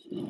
Namo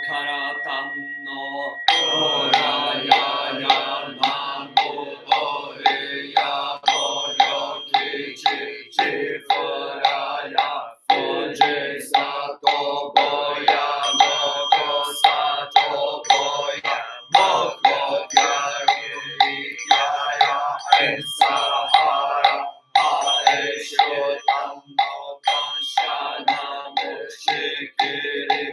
Karatanno Oraya Namo Oreya Moyo Kichi Chiforaya Fuji Sato Boya Moko Sato Boya Moko Kyari Kyaya Ensahara Aesho Tanno Kanshana Mushikiri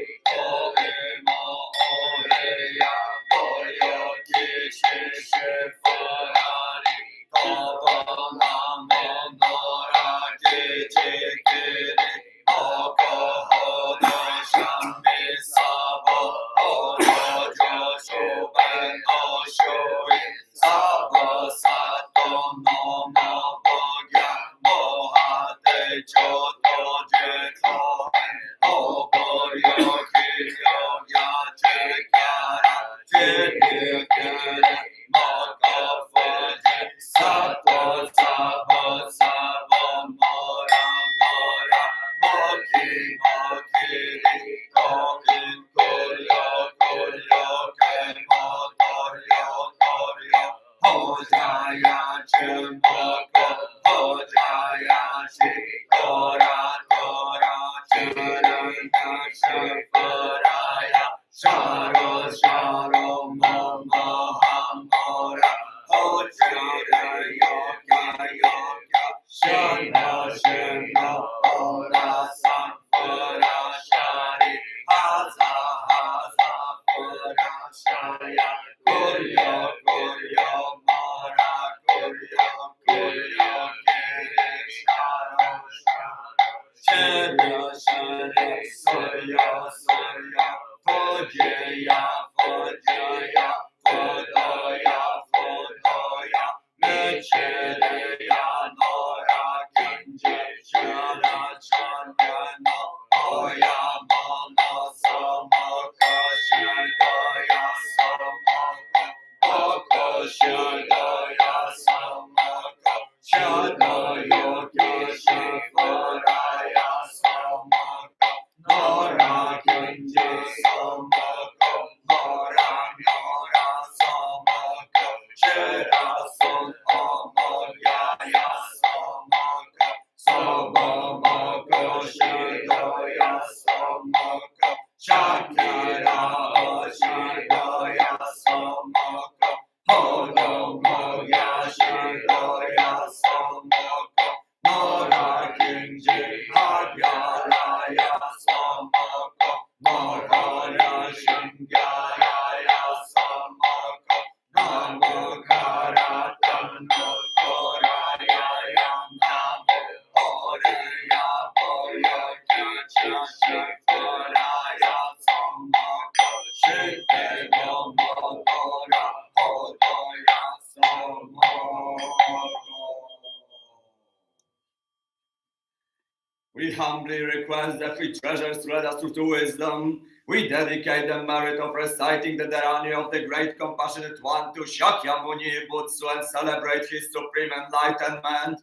humbly request that we treasures led us to wisdom. We dedicate the merit of reciting the Dharani of the Great Compassionate One to Shakyamuni Butsu and celebrate his supreme enlightenment.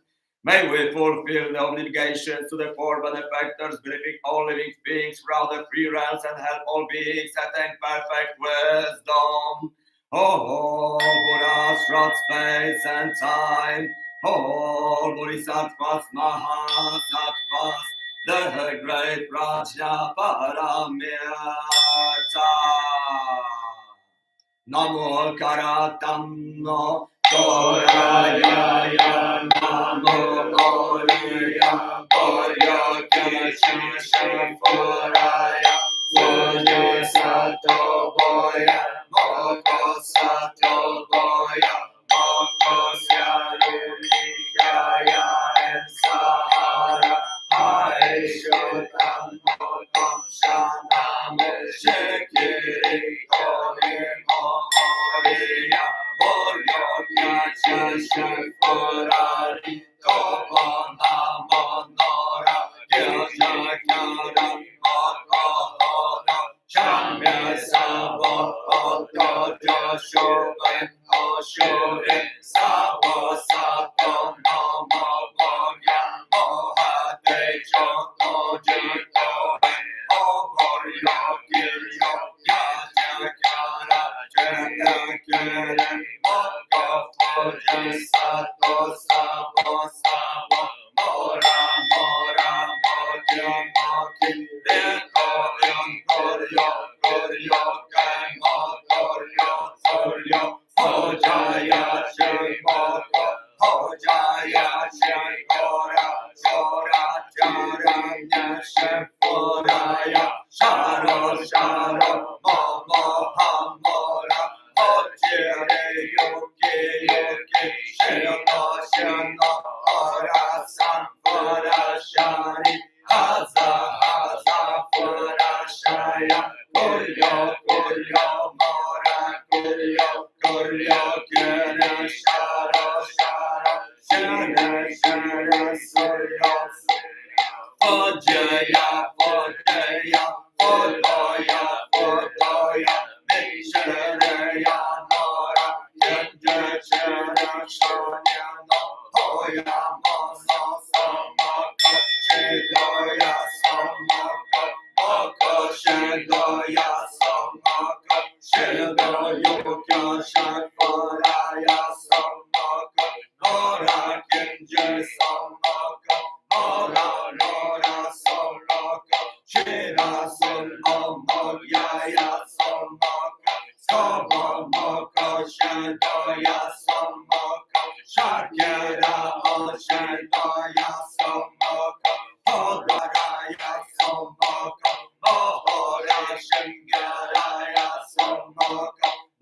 May we fulfill the obligations to the four benefactors, believing all living beings throughout the three realms and help all beings attain perfect wisdom. Oh, Buddhas throughout space and time. Oh, Bodhisattvas, Mahasattvas, the great Prajna Paramita. Namo Karatanno Koraya Namo Oraya Orya Keshaforaya Oya Sato Boya Moko Sato Boya Moko Syarikaya and Sahara Aishotam Mokom Shanam Shekiri Kolim Oriya Oryo Kyachashaforari Kobona Monora Kyachakyara Mokohono Shamya Sabo Oto Joshoen Oshoen Sabo Sato Nomo Bogya Mohate Choto Jitoen Oboryo Kiryo Kyachakyara Chekakere Moko Fuji Sato Sabo Sabo Mora Mora Moki Moki Reko Koryo Koryo Kaimo Koryo Koryo Hojaya Shimoko Hojaya Shikora Shora Charanya Shemporaya Sharo Sharo Momo Hamora Hojire Yuki Yuki Shino Shino Ora Sanfora Shari Haza Haza Fora Shaya Kuryo Kuryo Mora Kuryo Kuryo Kere Sharo Sharo Shara Shara Suryo Ojaya Ojaya Odoya Odoya Mishareya Nora Yanjachara Shanya No Hoya Mono Somoko Shidoya Somoko Moko Shidoya Somoko Shidoyukya Shakoraya Somoko Nora Kinji Somoko Nora Nora Somoko Shira Somoko Somoko Somoko Shadoya Somoko Shakira Shadoya Somoko Hodaraya Somoko Mohora Shangaraya Somoko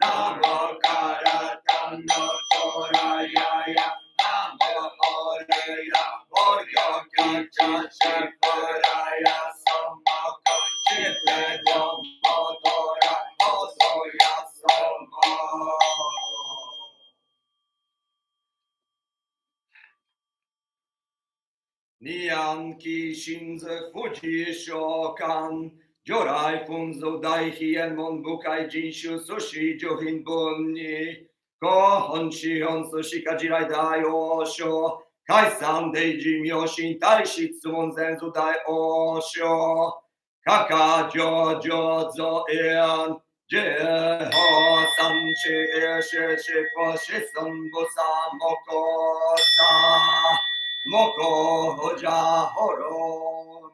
Namo Karatano Toraya Namo Oraya Oryo Kacha Shakoraya Somoko Shite Domodora Ozoya Somoko Nianki Shinze Fuji Shokan Jorai Funzo Daihi and Monbukai Jinshu Sushi Johin Bunni Ko Honshi Honsu Shikajirai Dai Osho Kaisan Deiji Myoshin Taishitsu Monzenzu Dai Osho Kaka Jojo Zo Ean Jeho Sanchi Eshe Shifo Shisambusa Mokosa Moko Hoja Horome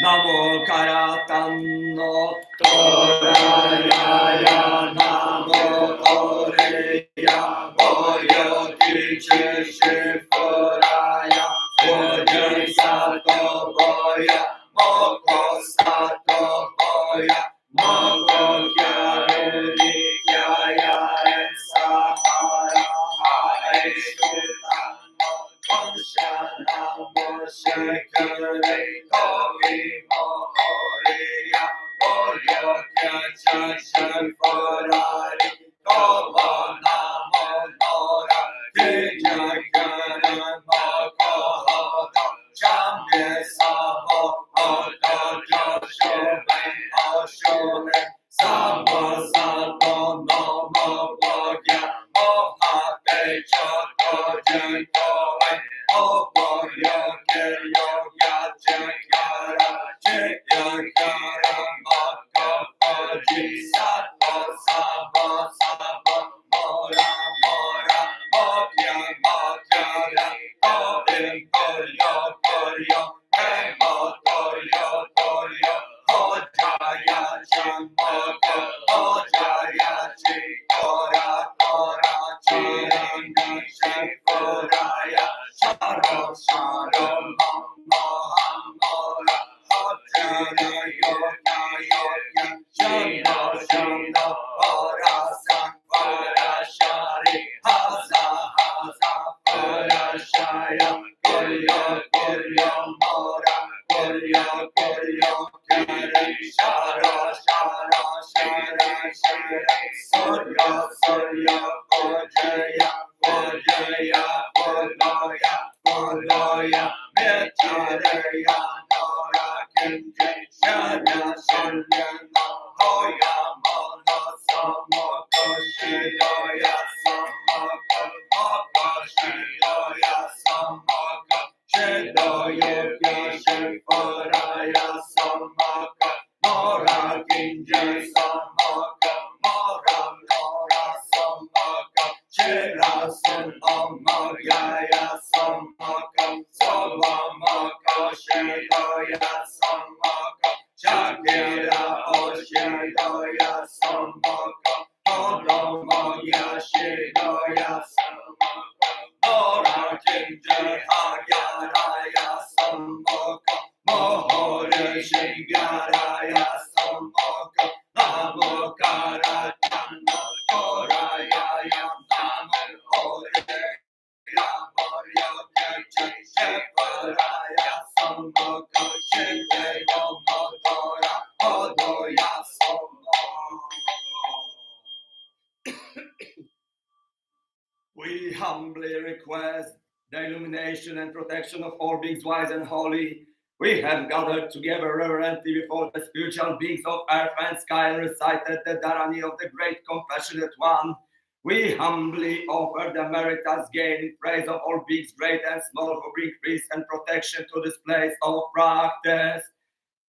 Namo Karatanno Toraya Namo Oreya Oryo Kiche Shiforaya Oye Sato Boya Moko Sato Boya Moko Kyareri Kyaya and Sahara Hare Shutano Konshana Moshe Kare Kovi Mohoria Oryo Kyacha Shalforari Kobo Namo Nora Kija Kara We humbly request the illumination and protection of all beings wise and holy. We have gathered together reverently before the spiritual beings of earth and sky and recited the Dharani of the Great Compassionate One. We humbly offer the meritorious gain in praise of all beings great and small who bring peace and protection to this place of practice.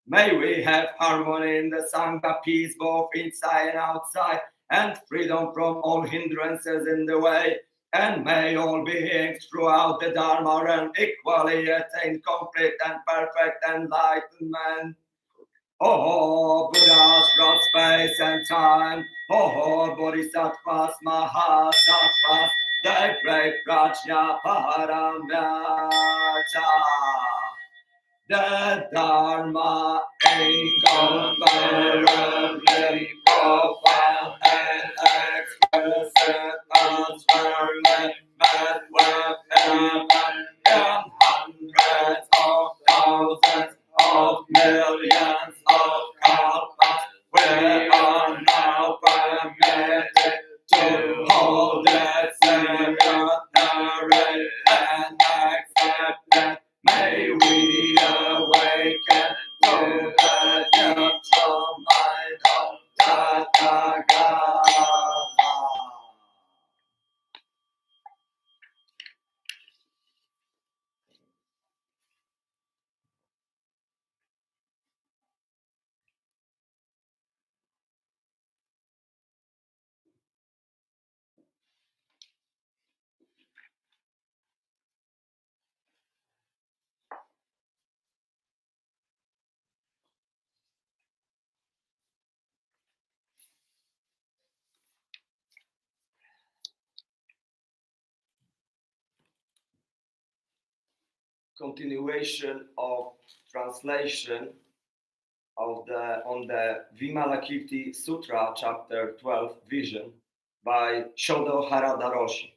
May we have harmony in the Sangha, peace both inside and outside, and freedom from all hindrances in the way. And may all beings throughout the Dharma realm equally attain complete and perfect enlightenment. Oh, Buddhas throughout space and time. Oh, Bodhisattvas, Mahasattvas, the great Prajna Paramita. The Dharma incomparably profound and explicit transferred met with heaven in hundreds of thousands of millions of kalpas. We are now permitted to hold it secretary and accept it. May we awaken to the neutral mind of Tathagata. Continuation of translation of on the Vimalakirti Sutra, chapter 12, Vision, by Shodo Harada Roshi.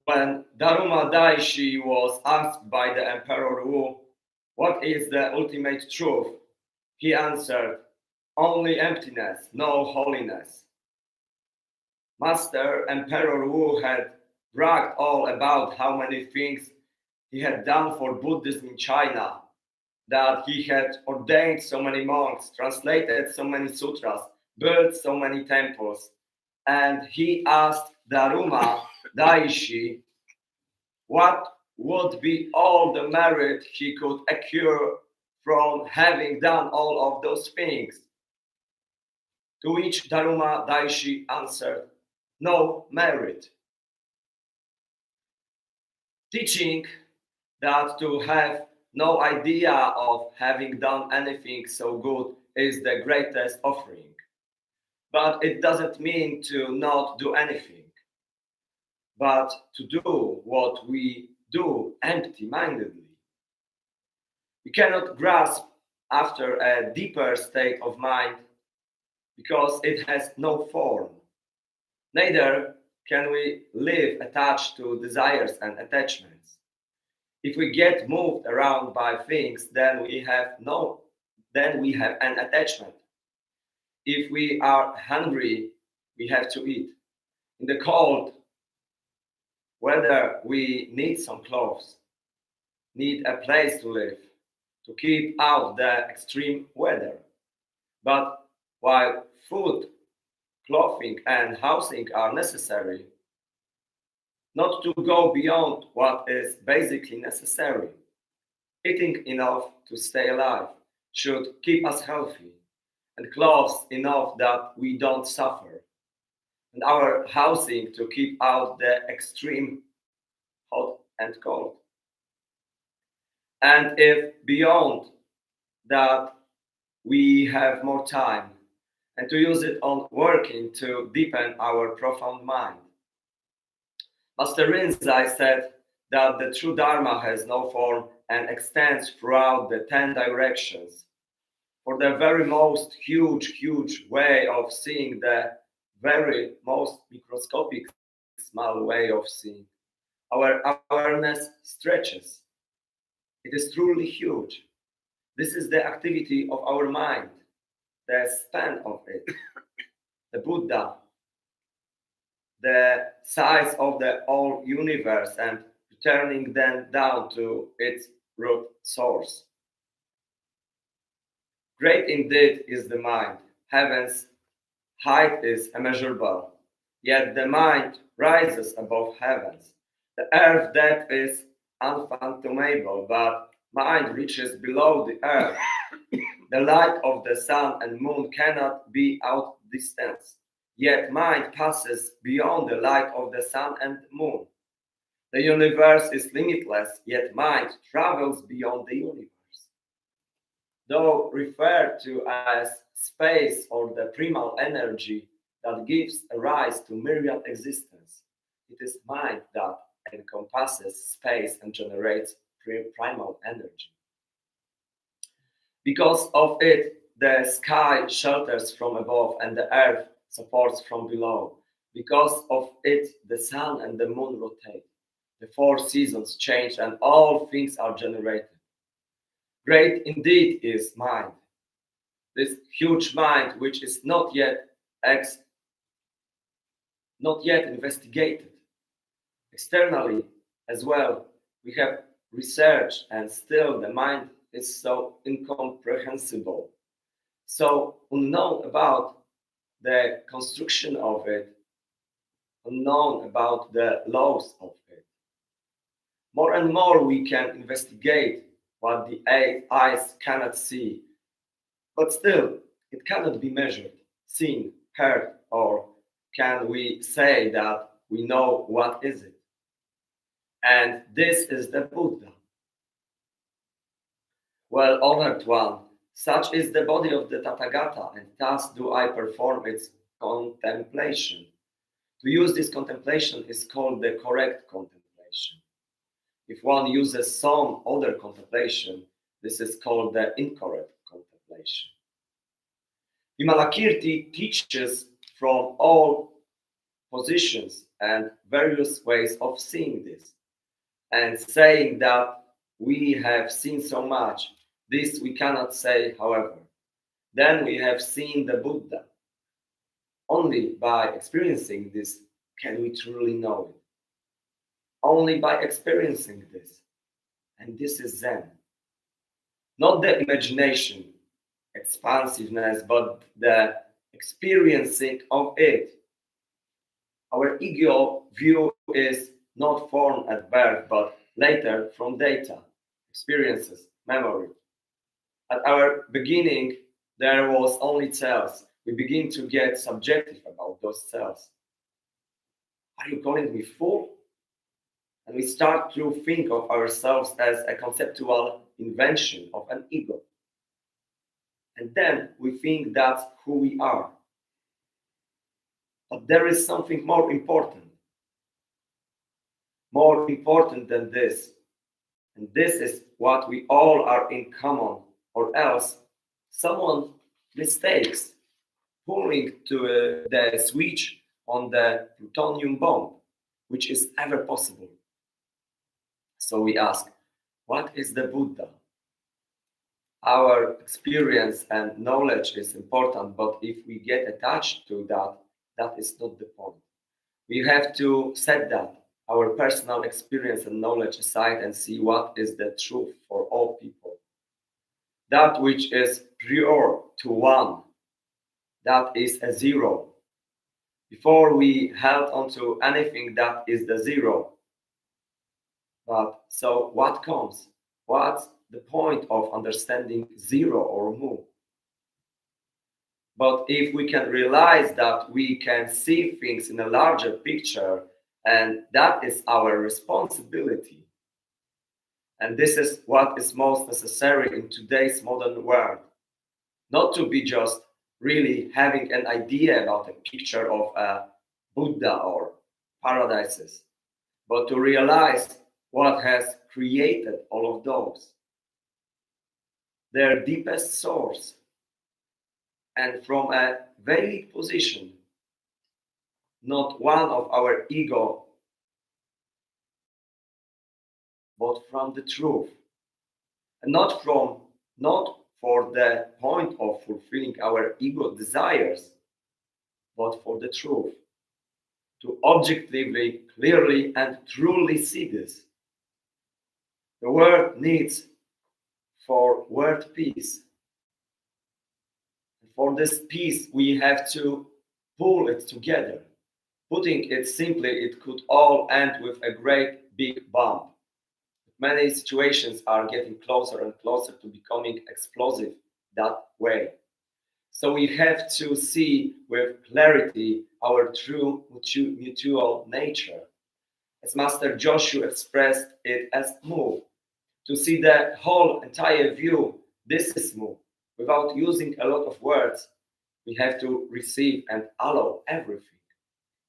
When Daruma Daishi was asked by the Emperor Wu, "What is the ultimate truth?" he answered, "Only emptiness, no holiness." Master Emperor Wu had bragged all about how many things he had done for Buddhism in China. that he had ordained so many monks, translated so many sutras, built so many temples, and he asked Daruma Daishi what would be all the merit he could accrue from having done all of those things. To which Daruma Daishi answered, no merit. Teaching that to have no idea of having done anything so good is the greatest offering. But it doesn't mean to not do anything, but to do what we do empty-mindedly. We cannot grasp after a deeper state of mind because it has no form. Neither can we live attached to desires and attachments. If we get moved around by things, then we have an attachment. If we are hungry, we have to eat. In the cold weather, we need some clothes, need a place to live, to keep out the extreme weather. But while food, clothing, and housing are necessary, not to go beyond what is basically necessary. Eating enough to stay alive should keep us healthy, and clothes enough that we don't suffer, and our housing to keep out the extreme hot and cold. And if beyond that we have more time, and to use it on working to deepen our profound mind. Master Rinzai said that the true Dharma has no form and extends throughout the 10 directions. For the very most huge way of seeing, the very most microscopic small way of seeing, our awareness stretches. It is truly huge. This is the activity of our mind, the span of it. The Buddha, the size of the whole universe, and returning then down to its root source. Great indeed is the mind. Heaven's height is immeasurable, yet the mind rises above heavens. The earth's depth is unfathomable, but mind reaches below the earth. The light of the sun and moon cannot be outdistanced, yet mind passes beyond the light of the sun and moon. The universe is limitless, yet mind travels beyond the universe. Though referred to as space or the primal energy that gives rise to myriad existence, it is mind that encompasses space and generates primal energy. Because of it, the sky shelters from above and the earth supports from below. Because of it, the sun and the moon rotate. The 4 seasons change and all things are generated. Great indeed is mind. This huge mind which is not yet investigated. Externally as well, we have research, and still the mind is so incomprehensible, so unknown about the construction of it, unknown about the laws of it. More and more we can investigate what the eyes cannot see, but still it cannot be measured, seen, heard, or can we say that we know what is it? And this is the Buddha. Well, honored one, such is the body of the Tathagata, and thus do I perform its contemplation. To use this contemplation is called the correct contemplation. If one uses some other contemplation, this is called the incorrect contemplation. Vimalakirti teaches from all positions and various ways of seeing this, and saying that we have seen so much. This we cannot say, however. Then we have seen the Buddha. Only by experiencing this can we truly know it. Only by experiencing this. And this is Zen. not the imagination, expansiveness, but the experiencing of it. Our ego view is not formed at birth, but later from data, experiences, memory. At our beginning, there was only cells. We begin to get subjective about those cells. Are you calling me fool? And we start to think of ourselves as a conceptual invention of an ego. And then we think that's who we are. But there is something more important than this. And this is what we all are in common, or else someone mistakes pulling to the switch on the plutonium bomb, which is ever possible. So we ask, what is the Buddha? Our experience and knowledge is important, but if we get attached to that, that is not the point. We have to set that, our personal experience and knowledge aside, and see what is the truth for all people. That which is pure to one, that is a zero. Before we held onto anything that is the zero. But so what comes? What's the point of understanding zero or mu? But if we can realize that we can see things in a larger picture, and that is our responsibility. And this is what is most necessary in today's modern world. Not to be just really having an idea about a picture of a Buddha or paradises, but to realize what has created all of those. Their deepest source, and from a veiled position, not one of our ego, but from the truth, and not for the point of fulfilling our ego desires, but for the truth, to objectively, clearly, and truly see this. The world needs for world peace. For this peace, we have to pull it together. Putting it simply, it could all end with a great big bomb. Many situations are getting closer and closer to becoming explosive that way. So we have to see with clarity our true mutual nature. As Master Joshua expressed it as mu, to see the whole entire view, this is mu. Without using a lot of words, we have to receive and allow everything.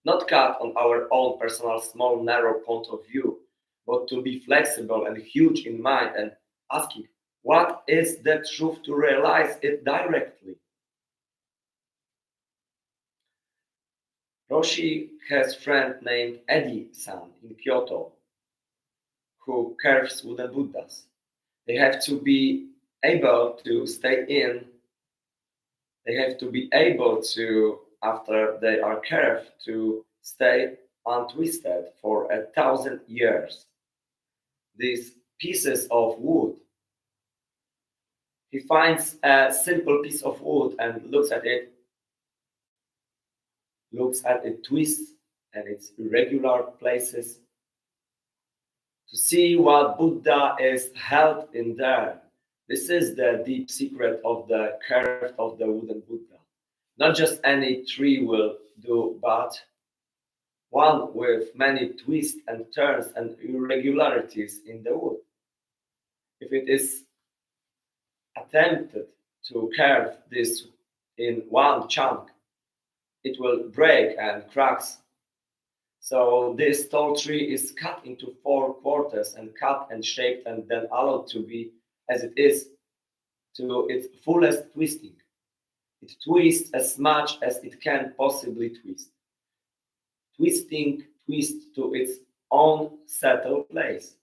Not cut on our own personal small narrow point of view, but to be flexible and huge in mind and asking, what is the truth, to realize it directly? Roshi has a friend named Eddie-san in Kyoto who carves wooden Buddhas. They have to be able to stay in. They have to be able to, after they are carved, to stay untwisted for 1,000 years. These pieces of wood, he finds a simple piece of wood and looks at it, twists and its irregular places, to see what Buddha is held in there. This is the deep secret of the curve of the wooden Buddha. Not just any tree will do, but one with many twists and turns and irregularities in the wood. If it is attempted to carve this in one chunk, it will break and cracks. So this tall tree is cut into 4 quarters and cut and shaped and then allowed to be as it is to its fullest twisting. It twists as much as it can possibly twist. Twist to its own settled place.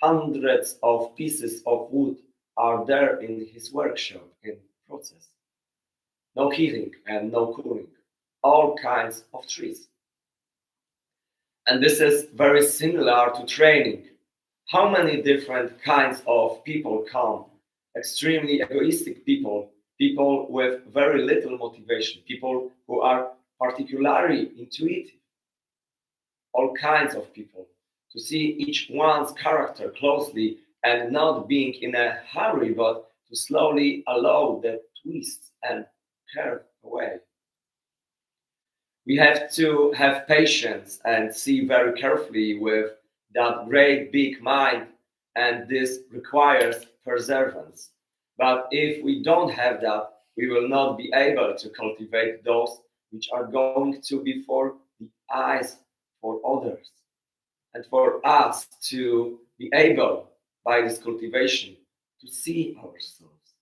Hundreds of pieces of wood are there in his workshop in process. No heating and no cooling. All kinds of trees. And this is very similar to training. How many different kinds of people come extremely egoistic people, people with very little motivation, people who are particularly intuitive, all kinds of people, to see each one's character closely and not being in a hurry, but to slowly allow the twists and curve away. We have to have patience and see very carefully with that great big mind, and this requires perseverance. But if we don't have that, we will not be able to cultivate those which are going to be for the eyes for others, and for us to be able, by this cultivation, to see ourselves.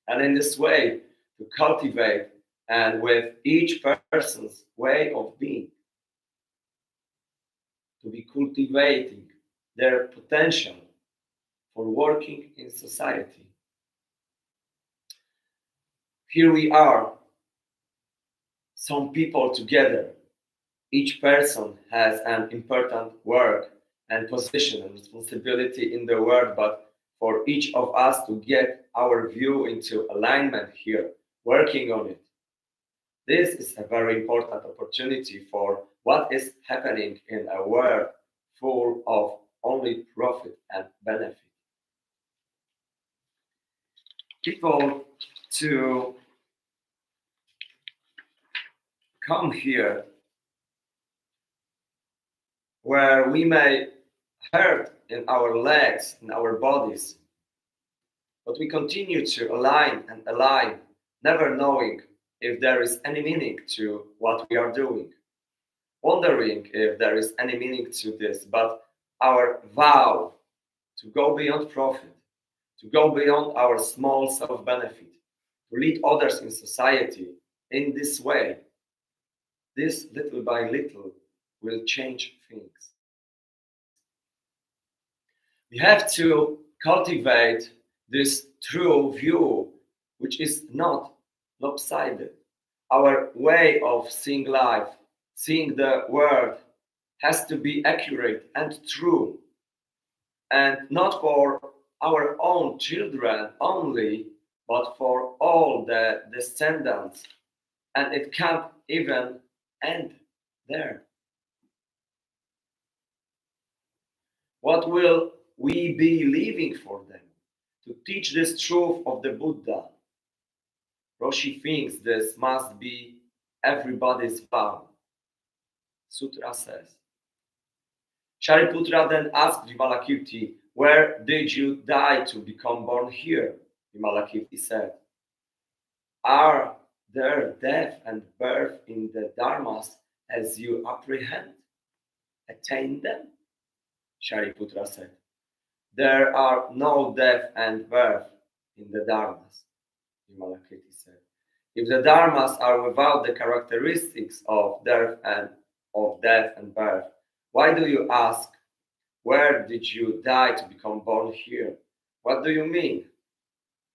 And in this way, to cultivate and with each person's way of being, to be cultivating their potential for working in society. Here we are, some people together. Each person has an important work and position and responsibility in the world, but for each of us to get our view into alignment here, working on it. This is a very important opportunity for what is happening in a world full of only profit and benefit. People to come here where we may hurt in our legs, in our bodies, but we continue to align and align, never knowing if there is any meaning to what we are doing, wondering if there is any meaning to this, but our vow to go beyond profit, to go beyond our small self benefit, to lead others in society in this way, this little by little will change things. We have to cultivate this true view, which is not lopsided. Our way of seeing life, seeing the world, has to be accurate and true, and not for our own children only, but for all the descendants. And it can't even end there. What will we be leaving for them? To teach this truth of the Buddha. Roshi thinks this must be everybody's vow. Sutra says. Shariputra then asked Vimalakirti, "Where did you die to become born here?" Vimalakirti said, "Are there death and birth in the dharmas as you apprehend? Attain them?" Shariputra said, "There are no death and birth in the dharmas," Vimalakirti said. "If the dharmas are without the characteristics of death and birth, why do you ask, where did you die to become born here? What do you mean?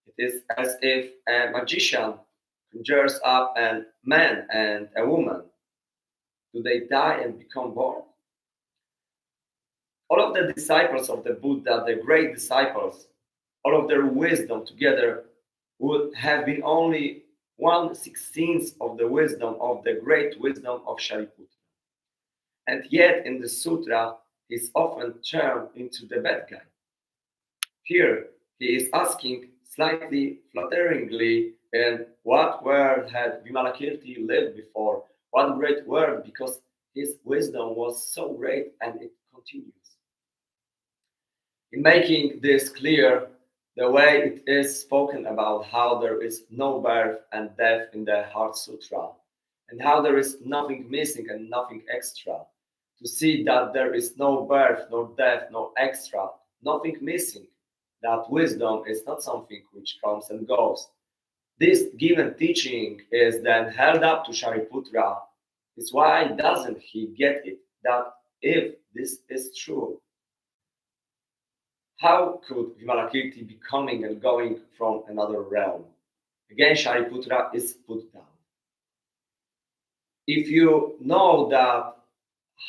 It is as if a magician conjures up a man and a woman. Do they die and become born?" All of the disciples of the Buddha, the great disciples, all of their wisdom together would have been only 1/16 of the wisdom of the great wisdom of Shariputra. And yet in the sutra, he is often turned into the bad guy. Here, he is asking slightly flutteringly, in what world had Vimalakirti lived before? What great world, because his wisdom was so great and it continues. In making this clear, the way it is spoken about how there is no birth and death in the Heart Sutra, and how there is nothing missing and nothing extra, to see that there is no birth, no death, no extra, nothing missing, that wisdom is not something which comes and goes. This given teaching is then held up to Shariputra. Is why doesn't he get it that if this is true, how could Vimalakirti be coming and going from another realm? Again, Shariputra is put down. If you know that,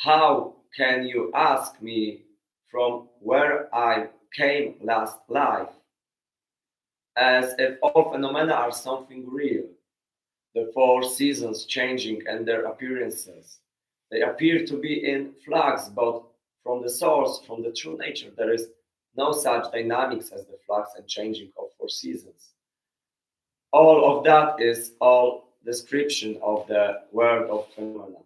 how can you ask me from where I came last life? as if all phenomena are something real. The four seasons changing and their appearances. They appear to be in flux, but from the source, from the true nature, there is no such dynamics as the flux and changing of four seasons. All of that is all description of the world of phenomena.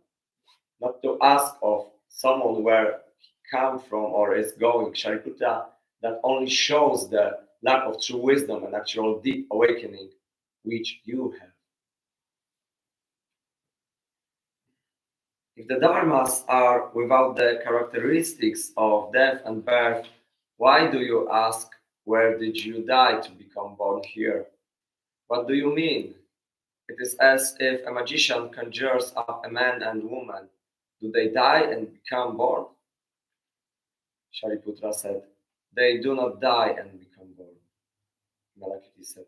Not to ask of someone where he come from or is going. Shariputra, that only shows the lack of true wisdom and actual deep awakening which you have. If the dharmas are without the characteristics of death and birth, why do you ask, where did you die to become born here? What do you mean? It is as if a magician conjures up a man and woman. Do they die and become born? Shariputra said, they do not die and become born. Malakiti said,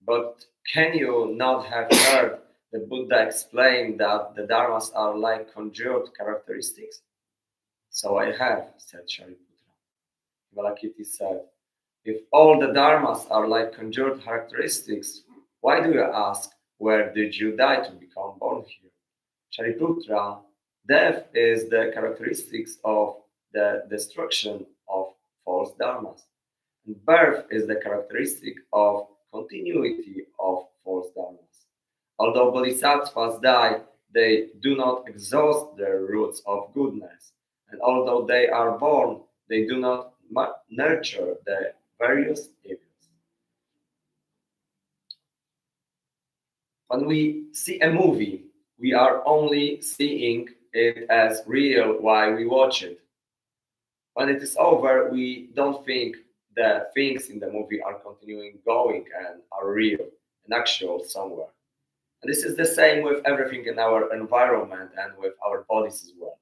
but can you not have heard the Buddha explain that the dharmas are like conjured characteristics? So I have, said Shariputra. Malakiti said, if all the dharmas are like conjured characteristics, why do you ask, where did you die to become born here? Shariputra, death is the characteristics of the destruction of false dharmas. And birth is the characteristic of continuity of false dharmas. Although bodhisattvas die, they do not exhaust their roots of goodness. And although they are born, they do not nurture the various evils. When we see a movie, we are only seeing it as real while we watch it. When it is over, we don't think the things in the movie are continuing going and are real and actual somewhere. And this is the same with everything in our environment and with our bodies as well.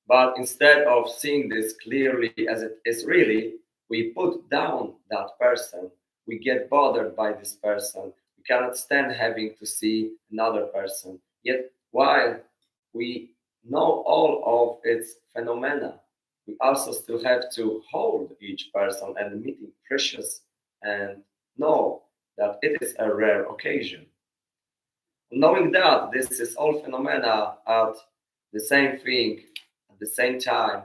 But instead of seeing this clearly as it is really, we put down that person. We get bothered by this person. We cannot stand having to see another person. Yet, while we know all of its phenomena, we also still have to hold each person and meeting precious and know that it is a rare occasion. Knowing that this is all phenomena at the same thing at the same time,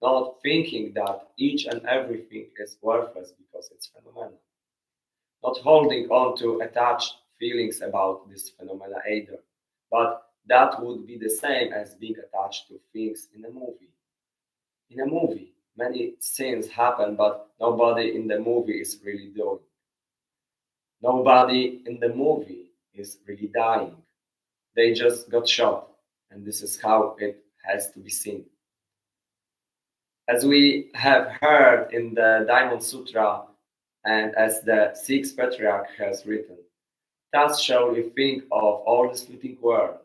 not thinking that each and everything is worthless because it's phenomena, not holding on to attached feelings about this phenomena either, but that would be the same as being attached to things in a movie. In a movie, many scenes happen, but nobody in the movie is really doing. Nobody in the movie is really dying. They just got shot, and this is how it has to be seen. As we have heard in the Diamond Sutra, and as the sixth patriarch has written, thus shall we think of all this fleeting world.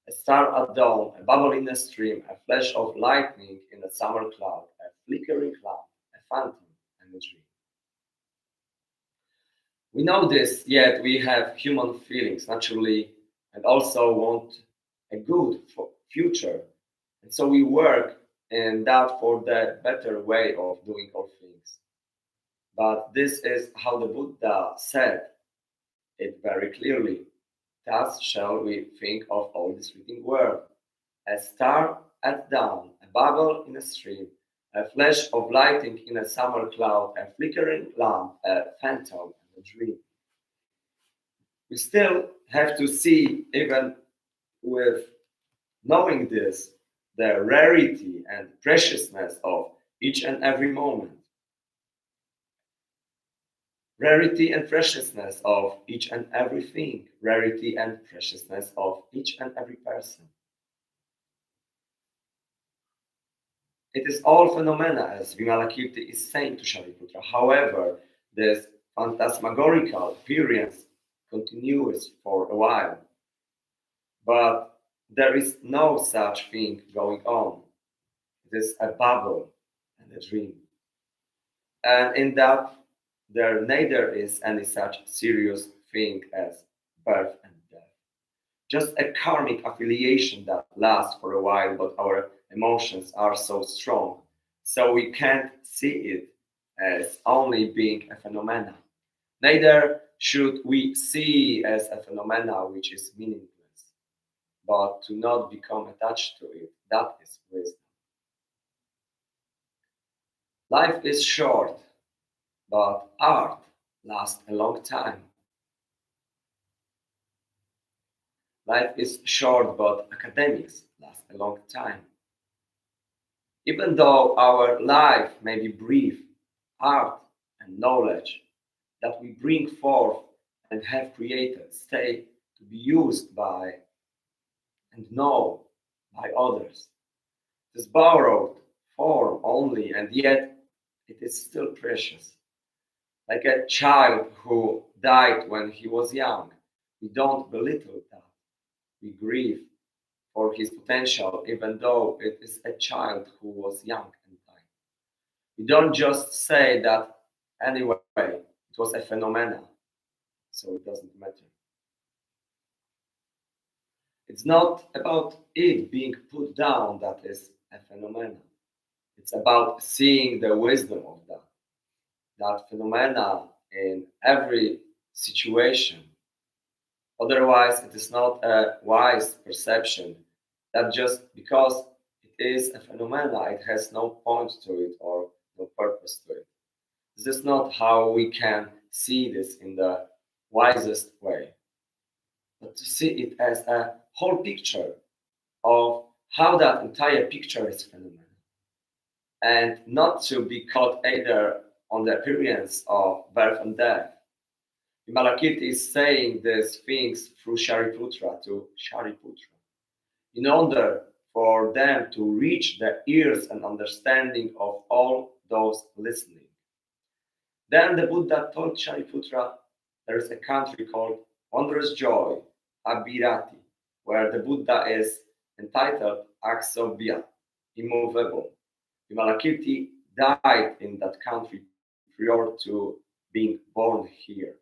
A star at dawn, a bubble in a stream, a flash of lightning in a summer cloud, a flickering lamp, a phantom, and a dream. We know this, yet we have human feelings naturally and also want a good future. And so we work and that for the better way of doing all things. But this is how the Buddha said it very clearly. Thus shall we think of all this fleeting world. A star at dawn, a bubble in a stream, a flash of lightning in a summer cloud, a flickering lamp, a phantom, and a dream. We still have to see, even with knowing this, the rarity and preciousness of each and every moment. Rarity and preciousness of each and everything. Rarity and preciousness of each and every person. It is all phenomena, as Vimalakirti is saying to Shariputra. However, this phantasmagorical appearance continues for a while. But there is no such thing going on. It is a bubble and a dream. And in that, there neither is any such serious thing as birth and death. Just a karmic affiliation that lasts for a while, but our emotions are so strong, so we can't see it as only being a phenomenon. Neither should we see as a phenomena which is meaningless, but to not become attached to it. That is wisdom. Life is short, but art lasts a long time. Life is short, but academics last a long time. Even though our life may be brief, art and knowledge that we bring forth and have created stay to be used by and known by others. It is borrowed form only, and yet it is still precious. Like a child who died when he was young, we don't belittle that. We grieve for his potential, even though it is a child who was young and died. We don't just say that anyway, it was a phenomenon, so it doesn't matter. It's not about it being put down that is a phenomenon. It's about seeing the wisdom of that phenomena in every situation. Otherwise, it is not a wise perception that just because it is a phenomena, it has no point to it or no purpose to it. This is not how we can see this in the wisest way, but to see it as a whole picture of how that entire picture is phenomenal, and not to be caught either on the appearance of birth and death. Vimalakirti is saying these things through Shariputra to Shariputra in order for them to reach the ears and understanding of all those listening. Then the Buddha told Shariputra there is a country called Wondrous Joy, Abhirati, where the Buddha is entitled Aksobhya, immovable. Vimalakirti died in that country prior to being born here.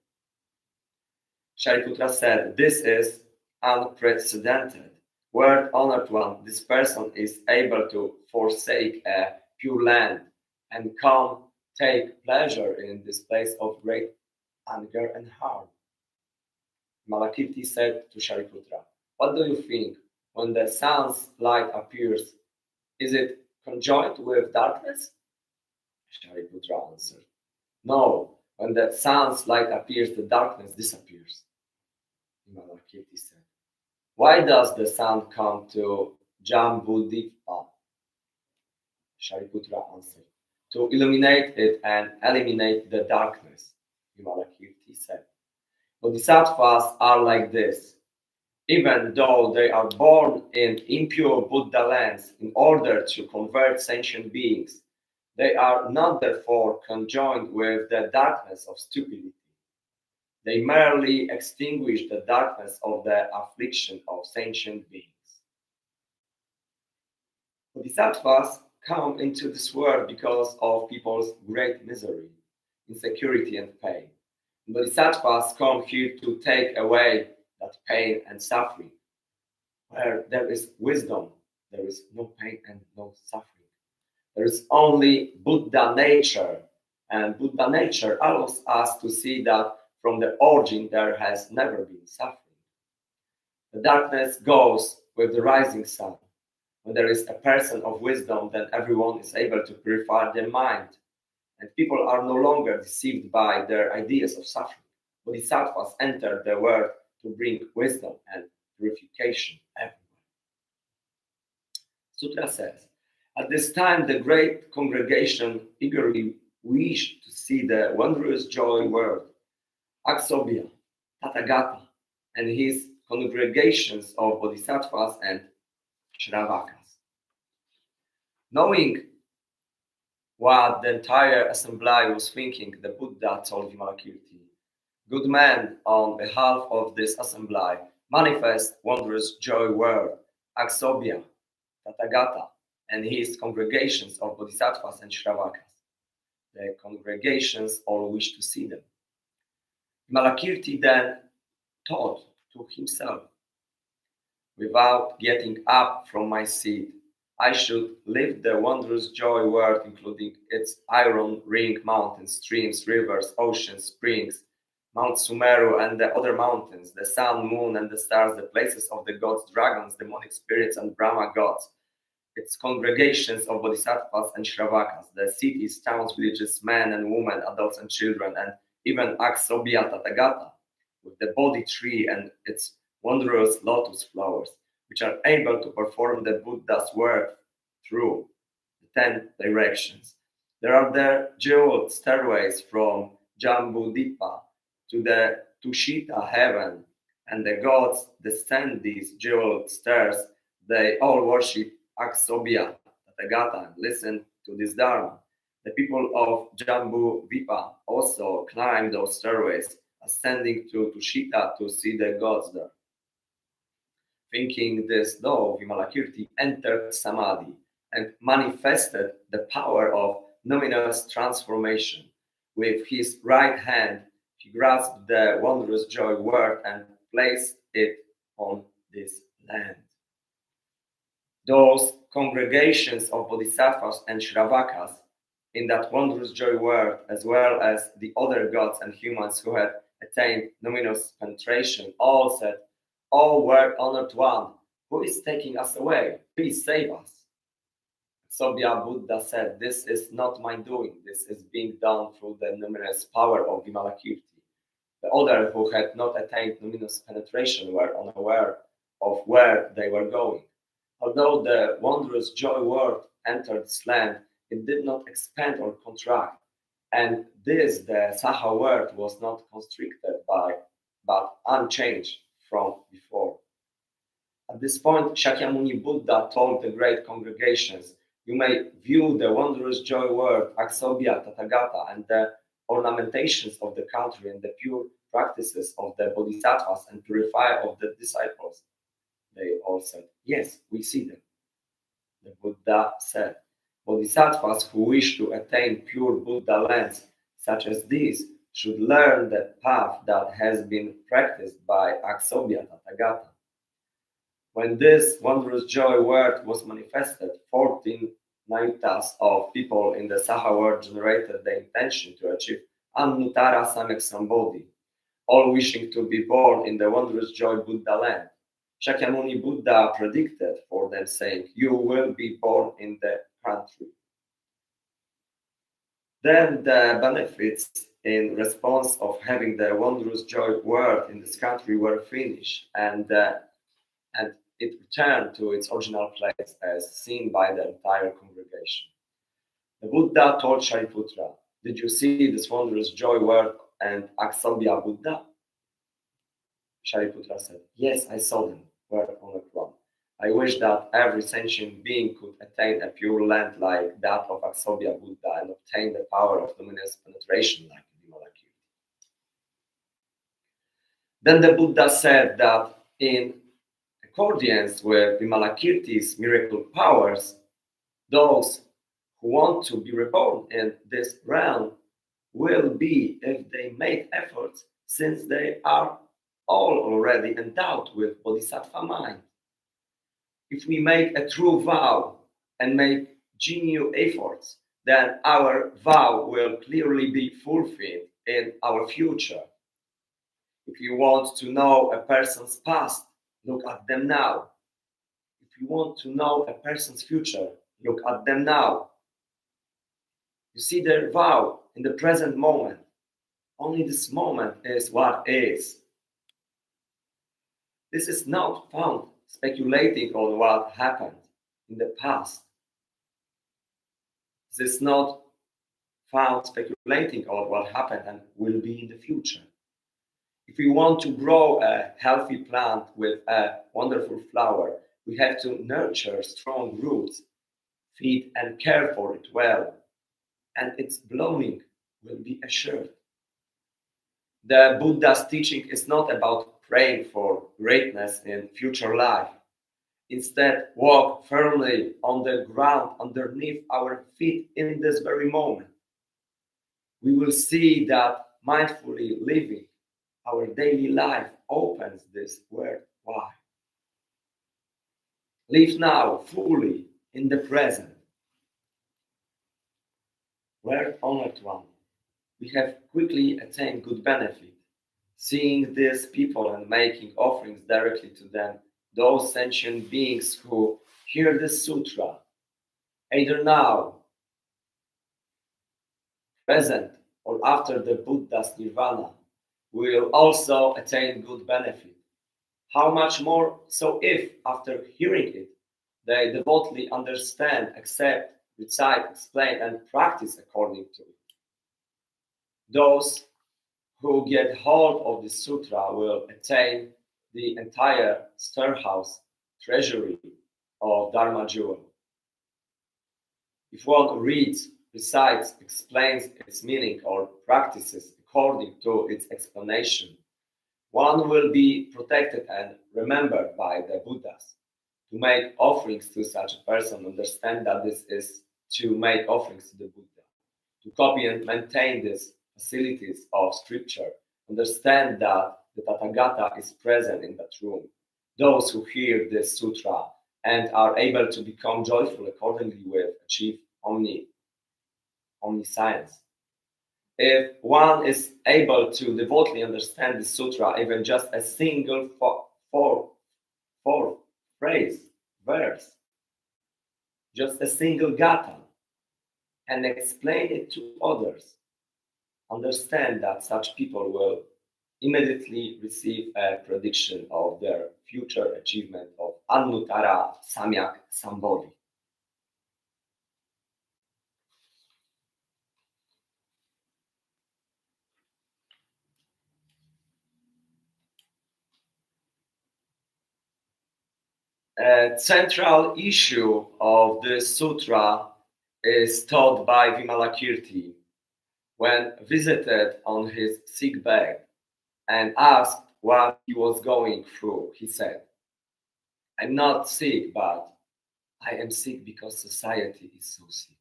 Shariputra said, "This is unprecedented. Word honored one, this person is able to forsake a pure land and come take pleasure in this place of great anger and harm." Malakirti said to Shariputra, "What do you think when the sun's light appears? Is it conjoined with darkness?" Shariputra answered, "No, when the sun's light appears, the darkness disappears." Malakirti said, "Why does the sun come to Jambudvipa?" Shariputra answered, "To illuminate it and eliminate the darkness." Vimalakirti said, "Bodhisattvas are like this. Even though they are born in impure Buddha lands in order to convert sentient beings, they are not therefore conjoined with the darkness of stupidity. They merely extinguish the darkness of the affliction of sentient beings." Bodhisattvas come into this world because of people's great misery, insecurity, and pain. Bodhisattvas come here to take away that pain and suffering. Where there is wisdom, there is no pain and no suffering. There is only Buddha nature, and Buddha nature allows us to see that from the origin there has never been suffering. The darkness goes with the rising sun. When there is a person of wisdom, then everyone is able to purify their mind, and people are no longer deceived by their ideas of suffering. Bodhisattvas enter the world to bring wisdom and purification everywhere. Sutra says, at this time the great congregation eagerly wished to see the wondrous joy world, Aksobhya, Tathagata, and his congregations of bodhisattvas and Shravakas. Knowing what the entire assembly was thinking, the Buddha told Vimalakirti, "Good man, on behalf of this assembly, manifest wondrous joy world, Aksobhya, Tathagata, and his congregations of bodhisattvas and Shravakas." The congregations all wish to see them. Vimalakirti then thought to himself, "Without getting up from my seat, I should live the wondrous joy world, including its iron ring mountains, streams, rivers, oceans, springs, Mount Sumeru and the other mountains, the sun, moon, and the stars, the places of the gods, dragons, demonic spirits, and Brahma gods, its congregations of bodhisattvas and shravakas, the cities, towns, villages, men and women, adults and children, and even Aksobya Tathagata, with the Bodhi tree and its wondrous lotus flowers, which are able to perform the Buddha's work through the 10 directions. There are there jeweled stairways from Jambudipa to the Tushita heaven, and the gods descend these jeweled stairs. They all worship Aksobya, Tathagata, and listen to this Dharma. The people of Jambu Vipa also climb those stairways, ascending to Tushita to see the gods there. Thinking this, though, Vimalakirti entered Samadhi and manifested the power of luminous transformation. With his right hand, he grasped the wondrous joy word and placed it on this land. Those congregations of bodhisattvas and shravakas in that wondrous joy world, as well as the other gods and humans who had attained luminous penetration, all said, "Oh, word honored one, who is taking us away? Please save us." Sobhya Buddha said, "This is not my doing. This is being done through the luminous power of Vimalakirti." The others who had not attained luminous penetration were unaware of where they were going. Although the wondrous joy word entered this land, it did not expand or contract, and this, the Saha word, was not constricted by, but unchanged from before. At this point, Shakyamuni Buddha told the great congregations, "You may view the wondrous joy word, Aksobya Tathagata, and the ornamentations of the country and the pure practices of the bodhisattvas and purifier of the disciples." They all said, "Yes, we see them." The Buddha said, "Bodhisattvas who wish to attain pure Buddha lands, such as these, should learn the path that has been practiced by Aksobya Tathagata." When this wondrous joy word was manifested, 14 naitas of people in the Saha world generated the intention to achieve Annutara Samek Sambodhi, all wishing to be born in the wondrous joy Buddha land. Shakyamuni Buddha predicted for them, saying, "You will be born in the country." Then the benefits in response of having the wondrous joy word in this country were finished, and it returned to its original place as seen by the entire congregation. The Buddha told Shariputra, "Did you see this wondrous joy word and Aksobya Buddha?" Shariputra said, "Yes, I saw them, word on the ground. I wish that every sentient being could attain a pure land like that of Aksobya Buddha and obtain the power of luminous penetration like Vimalakirti." Then the Buddha said that in accordance with Vimalakirti's miracle powers, those who want to be reborn in this realm will be if they make efforts, since they are all already endowed with bodhisattva mind. If we make a true vow and make genuine efforts, then our vow will clearly be fulfilled in our future. If you want to know a person's past, look at them now. If you want to know a person's future, look at them now. You see their vow in the present moment. Only this moment is what is. This is not found speculating on what happened in the past. This is not found speculating on what happened and will be in the future. If we want to grow a healthy plant with a wonderful flower, we have to nurture strong roots, feed and care for it well, and its blooming will be assured. The Buddha's teaching is not about praying for greatness in future life. Instead, walk firmly on the ground underneath our feet in this very moment. We will see that mindfully living our daily life opens this world wide. Live now fully in the present. Word honored one, we have quickly attained good benefit. Seeing these people and making offerings directly to them, those sentient beings who hear the sutra, either now, present, or after the Buddha's nirvana, will also attain good benefit. How much more so if, after hearing it, they devotedly understand, accept, recite, explain, and practice according to it. Those who get hold of the sutra will attain the entire storehouse, treasury of Dharma jewel. If one reads, recites, explains its meaning, or practices according to its explanation, one will be protected and remembered by the Buddhas. To make offerings to such a person, understand that this is to make offerings to the Buddha. To copy and maintain these facilities of scripture, understand that the Tathagata is present in that room. Those who hear this sutra and are able to become joyful accordingly will achieve omniscience. If one is able to devotedly understand the sutra, even just a single phrase, verse, just a single gata, and explain it to others, understand that such people will immediately receive a prediction of their future achievement of Anuttara Samyak Sambodhi. A central issue of this sutra is taught by Vimalakirti when visited on his sick bed and asked what he was going through. He said, "I'm not sick, but I am sick because society is so sick.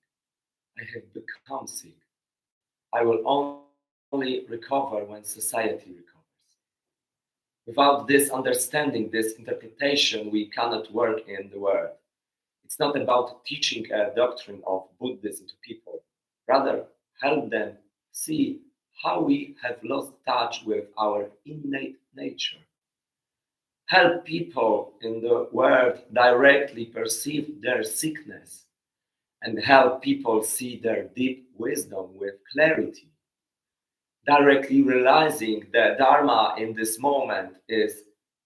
I have become sick. I will only recover when society recovers." Without this understanding, this interpretation, we cannot work in the world. It's not about teaching a doctrine of Buddhism to people. Rather, help them see how we have lost touch with our innate nature. Help people in the world directly perceive their sickness and help people see their deep wisdom with clarity. Directly realizing the Dharma in this moment is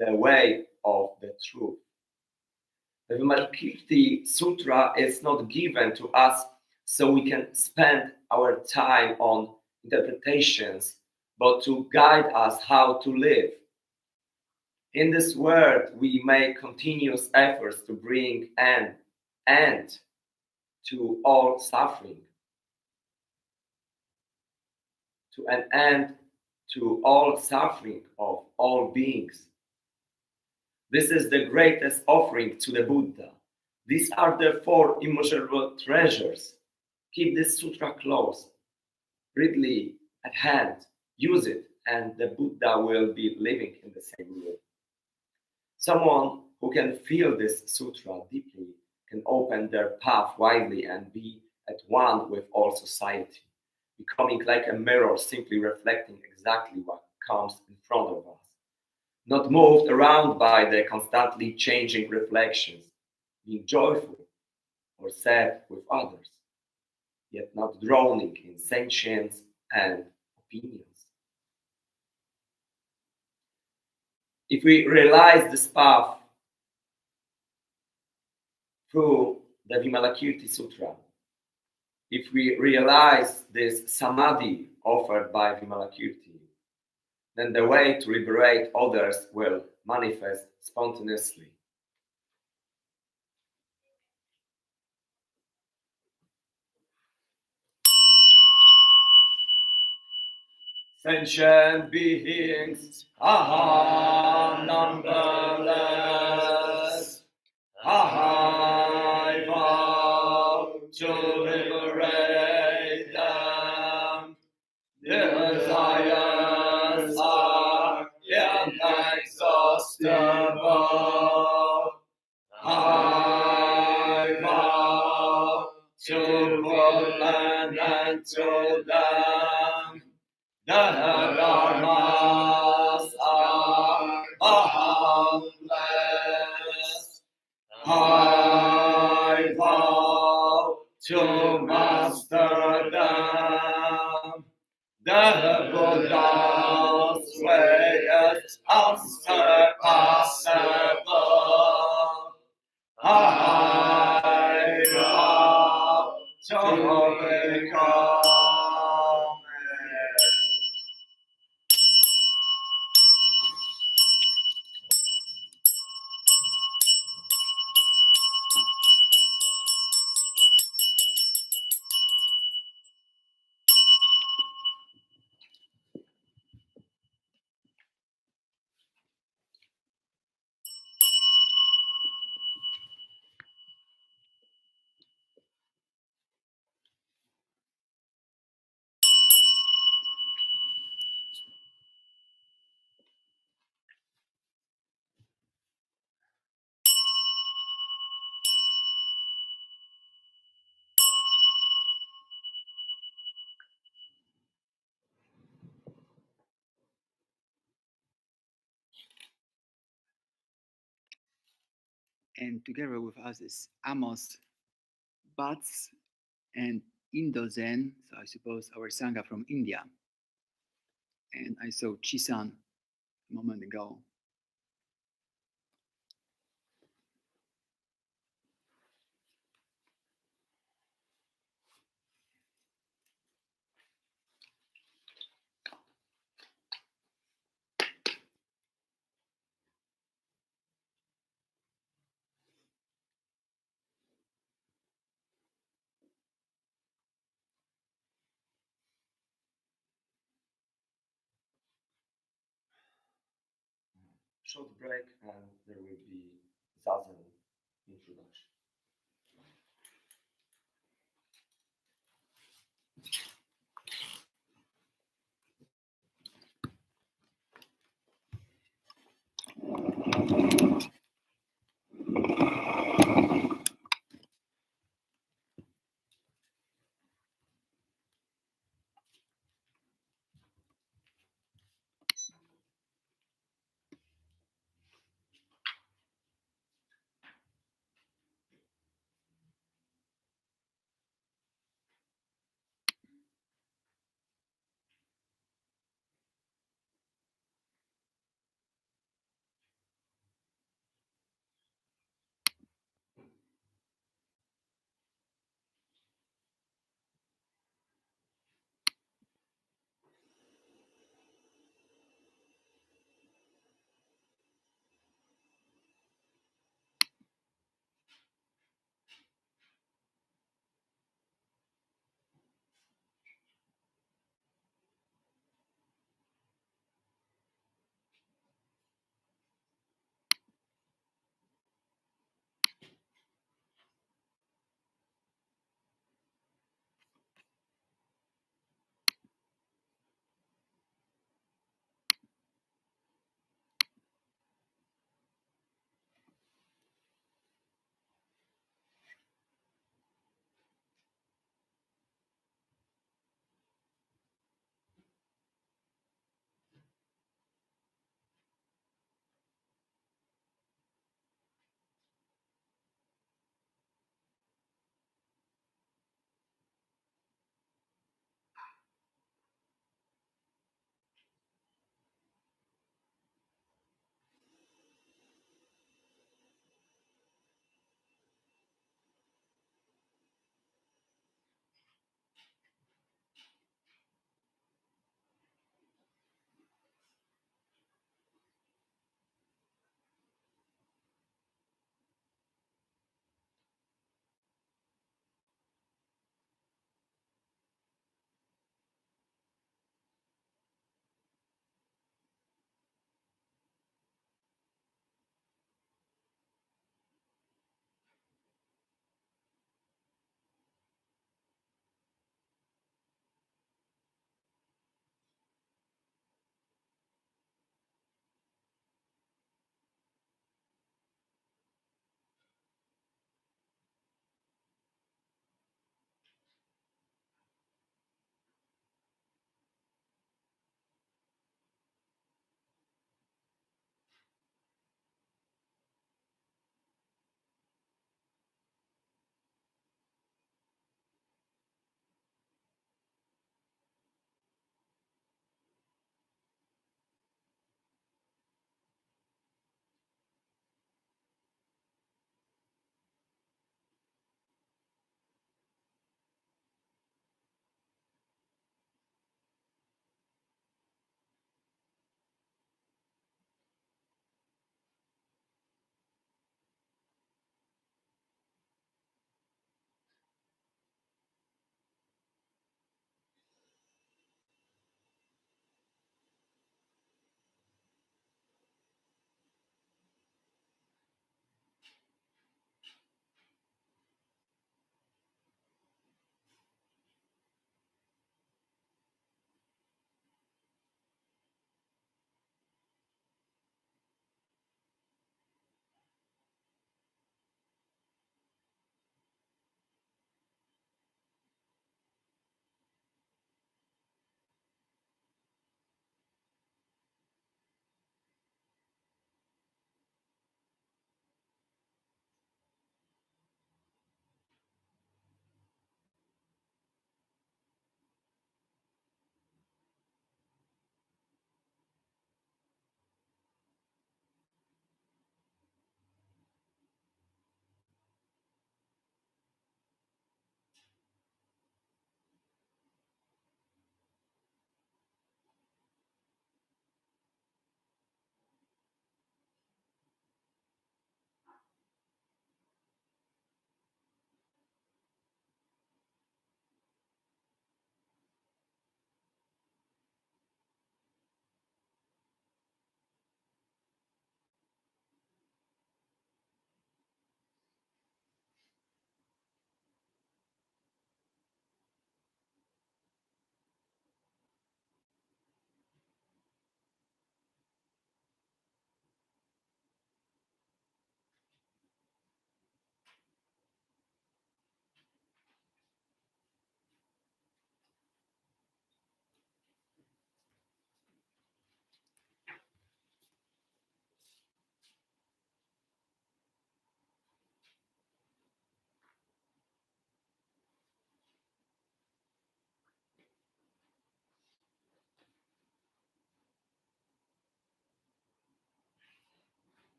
the way of the truth. The Vimalakirti Sutra is not given to us so we can spend our time on interpretations, but to guide us how to live. In this world, we make continuous efforts to bring an end to all suffering, to an end to all suffering of all beings. This is the greatest offering to the Buddha. These are the four immeasurable treasures. Keep this sutra close, readily at hand, use it, and the Buddha will be living in the same room. Someone who can feel this sutra deeply can open their path widely and be at one with all society, becoming like a mirror, simply reflecting exactly what comes in front of us, not moved around by the constantly changing reflections, being joyful or sad with others, yet not drowning in sentience and opinions. If we realize this path through the Vimalakirti Sutra, if we realize this samadhi offered by Vimalakirti, then the way to liberate others will manifest spontaneously. Sentient beings, aha, numberless, I vow to liberate them. Their desires are inexhaustible. I vow to put an end to them. The Dharma to master them. The Buddha's way is unsurpassable. I love to become it. And together with us is Amos, Bats, and Indozen, so I suppose our Sangha from India. And I saw Chisan a moment ago. Short break and there will be Zazen introduction.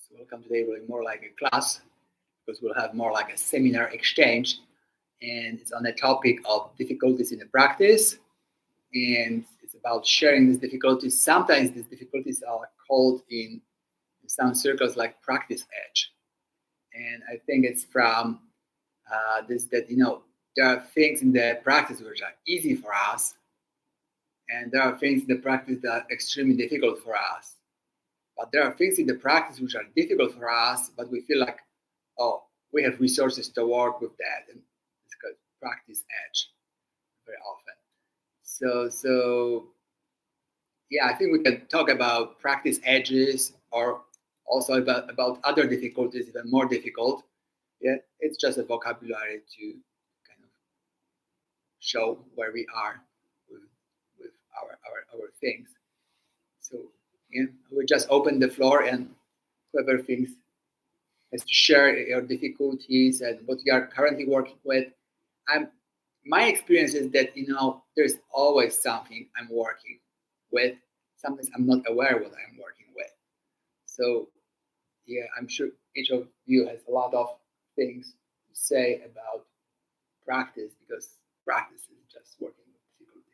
So welcome today will be more like a class because we'll have more like a seminar exchange, and it's on the topic of difficulties in the practice, and it's about sharing these difficulties. Sometimes these difficulties are called in some circles like practice edge, and I think it's from this that there are things in the practice which are easy for us, and there are things in the practice that are extremely difficult for us. But there are things in the practice which are difficult for us, but we feel like, oh, we have resources to work with that, and it's called practice edge very often. So yeah, I think we can talk about practice edges or also about other difficulties, even more difficult. Yeah, it's just a vocabulary to kind of show where we are with our things. So yeah, we just open the floor, and whoever thinks has to share your difficulties and what you are currently working with. My experience is that there's always something I'm working with. Sometimes I'm not aware what I'm working with. So yeah, I'm sure each of you has a lot of things to say about practice, because practice is just working with difficulties.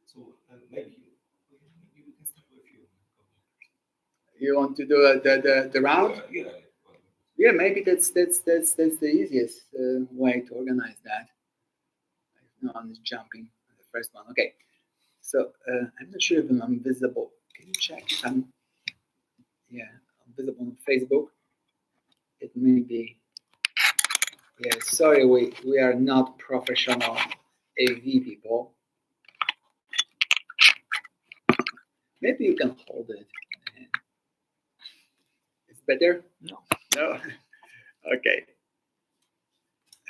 So maybe we can start with you. You want to do the round? Yeah. Yeah, maybe that's the easiest way to organize that. No one is jumping on the first one. Okay, so I'm not sure if I'm visible. Can you check if I'm visible on Facebook? It may be. Yeah, sorry, we are not professional AV people. Maybe you can hold it. It's better? No. No? Okay.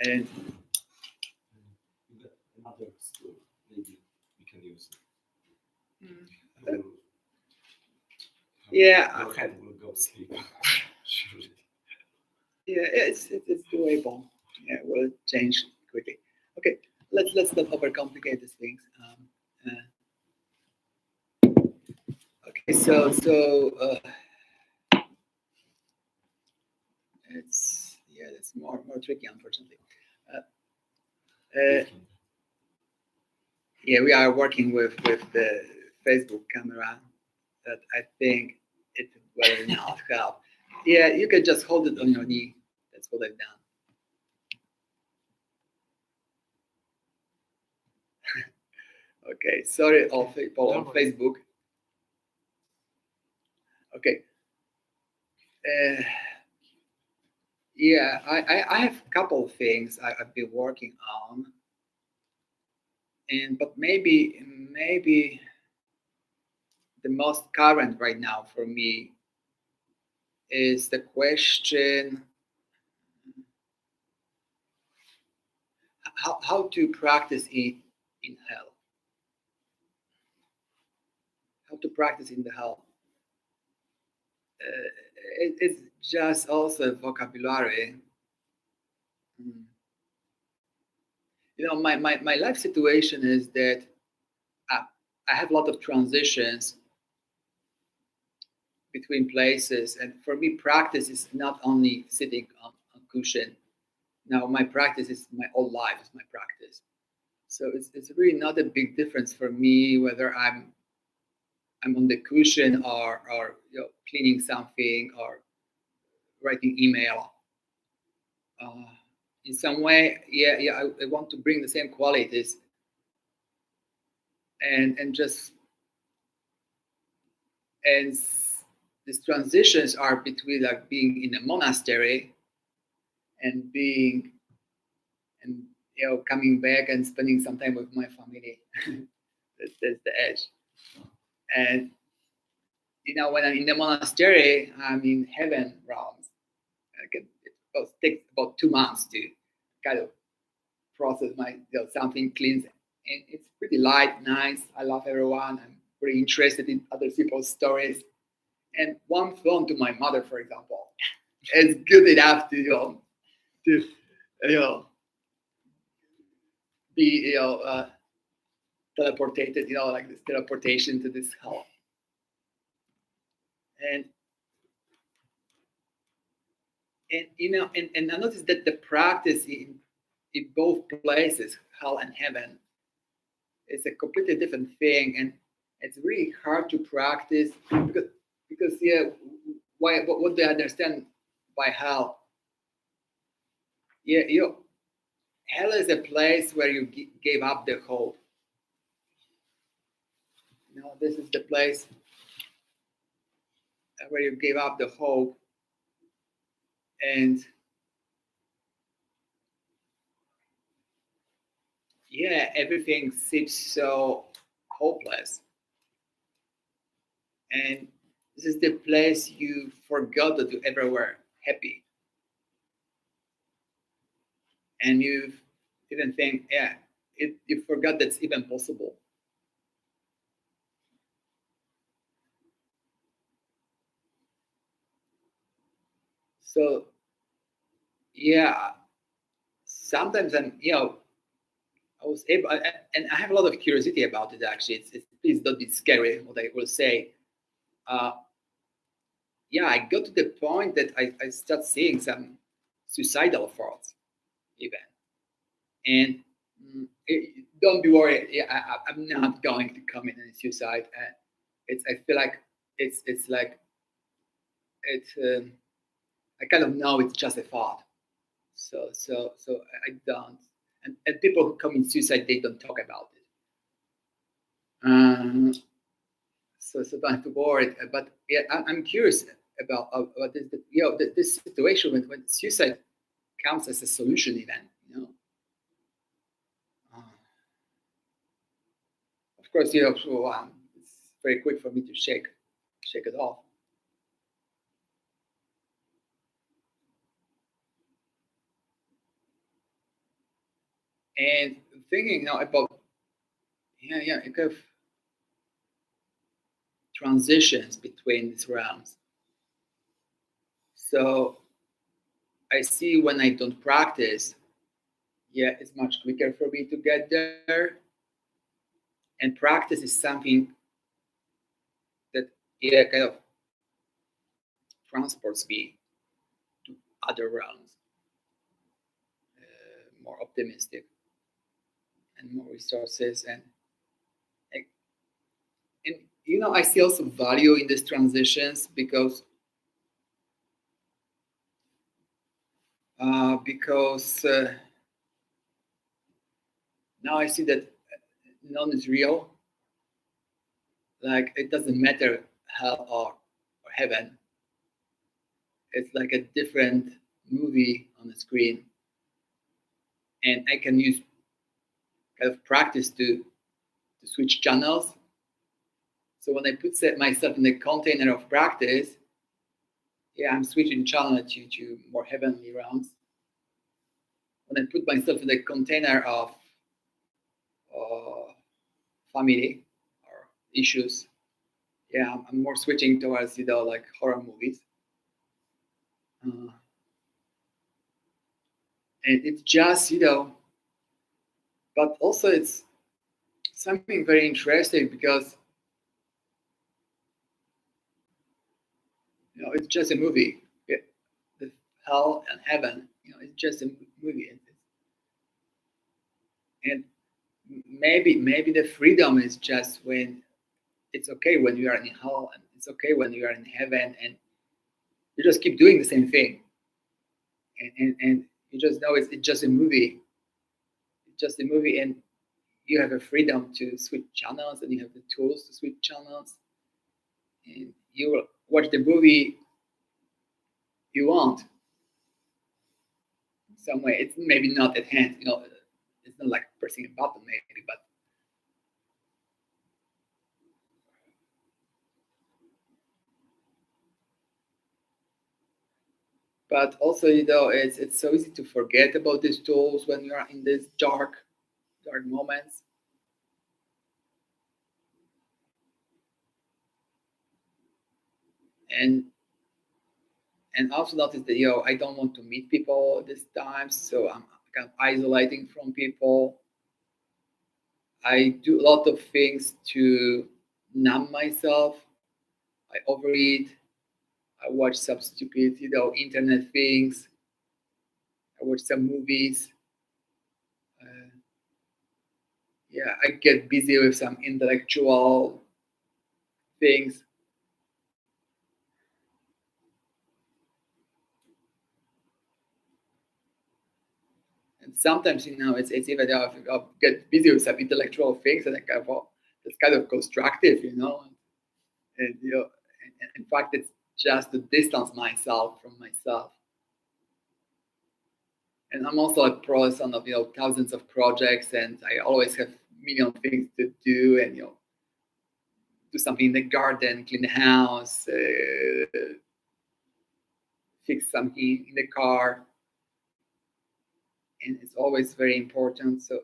And Another stool, maybe we can use it. Yeah. Your head will go sleep. Surely. Yeah, it's doable. Yeah, we'll change quickly. Okay, let's not overcomplicate these things. Okay, so it's more tricky, unfortunately. Yeah, we are working with the Facebook camera that I think it will not help. Yeah, you can just hold it on your knee. That's what I've done. Okay, sorry, all people on Facebook. Okay. Yeah, I have a couple of things I've been working on, but maybe the most current right now for me is the question how to practice in hell. How to practice in the hell. It's just also a vocabulary. My life situation is that I have a lot of transitions between places, and for me, practice is not only sitting on a cushion. Now, my practice is my whole life is my practice. So it's really not a big difference for me whether I'm on the cushion or cleaning something or writing email. In some way, I want to bring the same qualities and just and these transitions are between like being in a monastery and being and coming back and spending some time with my family. that's the edge. And when I'm in the monastery, I'm in heaven realms. It takes about 2 months to kind of process my something cleans, and it's pretty light, nice. I love everyone. I'm very interested in other people's stories. And one phone to my mother, for example, is good enough to be teleported, like this teleportation to this hell. And I noticed that the practice in both places, hell and heaven, is a completely different thing, and it's really hard to practice because what they understand by hell. Hell is a place where you gave up the hope. This is the place where you gave up the hope, and everything seems so hopeless. And this is the place you forgot that you ever were happy. And you even think, you forgot that's even possible. So, sometimes I was able, and I have a lot of curiosity about it. Actually, please don't be scary. What I will say, I got to the point that I start seeing some suicidal thoughts, even. And don't be worried. I'm not going to commit any suicide. I feel like it's like I kind of know it's just a thought. So I don't. And people who commit suicide, they don't talk about it. So don't have to worry. But I'm curious about this, this situation when suicide comes as a solution, even. Of course, it's very quick for me to shake it off. And thinking now about kind of transitions between these realms. So I see when I don't practice, it's much quicker for me to get there. And practice is something that kind of transports me to other realms, more optimistic and more resources. And I see also value in these transitions because now I see that none is real. Like it doesn't matter hell or heaven. It's like a different movie on the screen, and I can use kind of practice to switch channels. So when I put myself in the container of practice, I'm switching channel to more heavenly realms. When I put myself in the container of family or issues, I'm more switching towards like horror movies. And it's just but also it's something very interesting because it's just a movie. The hell and heaven, it's just a movie. And maybe the freedom is just when it's okay when you are in hell and it's okay when you are in heaven, and you just keep doing the same thing. And you just know it's just a movie. It's just a movie, and you have a freedom to switch channels, and you have the tools to switch channels, and you will watch the movie you want. In some way, it's maybe not at hand. It's not like pressing a button, maybe, but also it's so easy to forget about these tools when you are in these dark moments. And also notice that I don't want to meet people this time, so I'm kind of isolating from people. I do a lot of things to numb myself. I overeat. I watch some stupid, internet things. I watch some movies. Uh, yeah, I get busy with some intellectual things. And sometimes, it's even I'll get busy with some intellectual things, and I kind of, well, it's kind of constructive. And in fact, it's just to distance myself from myself. And I'm also a person of thousands of projects, and I always have million things to do, and do something in the garden, clean the house, fix something in the car, and it's always very important. So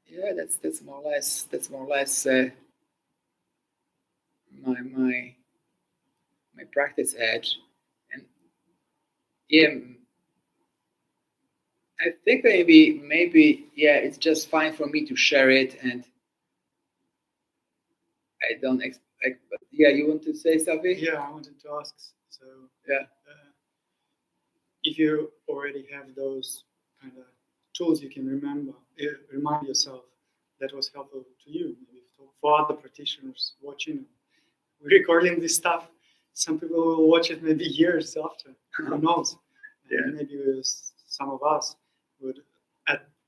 yeah, that's more or less my practice edge. And yeah, I think maybe yeah, it's just fine for me to share it, and I don't expect. But yeah, you want to say something? Yeah, I wanted to ask. So, Yeah. If you already have those kind of tools, you can remind yourself that was helpful to you. Maybe for other practitioners watching, recording this stuff, some people will watch it maybe years after. Who knows? Yeah. And maybe some of us would,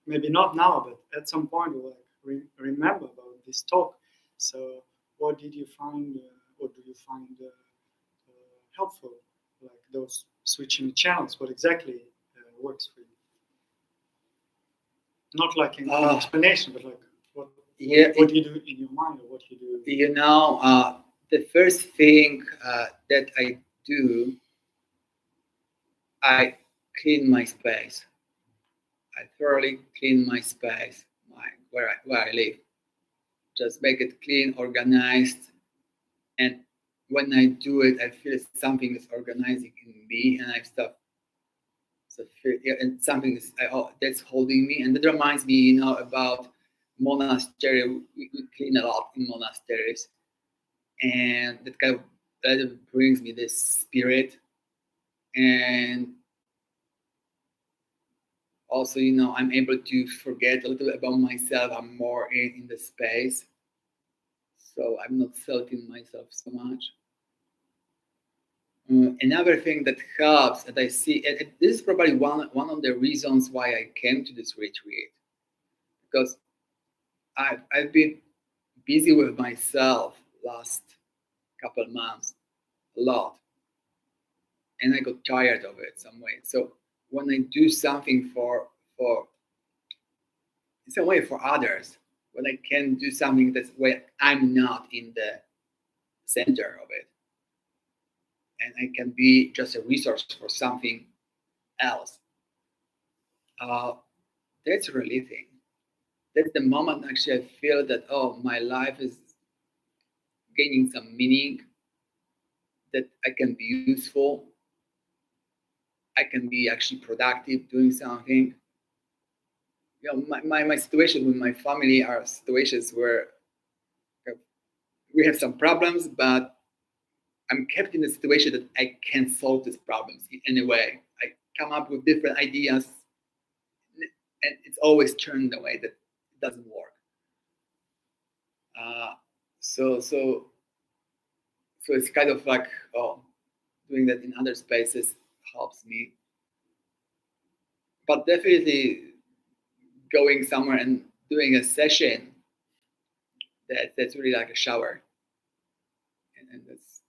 maybe not now, but at some point, will remember about this talk. So, what did you find? What do you find helpful? Like those switching channels, what exactly works for you? Not like an explanation, but like what do you do in your mind, or what you do? The first thing that I do, I clean my space. I thoroughly clean my space, where I live. Just make it clean, organized, and when I do it, I feel something is organizing in me, and I stop. So and something is that's holding me, and that reminds me, about monastery. We clean a lot in monasteries, and that brings me this spirit, and also, I'm able to forget a little bit about myself. I'm more in the space, so I'm not selling myself so much. Another thing that helps that I see, and this is probably one of the reasons why I came to this retreat, because I've been busy with myself last couple of months a lot, and I got tired of it some way. So when I do something for in some way for others, when I can do something that's where I'm not in the center of it, and I can be just a resource for something else, that's relieving. That's the moment actually I feel that, oh, my life is gaining some meaning, that I can be useful, I can be actually productive doing something. My situation with my family are situations where we have some problems, but I'm kept in a situation that I can solve these problems in any way. I come up with different ideas, and it's always turned away that it doesn't work. Uh, so so so it's kind of like, oh, doing that in other spaces helps me. But definitely going somewhere and doing a session that's really like a shower, and that's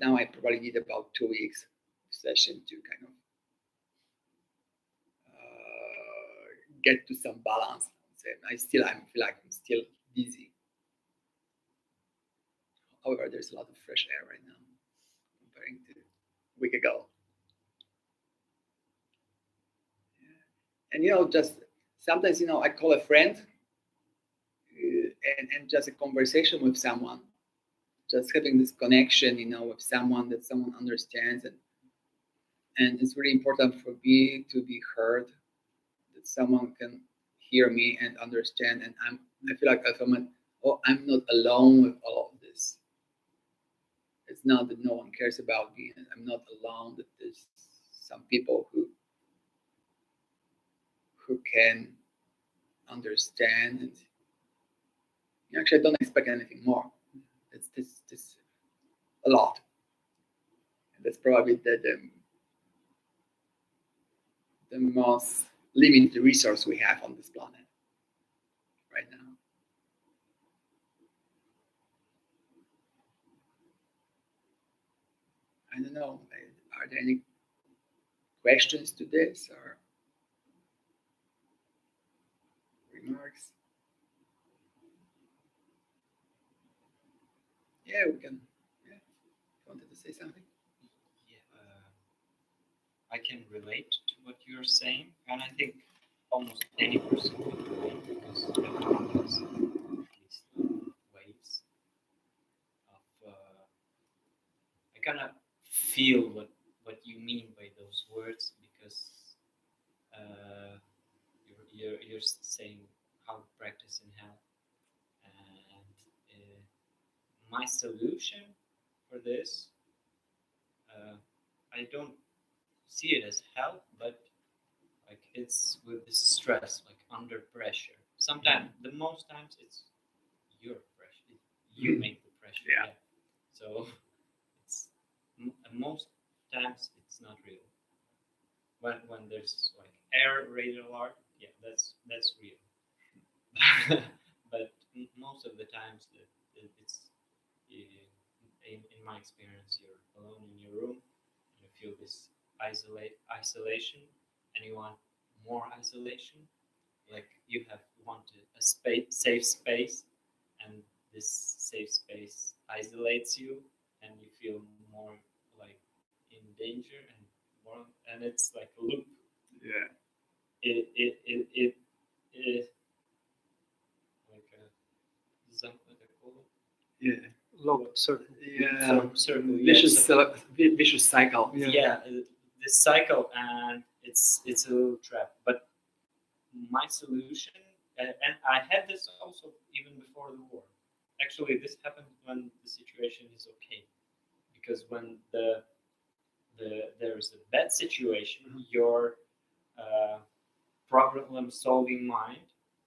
now I probably need about 2 weeks session to kind of get to some balance. I feel like I'm still busy. However, there's a lot of fresh air right now comparing to a week ago. And just sometimes I call a friend, and just a conversation with someone just having this connection, with someone that someone understands, and it's really important for me to be heard, that someone can hear me and understand, and I feel like I'm not alone with all of this. It's not that no one cares about me, and I'm not alone. That there's some people who can understand, and actually I don't expect anything more. It's this a lot. And that's probably the most limited resource we have on this planet right now. I don't know. Are there any questions to this or remarks? Yeah, we can. Yeah. You wanted to say something? Yeah, I can relate to what you're saying, and I think almost any person can relate because everyone has at least waves of. I kind of feel what you mean by those words because you're saying how to practice in hell, and my solution for this, I don't see it as help, but like it's with this stress, like under pressure. Sometimes, the most times, it's your pressure. You make the pressure. Yeah. So it's most times it's not real. When there's like air raid alert, yeah, that's real. But most of the times, it's in my experience, you're alone in your room, and you feel this isolation, and you want more isolation. Like you have wanted a safe space, and this safe space isolates you, and you feel more like in danger and more, and it's like a loop. Yeah. It like a Yeah. Loop circle. Yeah. circle, Vicious cycle. yeah, this cycle, and it's a little trap. But my solution, and I had this also even before the war. Actually, this happened when the situation is okay, because when there's a bad situation, your problem-solving mind,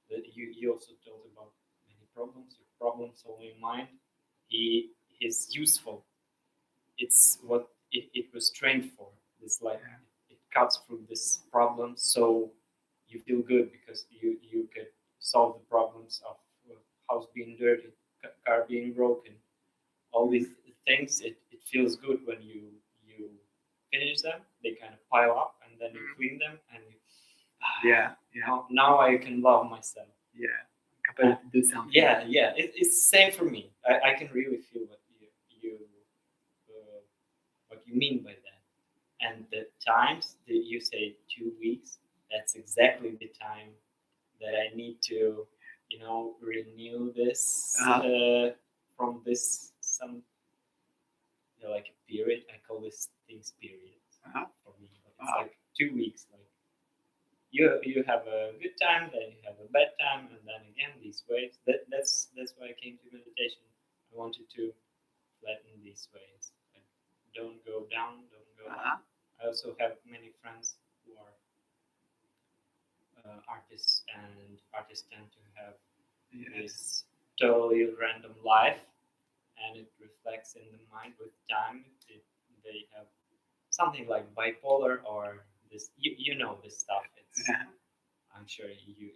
that you also told about many problems. Your problem-solving mind, he is useful. It's what it was trained for. It's like it cuts through this problem, so you feel good because you could solve the problems of house being dirty, car being broken, all these things. It feels good when you finish them. They kind of pile up, and then you clean them, and Yeah. now I can love myself. Yeah. Capable to do something. Yeah. It's the same for me. I can really feel what you mean by that. And the times that you say 2 weeks, that's exactly the time that I need to, renew this from this some like a period. I call this things period for me. It's like 2 weeks. Like you have a good time, then you have a bad time, and then again these waves. That's why I came to meditation. I wanted to flatten these waves. Like, don't go down, don't go up. I also have many friends who are artists, and artists tend to have this totally random life, and it reflects in the mind with time. They have something like bipolar or this. You know this stuff. It's I'm sure you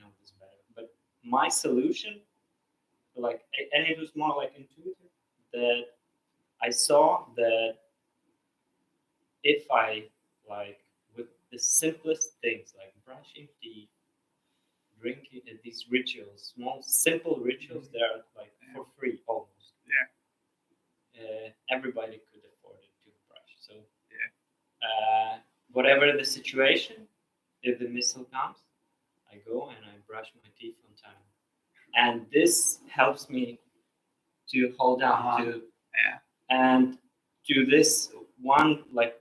know this better. But my solution, like, and it was more like intuitive, that I saw that if I, like, with the simplest things like brushing teeth, drinking, these rituals, small simple rituals that are like for free almost. Everybody could afford a toothbrush. So whatever the situation, if the missile comes, I go and I brush my teeth on time, and this helps me to hold on Uh-huh. to. Yeah. And to this one, like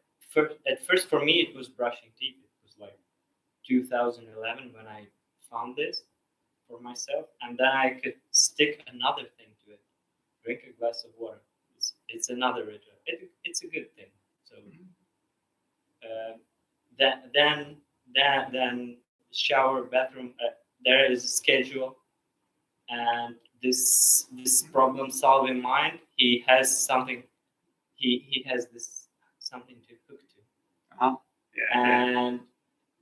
at first for me it was brushing teeth. It was like 2011 when I found this for myself, and then I could stick another thing to it. Drink a glass of water. It's another ritual. It's a good thing. So uh, then shower, bathroom. There is a schedule, and this problem solving mind. He has something. He has this something to hook to. Uh-huh. Yeah. And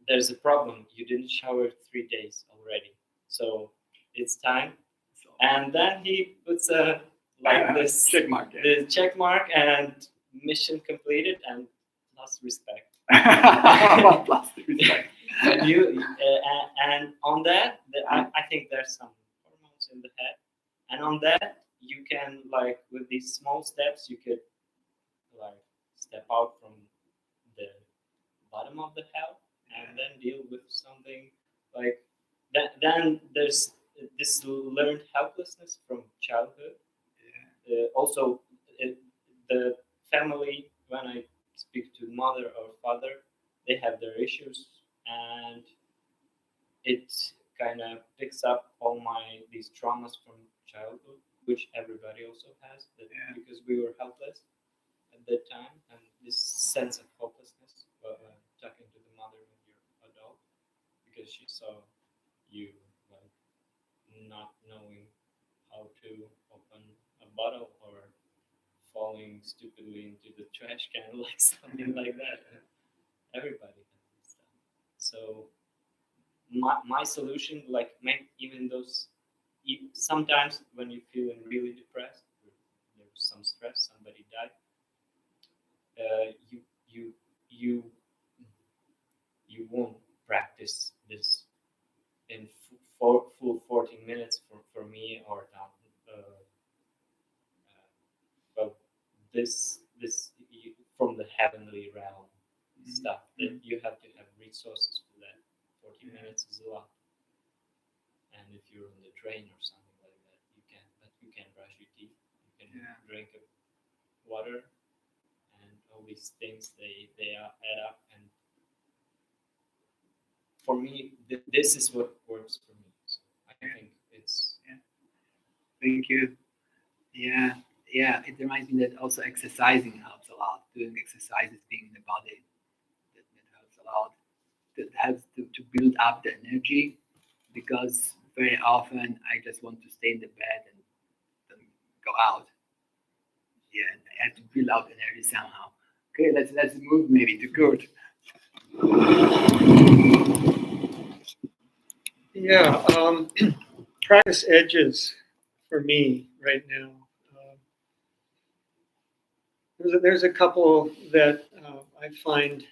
there's a problem. You didn't shower 3 days already, so it's time. So, And then he puts a like this check mark. Yeah. the check mark and mission completed and lost respect. Plastic respect. And you and on that, I think there's some hormones in the head, and on that you can like with these small steps you could like step out from the bottom of the hell and then deal with something like that. Then there's this learned helplessness from childhood. Also, the family, when I speak to mother or father, they have their issues, and it kind of picks up all these traumas from childhood, which everybody also has, because we were helpless at that time, and this sense of hopelessness talking to the mother when you're adult, because she saw you like not knowing how to open a bottle or falling stupidly into the trash can, like something like that. Everybody has this stuff. So my solution, like make even those. Sometimes when you're feeling really depressed, there's some stress, somebody died. You you won't practice this in full 14 minutes for me or not. But this from the heavenly realm stuff that you have to have resources for that. 14 minutes is a lot. And if you're on the train or something like that, you can brush your teeth, you can drink water, and all these things they add up. And for me, this is what works for me. So I think it's. Thank you. Yeah. It reminds me that also exercising helps a lot. Doing exercises, being in the body, that helps a lot. That helps to build up the energy, because very often I just want to stay in the bed and then go out. Yeah, and I have to build up energy somehow. Okay, let's move maybe to Kurt. Yeah, practice edges for me right now. There's a couple that I find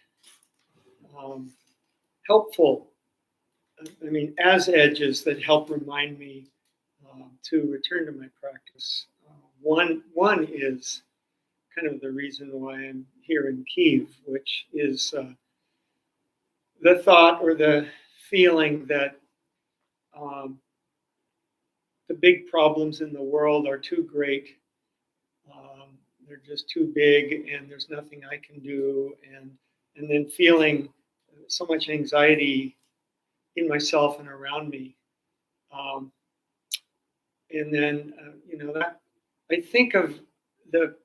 helpful. I mean, as edges that help remind me to return to my practice. One is kind of the reason why I'm here in Kyiv, which is the thought or the feeling that the big problems in the world are too great. They're just too big, and there's nothing I can do, and then feeling so much anxiety in myself and around me. And then that I think of the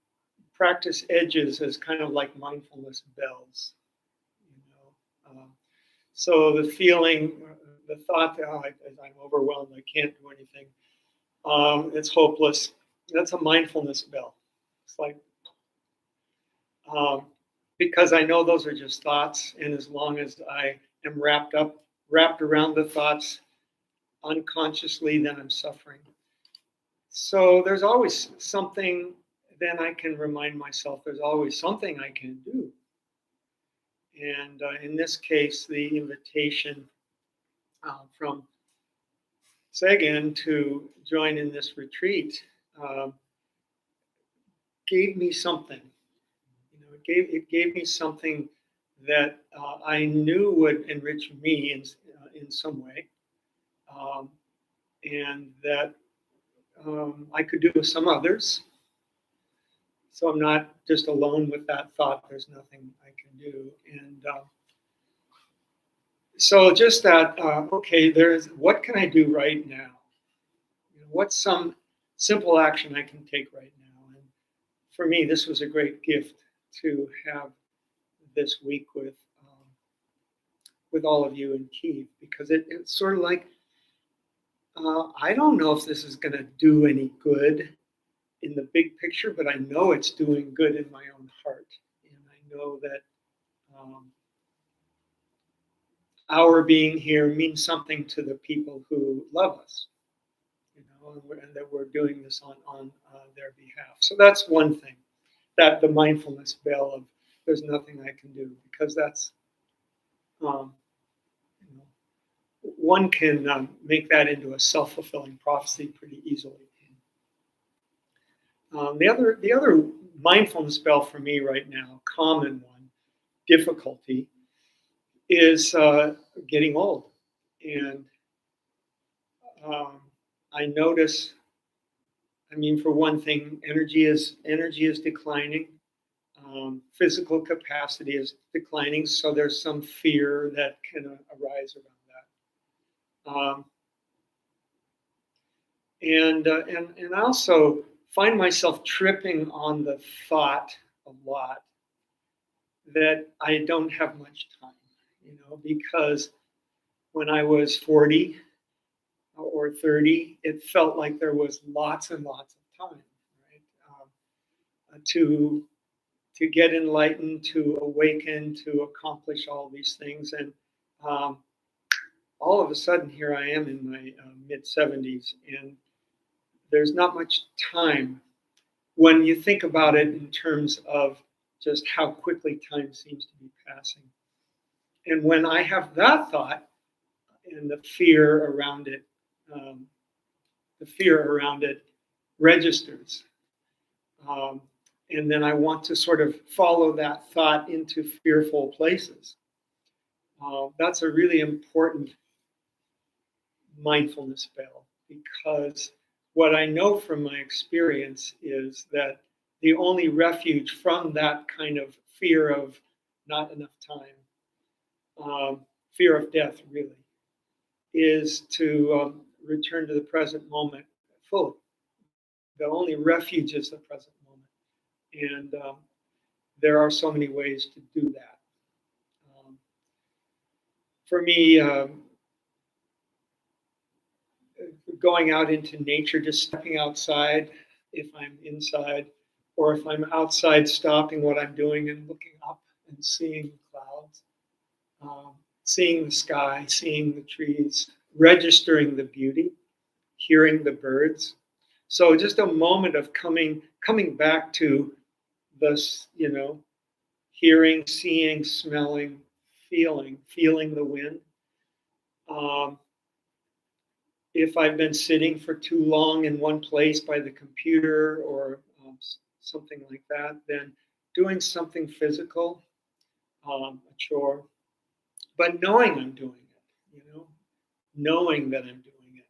practice edges as kind of like mindfulness bells. So the feeling, the thought that I'm overwhelmed, I can't do anything, it's hopeless. That's a mindfulness bell. It's like because I know those are just thoughts, and as long as I am wrapped around the thoughts unconsciously, then I'm suffering. So there's always something. Then I can remind myself there's always something I can do. And in this case, the invitation from Sagan to join in this retreat gave me something. It gave me something that I knew would enrich me in some way, and that I could do with some others. So I'm not just alone with that thought. There's nothing I can do. And so just that, okay, what can I do right now? What's some simple action I can take right now? And for me, this was a great gift to have this week with all of you in Kyiv, because it's sort of like, I don't know if this is going to do any good in the big picture, but I know it's doing good in my own heart. And I know that our being here means something to the people who love us, and that we're doing this on their behalf. So that's one thing, that the mindfulness bell of there's nothing I can do, because that's, one can make that into a self-fulfilling prophecy pretty easily. The other mindfulness bell for me right now, common one, difficulty, is getting old. And I notice, I mean, for one thing, energy is declining. Physical capacity is declining, so there's some fear that can arise around that. And I also find myself tripping on the thought a lot that I don't have much time, because when I was 40 or 30, it felt like there was lots and lots of time, right? To get enlightened, to awaken, to accomplish all these things. And all of a sudden, here I am in my mid-70s, and there's not much time when you think about it in terms of just how quickly time seems to be passing. And when I have that thought and the fear around it registers. And then I want to sort of follow that thought into fearful places. That's a really important mindfulness bell, because what I know from my experience is that the only refuge from that kind of fear of not enough time, fear of death really, is to return to the present moment fully. The only refuge is the present moment. And there are so many ways to do that. For me, going out into nature, just stepping outside if I'm inside, or if I'm outside, stopping what I'm doing and looking up and seeing the clouds, seeing the sky, seeing the trees, registering the beauty, hearing the birds. So just a moment of coming back to this, hearing, seeing, smelling, feeling the wind. If I've been sitting for too long in one place by the computer or something like that, then doing something physical, a chore, but knowing I'm doing it, knowing that I'm doing it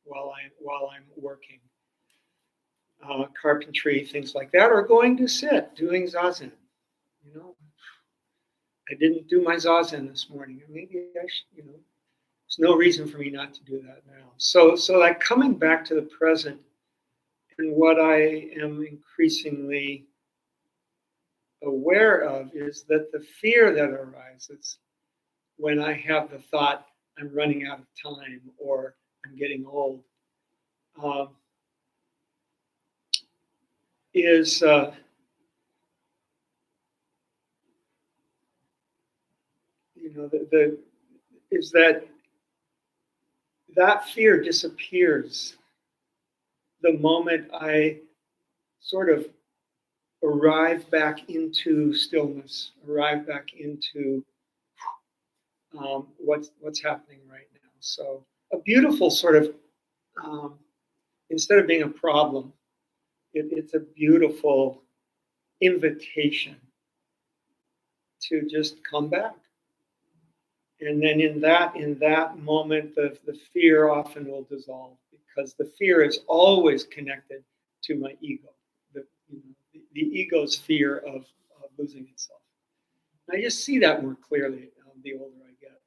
while I'm working. Carpentry, things like that, or going to sit, doing zazen. I didn't do my zazen this morning. Maybe I should, there's no reason for me not to do that now. So like coming back to the present, and what I am increasingly aware of is that the fear that arises when I have the thought I'm running out of time or I'm getting old is is that fear disappears the moment I sort of arrive back into stillness, arrive back into what's happening right now. So a beautiful sort of, instead of being a problem, it's a beautiful invitation to just come back. And then in that moment, the fear often will dissolve, because the fear is always connected to my ego, the ego's fear of losing itself. And I just see that more clearly the older I get.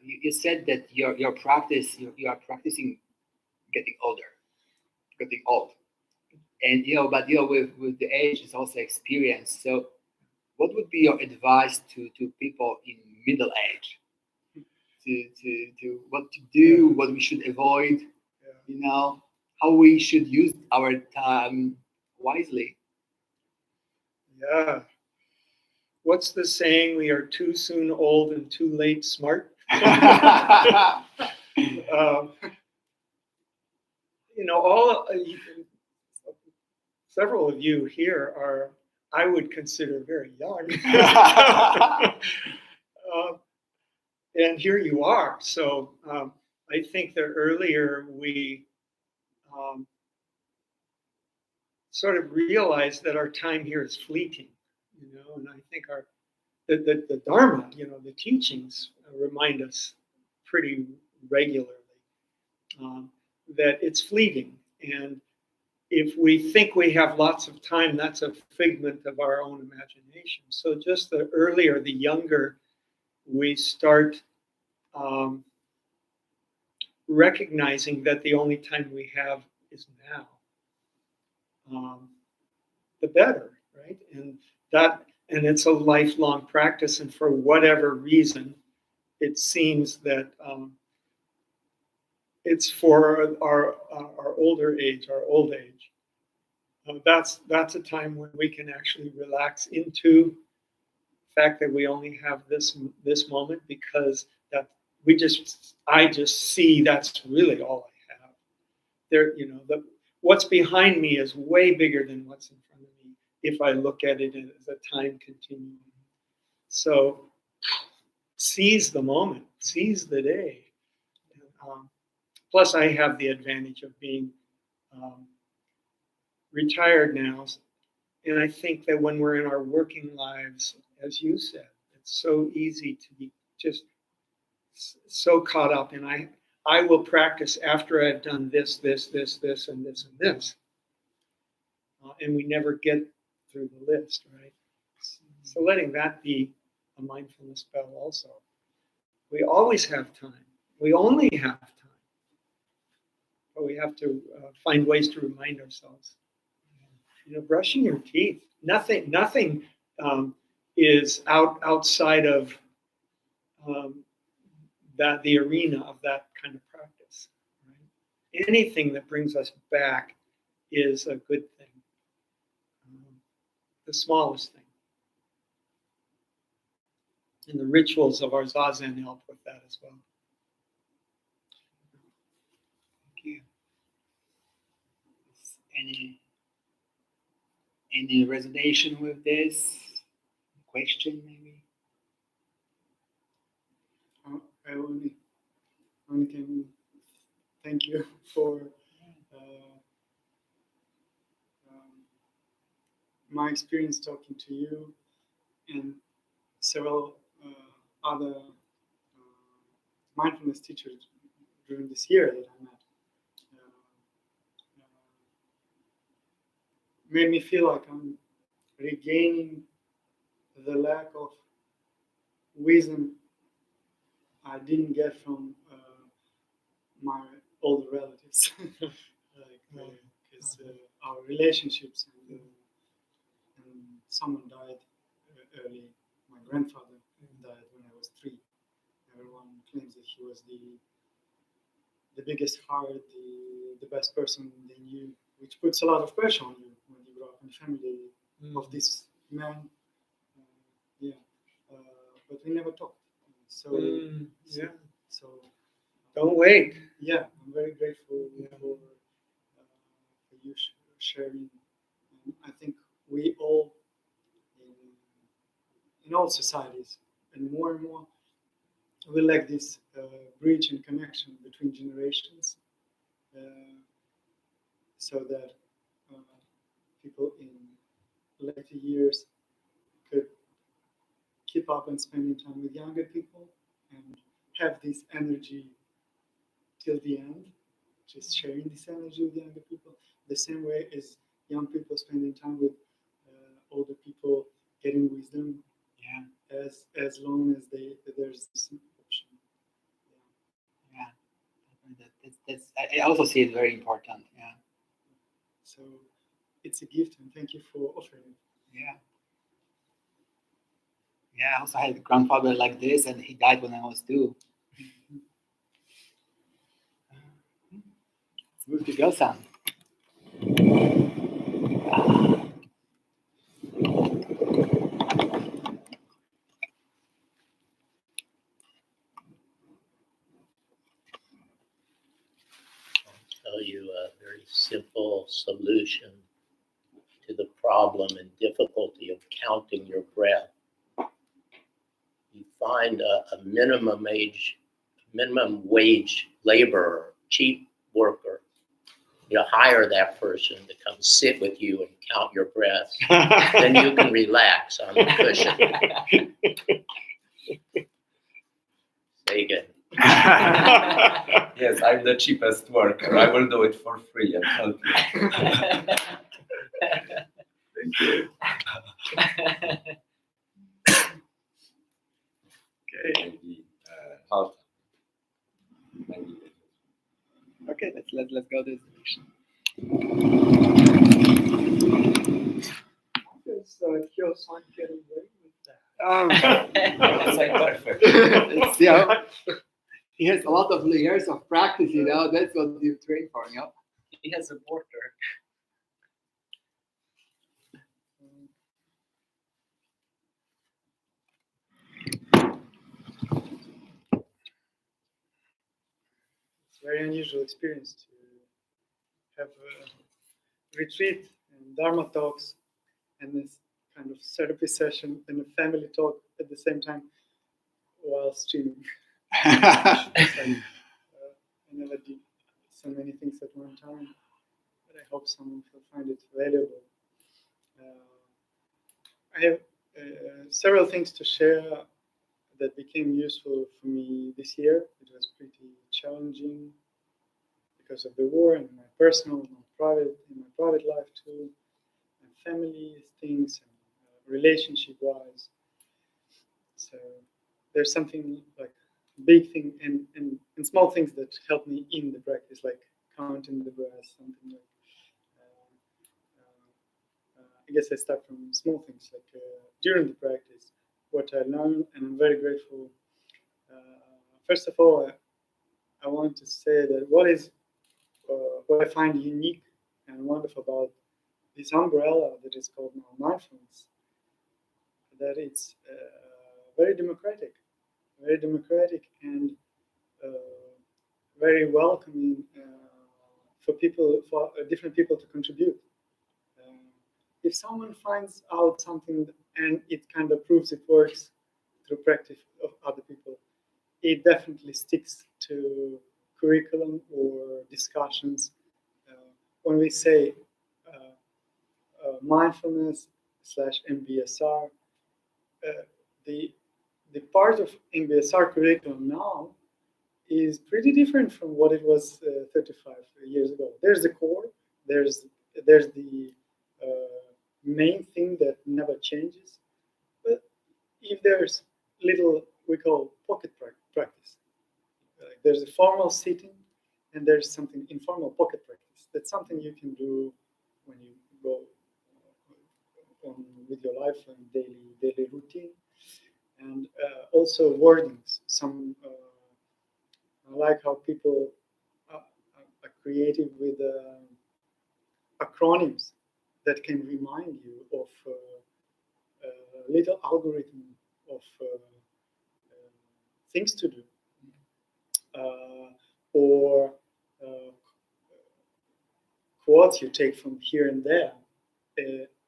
You said that your practice, you are practicing getting older, getting old. And but with the age is also experience. So what would be your advice to people in middle age? To what to do, what we should avoid, how we should use our time wisely. Yeah. What's the saying? We are too soon old and too late smart. Several of you here are, I would consider, very young. And here you are. So I think that earlier we sort of realized that our time here is fleeting, and I think the Dharma, the teachings remind us pretty regularly that it's fleeting. And if we think we have lots of time, that's a figment of our own imagination. So just the earlier, the younger we start recognizing that the only time we have is now, the better, right? And it's a lifelong practice. And for whatever reason, it seems that it's for our older age, our old age. That's a time when we can actually relax into the fact that we only have this moment, because I just see that's really all I have. There, what's behind me is way bigger than what's in front of me if I look at it as a time continuum. So seize the moment, seize the day. Plus, I have the advantage of being retired now. And I think that when we're in our working lives, as you said, it's so easy to be just so caught up. And I will practice after I've done this, and this, and this. And we never get through the list, right? So letting that be a mindfulness spell also. We always have time. We only have time. But we have to find ways to remind ourselves. Brushing your teeth. Nothing is outside of the arena of that kind of practice. Right? Anything that brings us back is a good thing. The smallest thing. And the rituals of our Zazen help with that as well. Thank you. Any resonation with this? Question maybe? I only can thank you for my experience talking to you and several other mindfulness teachers during this year that I met. Made me feel like I'm regaining the lack of wisdom I didn't get from my older relatives, because our relationships and someone died early. My grandfather died when I was 3. Everyone claims that he was the biggest heart, the best person they knew, which puts a lot of pressure on you when you grow up in a family of this man. But we never talked. So don't wait. Yeah, I'm very grateful for you sharing. I think we all, in all societies, and more, we lack this bridge and connection between generations, so that people in later years could keep up and spending time with younger people and have this energy till the end, just sharing this energy with younger people. The same way as young people spending time with older people, getting wisdom. Yeah. As long as there's this option. Yeah. I also see it very important. Yeah. So it's a gift, and thank you for offering it. Yeah. Yeah. I also had a grandfather like this, and he died when I was 2. Let's move to Gyosan. Tell you a very simple solution to the problem and difficulty of counting your breath. You find a minimum wage laborer, cheap worker. You hire that person to come sit with you and count your breath. Then you can relax on the cushion. Say again. Yes, I'm the cheapest worker. I will do it for free and help you. Thank you. Okay. Maybe half. Maybe. Okay. Let's go this direction. It's Kyosan getting away with that. It's like perfect. It's, you know, he has a lot of years of practice. You know, that's what you train for. You know. He has a border. It's a very unusual experience to have a retreat and Dharma talks and this kind of therapy session and a family talk at the same time while streaming. It's like, I never did so many things at one time, but I hope someone will find it valuable. I have several things to share that became useful for me this year. It was pretty challenging because of the war and my personal, my private life too, and family things and relationship-wise. So there's something like big thing and small things that help me in the practice, like counting the breath, something like. I guess I start from small things, like during the practice, what I learned, and I'm very grateful. First of all, I want to say that what I find unique and wonderful about this umbrella that is called now mindfulness, that it's very democratic and very welcoming for different people to contribute. If someone finds out something and it kind of proves it works through practice of other people, it definitely sticks to curriculum or discussions. When we say mindfulness / MBSR, the part of MBSR curriculum now is pretty different from what it was 35 years ago. There's the core, there's the main thing that never changes. But if there's little we call pocket practice, there's a formal sitting and there's something informal pocket practice. That's something you can do when you go on with your life and daily routine, and also wordings. Some I like how people are creative with acronyms that can remind you of a little algorithm of things to do, or quotes you take from here and there,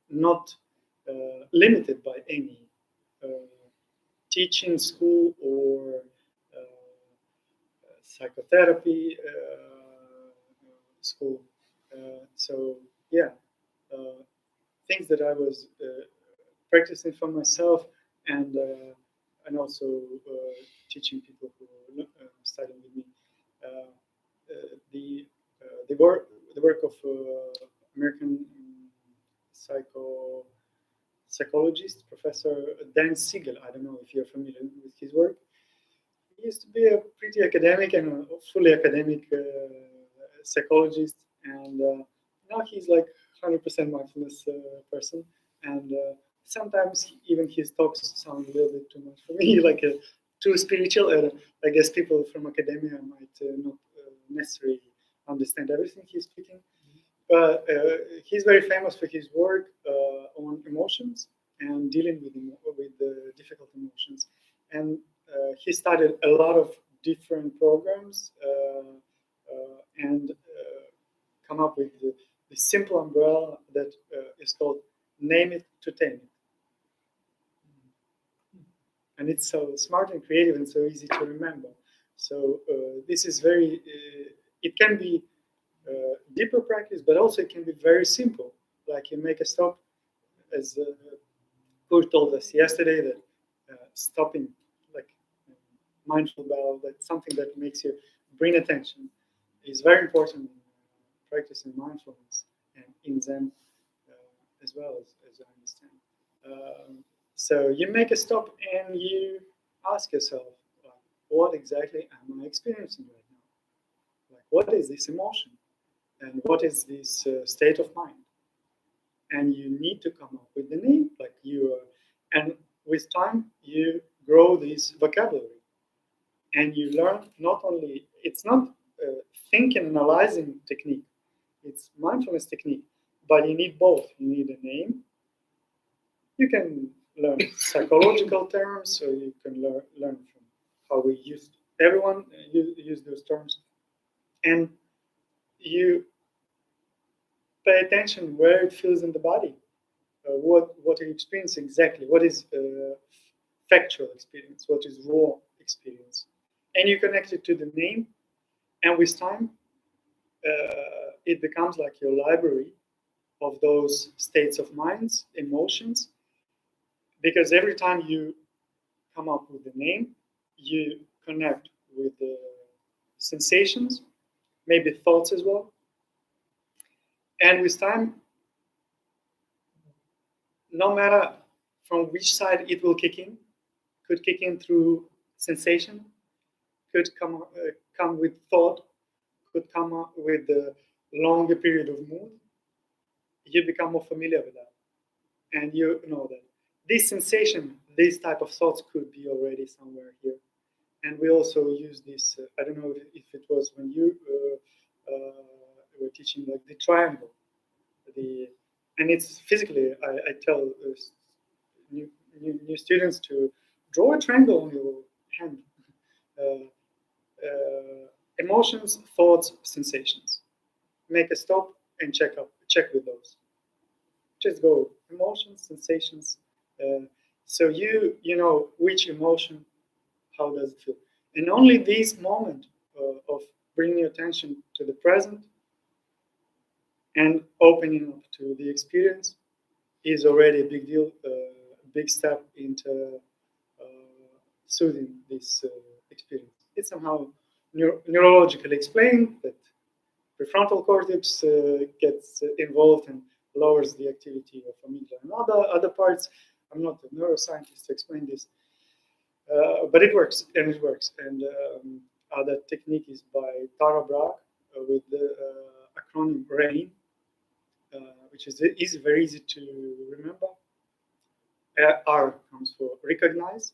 not limited by any teaching school or psychotherapy school. So yeah, things that I was practicing for myself and also teaching people who are studying with me. work of American psychologist Professor Dan Siegel. I don't know if you're familiar with his work. He used to be a pretty academic and a fully academic psychologist, and now he's like 100% mindfulness person. And sometimes even his talks sound a little bit too much for me, like too spiritual. I guess people from academia might not necessarily understand everything he's speaking. But he's very famous for his work on emotions and dealing with difficult emotions. And he started a lot of different programs and come up with the simple umbrella that is called Name It to Tame It. And it's so smart and creative and so easy to remember. So this is very, it can be deeper practice, but also it can be very simple. Like you make a stop, as Kurt told us yesterday, that stopping, like mindful bow, that's something that makes you bring attention, is very important in practicing mindfulness and in Zen as well, as I understand. So you make a stop and you ask yourself, what exactly am I experiencing right now? Like, what is this emotion? And what is this state of mind? And you need to come up with the name, like and with time you grow this vocabulary, and you learn not only, it's not thinking, analyzing technique, it's mindfulness technique, but you need both. You need a name. You can learn psychological terms, so you can learn from how we use, everyone use those terms, and you pay attention where it feels in the body. What are you experiencing exactly? What is factual experience? What is raw experience? And you connect it to the name, and with time, it becomes like your library of those states of minds, emotions, because every time you come up with the name, you connect with the sensations, maybe thoughts as well. And with time, no matter from which side it will kick in, could kick in through sensation, could come with thought, could come up with a longer period of mood, you become more familiar with that. And you know that this sensation, these type of thoughts could be already somewhere here. And we also use this, I don't know if it was when you were teaching, like the triangle. And it's physically, I tell new students to draw a triangle on your hand. Emotions, thoughts, sensations. Make a stop and check with those. Just go emotions, sensations. So you know which emotion, how does it feel, and only this moment of bringing attention to the present and opening up to the experience is already a big deal, a big step into soothing this experience. It's somehow neurologically explained that prefrontal cortex gets involved and lowers the activity of amygdala and other parts. I'm not a neuroscientist to explain this, but it works, and it works. And other technique is by Tara Brach with the acronym RAIN, which is very easy to remember. R comes for recognize.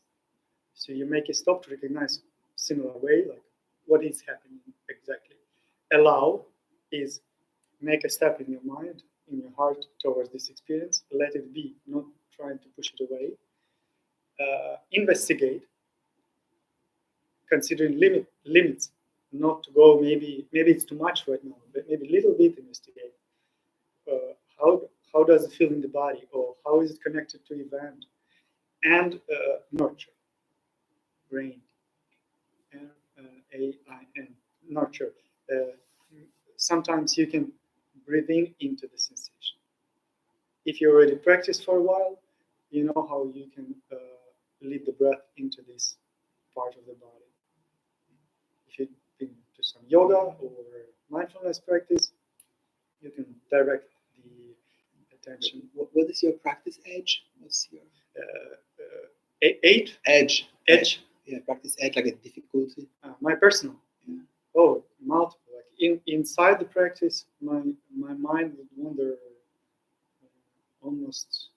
So you make a stop to recognize similar way, like what is happening exactly. Allow is make a step in your mind, in your heart towards this experience. Let it be, not trying to push it away. Investigate, considering limits, not to go, maybe it's too much right now, but maybe a little bit investigate. How does it feel in the body, or how is it connected to event? And nurture, RAIN, RAIN, nurture. Sometimes you can breathe into the sensation. If you already practiced for a while, you know how you can lead the breath into this part of the body. If you've been to some yoga or mindfulness practice, you can direct the attention. What is your practice edge? What's your 8 edge? edge. Yeah, practice edge, like a difficulty. My personal. Yeah. Oh, multiple. Like inside the practice, my mind would wander almost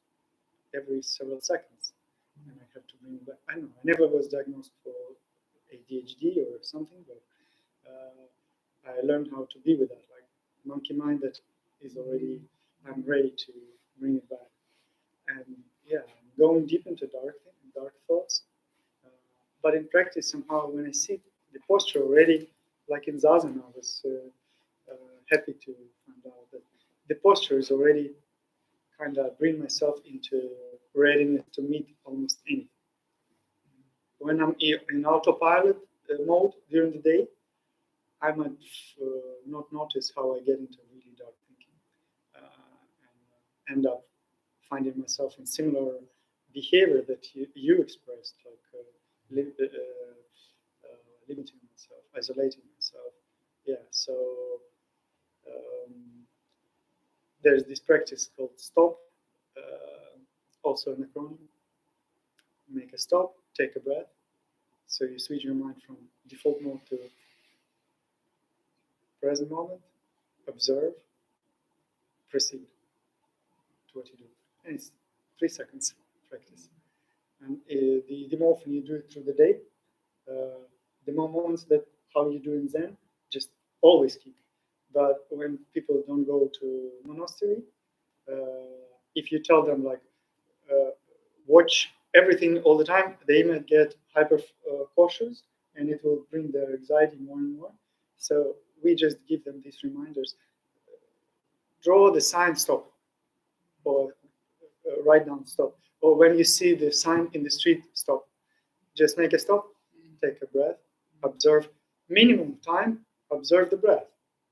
every several seconds, and I have to bring it back. I don't know. I never was diagnosed for ADHD or something, but I learned how to be with that. Like monkey mind that is already. I'm ready to bring it back, and yeah, I'm going deep into dark thoughts. But in practice, somehow, when I see the posture already, like in Zazen, I was happy to find out that the posture is already kind of bring myself into readiness to meet almost anything. When I'm in autopilot mode during the day, I might not notice how I get into really dark thinking and end up finding myself in similar behavior that you expressed, like limiting myself, isolating myself. Yeah, so there's this practice called stop, also an acronym. Make a stop, take a breath. So you switch your mind from default mode to present moment, observe, proceed to what you do. And it's 3 seconds practice. And the more often you do it through the day, the more moments that how you do in Zen, just always keep. But when people don't go to monastery, if you tell them like watch everything all the time, they might get hyper cautious, and it will bring their anxiety more and more. So we just give them these reminders. Draw the sign stop, or write down stop, or when you see the sign in the street stop, just make a stop, take a breath, observe minimum time, observe the breath.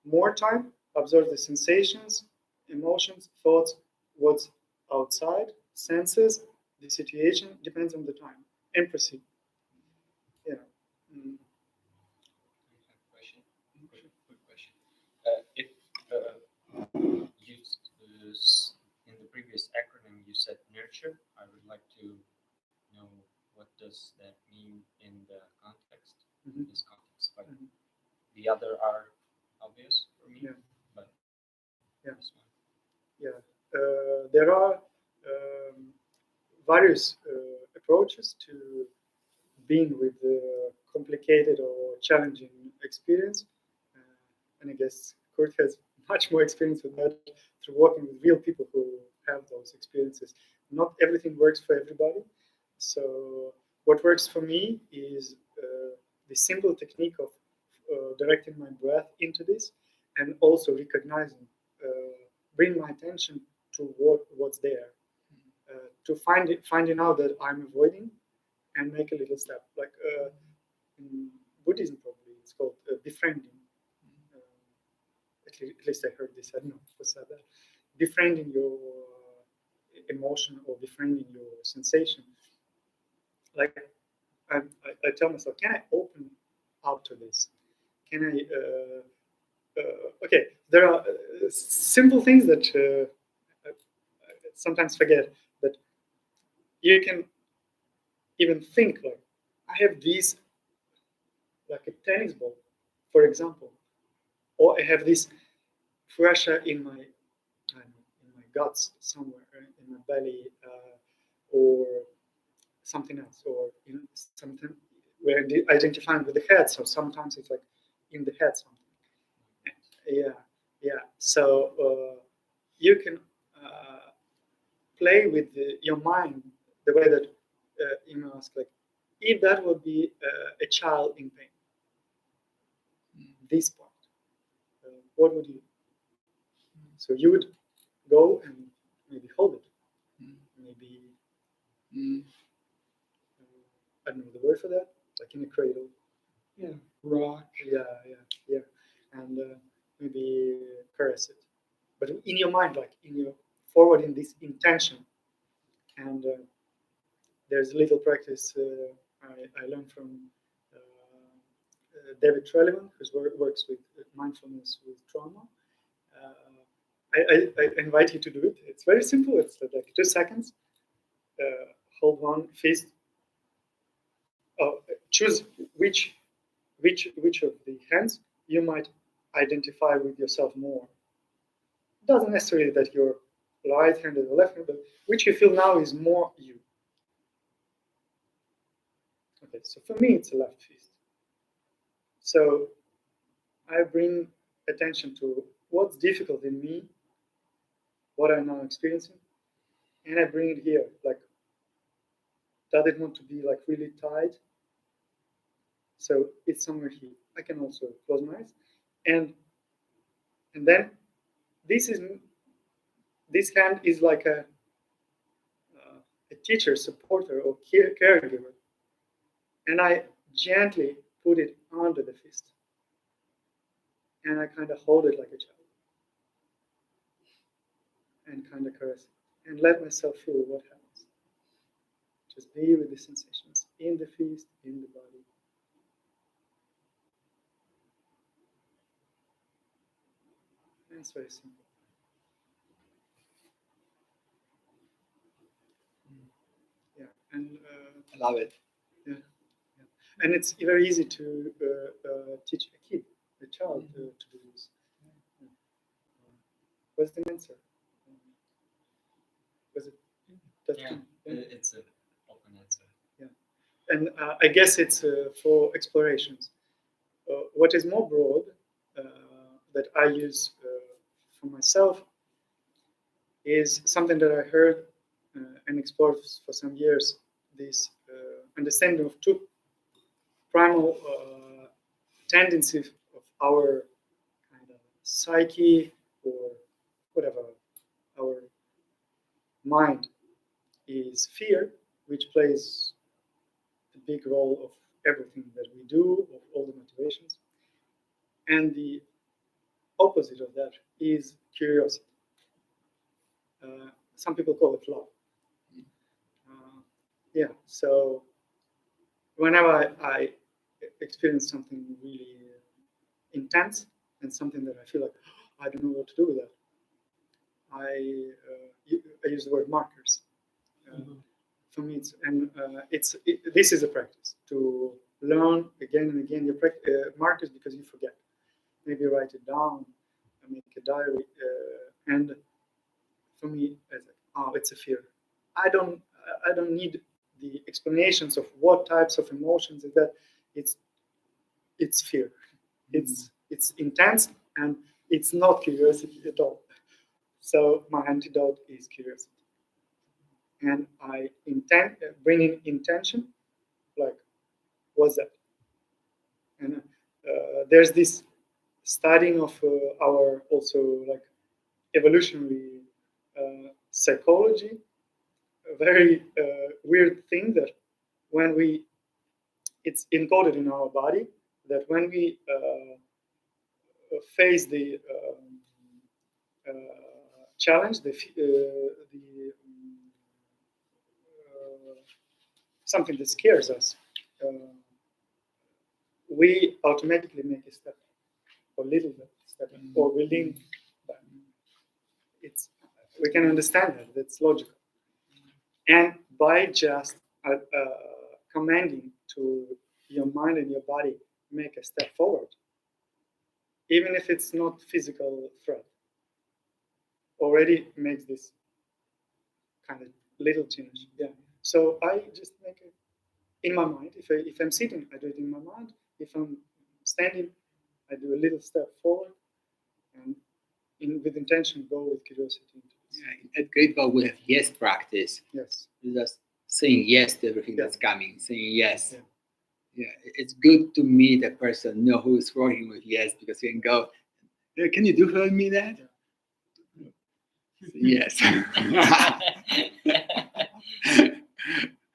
More time, observe the sensations, emotions, thoughts, what's outside, senses, the situation, depends on the time, and proceed. Yeah. Mm. Question. Quick question. If you in the previous acronym you said nurture, I would like to know what does that mean in the context. Mhm. This context, like Mhm. the other are obvious for me, Yeah. but Yeah. this one. Yeah. There are various approaches to being with complicated or challenging experience. And I guess Kurt has much more experience with that through working with real people who have those experiences. Not everything works for everybody. So what works for me is the simple technique of directing my breath into this, and also recognizing, bring my attention to what's there, to finding out that I'm avoiding, and make a little step. Like in Buddhism, probably it's called befriending. At least I heard this. I don't know who said that. Befriending your emotion or befriending your sensation. Like I tell myself, can I open up to this? Can I? Okay, there are simple things that I sometimes forget, that you can even think like, I have these, like a tennis ball, for example, or I have this pressure in my guts somewhere, in my belly, or something else, or something we're identifying with the head. So sometimes it's like in the head something. Yeah, yeah. So you can play with your mind the way that you ask, like, if that would be a child in pain, this point, what would you do? So you would go and maybe hold it, maybe I don't know the word for that, like in a cradle. Yeah, rock. Yeah, and maybe caress it, but in your mind, like in your forward in this intention. And there's a little practice I learned from David Trelevan, who works with mindfulness with trauma. I invite you to do it. It's very simple. It's like 2 seconds. Hold one fist. Choose which of the hands you might identify with yourself more. It doesn't necessarily that you're right-handed or left-handed, but which you feel now is more you. Okay, so for me, it's a left fist. So I bring attention to what's difficult in me, what I'm now experiencing, and I bring it here. Like, does it want to be like really tight? So it's somewhere here. I can also close my eyes, and then this hand is like a teacher, supporter, or caregiver, and I gently put it under the fist, and I kind of hold it like a child, and kind of caress it, and let myself feel what happens. Just be with the sensations in the fist, in the body. And it's very simple. Yeah, and I love it. yeah. And it's very easy to teach a kid, a child, to do this. Yeah. What's the answer? Was it? Yeah, it's an open answer. And I guess it's for explorations. What is more broad that I use for myself is something that I heard and explored for some years. This understanding of two primal tendencies of our kind of psyche or whatever, our mind is fear, which plays a big role of everything that we do, of all the motivations. And the opposite of that is curiosity. Some people call it love. Yeah, so whenever I experience something really intense and something that I feel like, I don't know what to do with that, I use the word markers. For me, this is a practice to learn again and again your markers, because you forget. Maybe write it down, make a diary, and for me, it's a fear. I don't need the explanations of what types of emotions is that. It's fear. It's intense, and it's not curiosity at all. So my antidote is curiosity, and I bring in intention, like, what's that? And there's this studying of our also like evolutionary psychology, a very weird thing that when it's encoded in our body that when we face the challenge, something that scares us, we automatically make a step, or little step, or we lean back. We can understand that. That's logical. And by just commanding to your mind and your body, make a step forward, even if it's not physical threat, already makes this kind of little change. Yeah. So I just make it in my mind. If I'm sitting, I do it in my mind. If I'm standing, I do a little step forward, and with intention, go with curiosity into this. Yeah, at Great Ball, we have yes practice. Yes. You're just saying yes to everything Yeah. that's coming, saying yes. Yeah. Yeah, it's good to meet a person, know who is working with yes, because you can go, "Hey, can you do for me that?" Yes.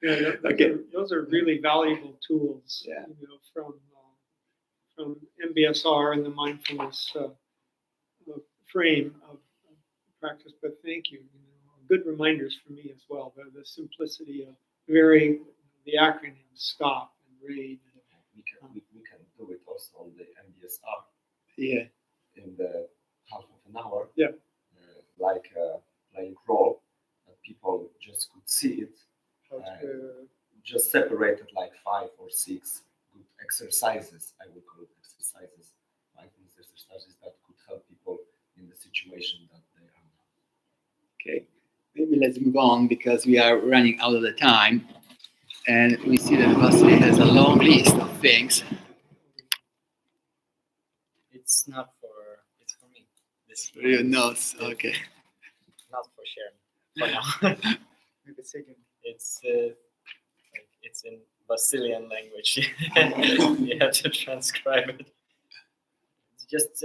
Yeah, Okay. those are really valuable tools. Yeah. From MBSR and the mindfulness frame of practice. But thank you. Good reminders for me as well. The simplicity of the acronym STOP and RAID. We can do it also on the MBSR Yeah. in the half of an hour. Yeah. like playing role, that people just could see it. How to, Just separated like 5 or 6 good exercises. I would call it exercises, mindfulness exercises that could help people in the situation that they are now. Okay, maybe let's move on because we are running out of the time, and we see that Vasily has a long list of things. It's not for. It's for me. This For your notes, okay. not for sharing for now. maybe second. It's like it's in Basilian language. You have to transcribe it. It's just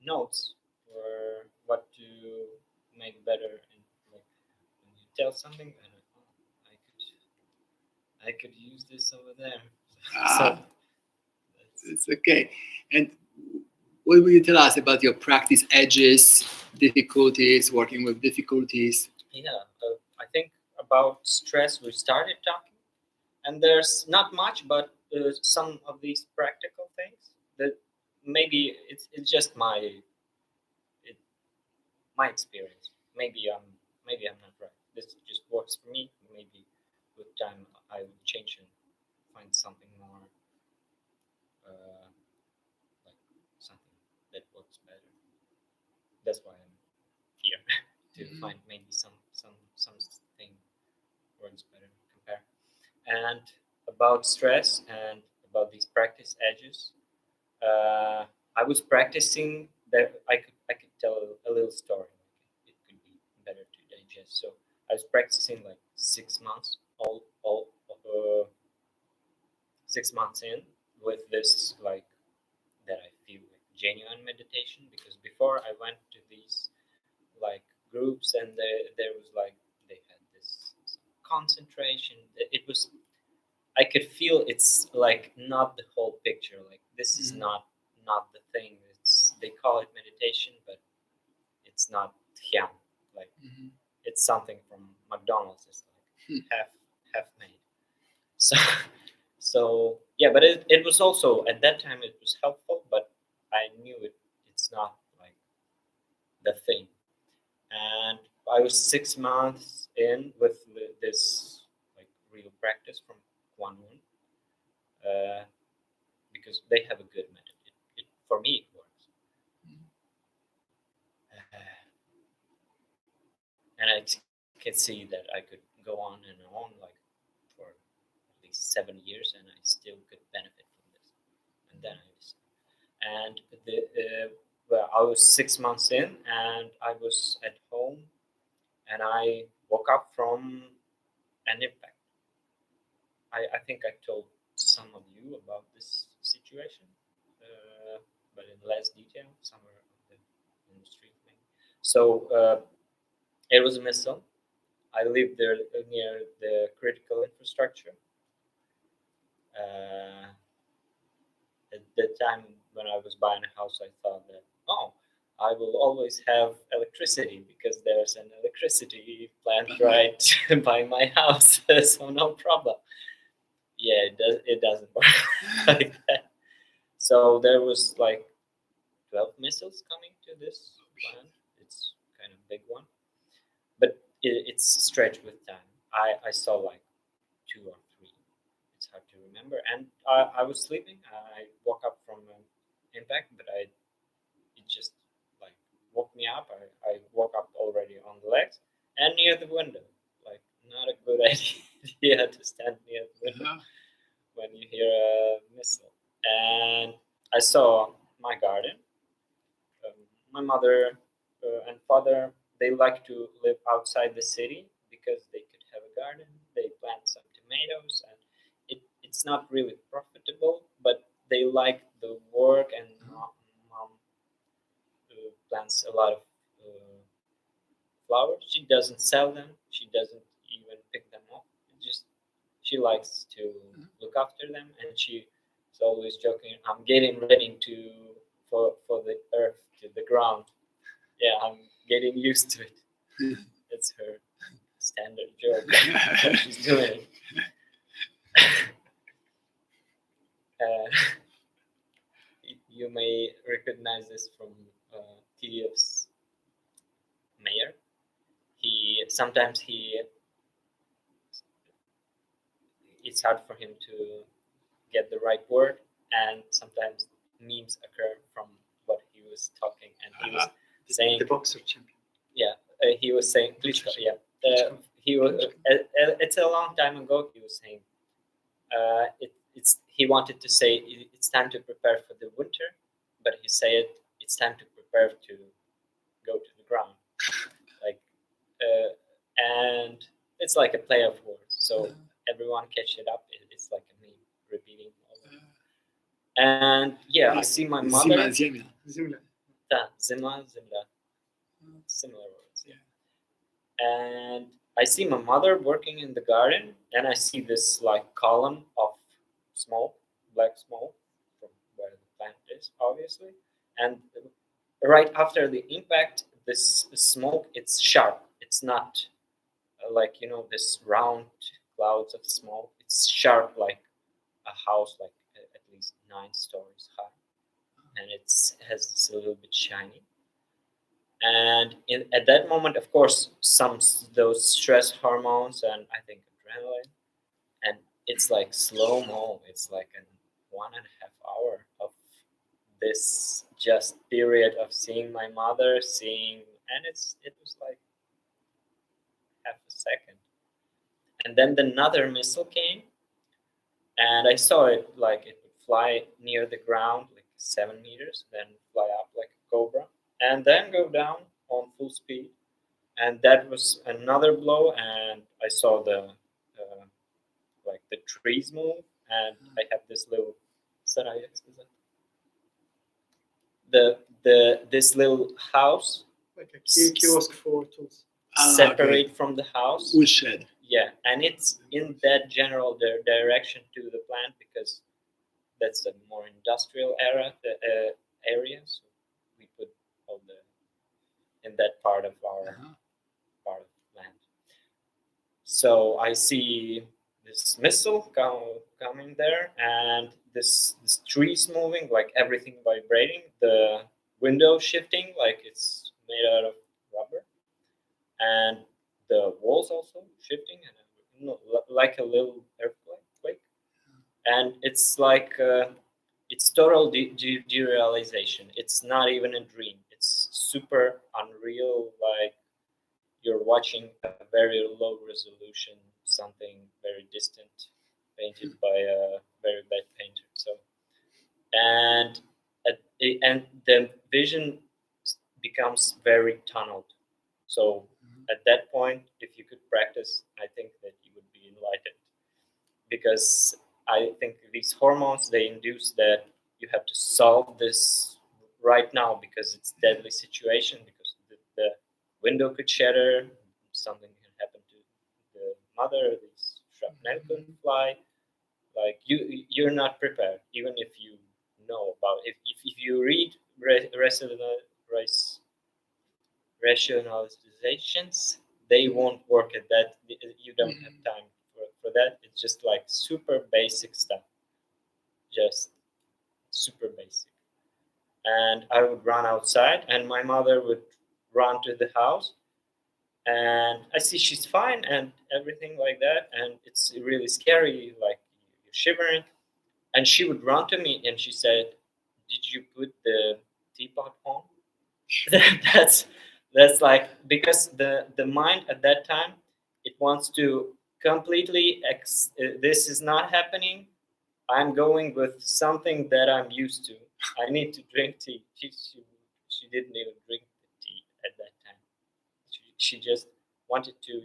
notes for what to make better. And like when you tell something, and I could use this over there. So that's, It's okay. And what will you tell us about your practice edges, difficulties, working with difficulties? yeah, I think about stress we started talking, and there's not much, but some of these practical things that maybe it's just my experience. Maybe I'm not right. This just works for me. Maybe with time I will change and find something more like something that works better. That's why I'm here to find maybe something works better compare. And about stress and about these practice edges, I was practicing that I could tell a little story. It could be better to digest. So I was practicing like 6 months, all 6 months in with this like that I feel like genuine meditation, because before I went to these like groups and there was like they had this concentration. It was I could feel it's like not the whole picture. Like this is not the thing. It's they call it meditation, but it's not Hyam. Like it's something from McDonald's. It's like half made. So so yeah, but it was also at that time it was helpful, but I knew it's not like the thing. And I was 6 months in with this like real practice from Kwan Moon, because they have a good method. For me, it works. And I can see that I could go on and on like for at least 7 years, and I still could benefit from this. And then well, I was 6 months in, and I was at home, and I woke up from an impact. I think I told some of you about this situation, but in less detail, somewhere in the street maybe. So it was a missile. I lived there near the critical infrastructure. At the time when I was buying a house, I thought that, I will always have electricity because there's an electricity plant right by my house, so no problem. Yeah, it doesn't work like that. So there was like 12 missiles coming to this plant. It's kind of big one, but it's stretched with time. I saw like 2 or 3. It's hard to remember. And I was sleeping. I woke up from an impact, but it just like woke me up. I woke up already on the legs and near the window. Like not a good idea to stand near the window when you hear a missile. And I saw my garden. My mother and father, they like to live outside the city because they could have a garden. They plant some tomatoes, and it's not really profitable, but they like the work. And mom plants a lot of flowers. She doesn't sell them. She doesn't even pick them up. Just she likes to look after them, and she's always joking. I'm getting ready for the earth to the ground. Yeah, I'm getting used to it. It's her standard joke. She's doing it. You may recognize this from TDF's mayor. Sometimes it's hard for him to get the right word, and sometimes memes occur from what he was talking, and he was saying the boxer champion. he was saying please yeah he was it's a long time ago. He was saying he wanted to say it's time to prepare for the winter, but he said it's time to prepare to go to the ground, like and it's like a play of words, so everyone catch it up. It's like a meme repeating all of it. And yeah, I see my mother. Zima, Zimla. Zima, similar words. Yeah. And I see my mother working in the garden, and I see this like column of smoke, black smoke from where the plant is, obviously. And right after the impact, this smoke, it's sharp. It's not like this round clouds of smoke. It's sharp, like a house, like at least 9 stories high, and it's a little bit shiny. And at that moment, of course, those stress hormones and I think adrenaline, and it's like slow mo. It's like a 1.5 hour of this just period of seeing my mother, and it was like half a second, and then another missile came, and I saw it like it would fly near the ground like 7 meters, then fly up like a cobra, and then go down on full speed. And that was another blow, and I saw the trees move, and I had this little this little house Like a kiosk for tools. separate from the house. Woodshed. Yeah, and it's in that general direction to the plant because that's a more industrial area. So we put all in that part of our part of land. So I see this missile coming there, and this trees moving, like everything vibrating, the window shifting, like it's made out of rubber, and the walls also shifting, and like a little earthquake. And it's like it's total derealization. It's not even a dream. It's super unreal, like you're watching a very low resolution, something very distant, painted by a very bad painter. So, and the vision becomes very tunneled. So at that point, if you could practice, I think that you would be enlightened, because I think these hormones, they induce that you have to solve this right now because it's a deadly situation, because the window could shatter, something can happen to the mother, this shrapnel could fly. Like you're not prepared, even if you know about it. If you read rationalizations, they won't work at that. You don't have time for that. It's just like super basic stuff, just super basic. And I would run outside, and my mother would run to the house, and I see she's fine and everything like that, and it's really scary, like you're shivering. And she would run to me, and she said, "Did you put the teapot on?" that's like, because the mind at that time, it wants to completely this is not happening. I'm going with something that I'm used to. I need to drink tea. She didn't even drink the tea at that time. She just wanted to,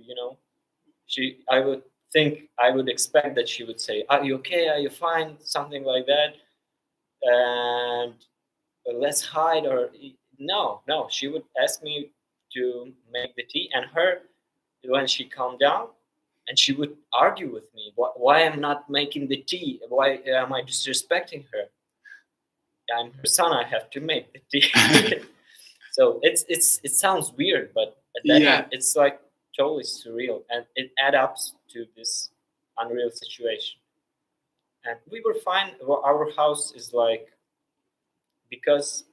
I would expect that she would say, "Are you okay? Are you fine?" Something like that. And let's hide, or no. She would ask me to make the tea, and when she calmed down, and she would argue with me, why I'm not making the tea? Why am I disrespecting her? I'm her son. I have to make the tea. So it sounds weird, but at that time, it's like totally surreal, and it adds up to this unreal situation. And we were fine. Our house is like, because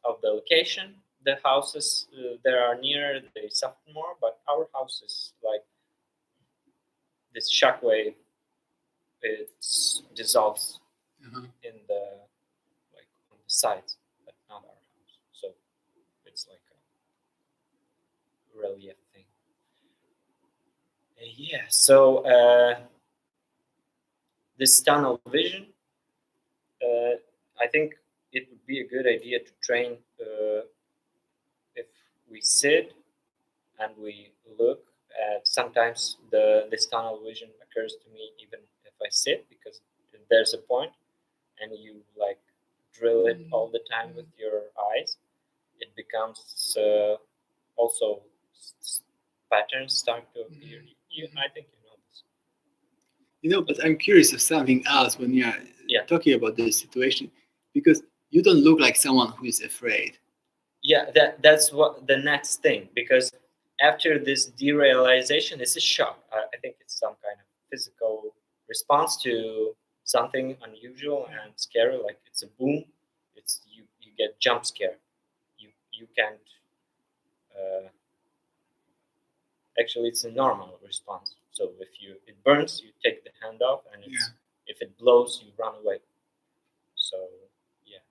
of the location, the houses that are near, they suffer more, but our house is like this shockwave. It dissolves Uh-huh. in the like on the sides, but not our house. So it's like a relief thing. Yeah. So this tunnel vision, I think it would be a good idea to train if we sit and we look at. Sometimes this tunnel vision occurs to me even if I sit, because there's a point and you like drill it all the time with your eyes, it becomes also patterns start to appear. I think you know this. But I'm curious of something else when you're Yeah. talking about this situation, because you don't look like someone who is afraid. Yeah, that's what the next thing, because after this derealization, it's a shock. I think it's some kind of physical response to something unusual and scary, like it's a boom. It's you get jump scare. You can't. Actually, it's a normal response. So if it burns, you take the hand off, and if it blows, you run away. So yeah,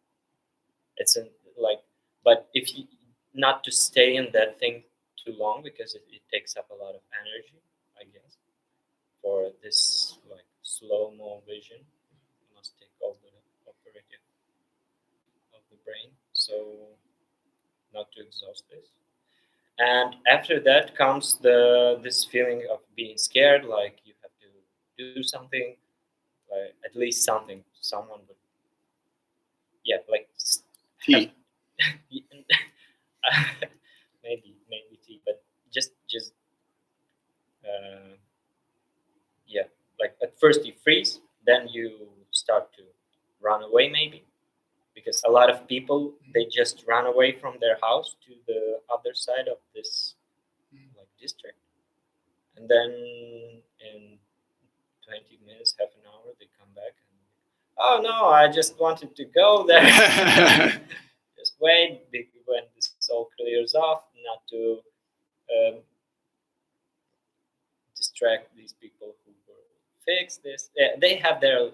it's like, but if you not to stay in that thing too long, because it takes up a lot of energy, I guess. For this like slow-mo vision, you must take all the operative of the brain, so not to exhaust this. And after that comes this feeling of being scared, like you have to do something, like at least something. Someone would, yeah, like Tea. maybe tea, but just yeah, like at first you freeze, then you start to run away, maybe, because a lot of people they just run away from their house to the other side of this like district, and then in 20 minutes, half an hour, they come back and, oh no, I just wanted to go there. Just wait when this all clears off, not to distract these people who will fix this. They have their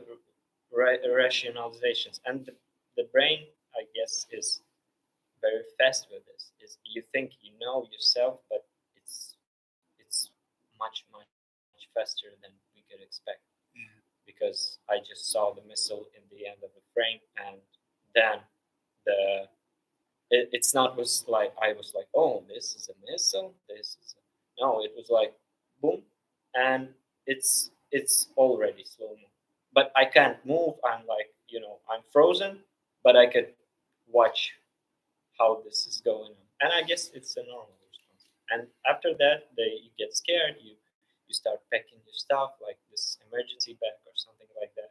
rationalizations, and the brain, I guess, is very fast with this. Is you think you know yourself, but it's much faster than we could expect. Because I just saw the missile in the end of the frame, and then it's not was like I was like, oh, this is a missile. No, it was like boom, and it's already slow mo. But I can't move. I'm like I'm frozen, but I could watch how this is going on, and I guess it's a normal response. And after that, you get scared. You start packing your stuff, like this emergency bag or something like that.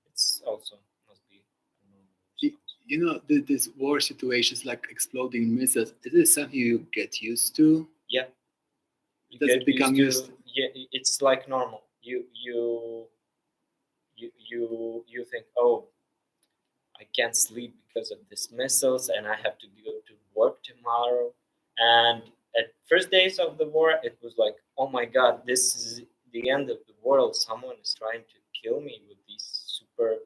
It's also must be a normal response. These war situations like exploding missiles, is this something you get used to? Yeah, you Does get it become used? Yeah, it's like normal. You think, oh, I can't sleep because of these missiles, and I have to go to work tomorrow. And at first days of the war, it was like, oh my God, this is the end of the world. Someone is trying to kill me with these super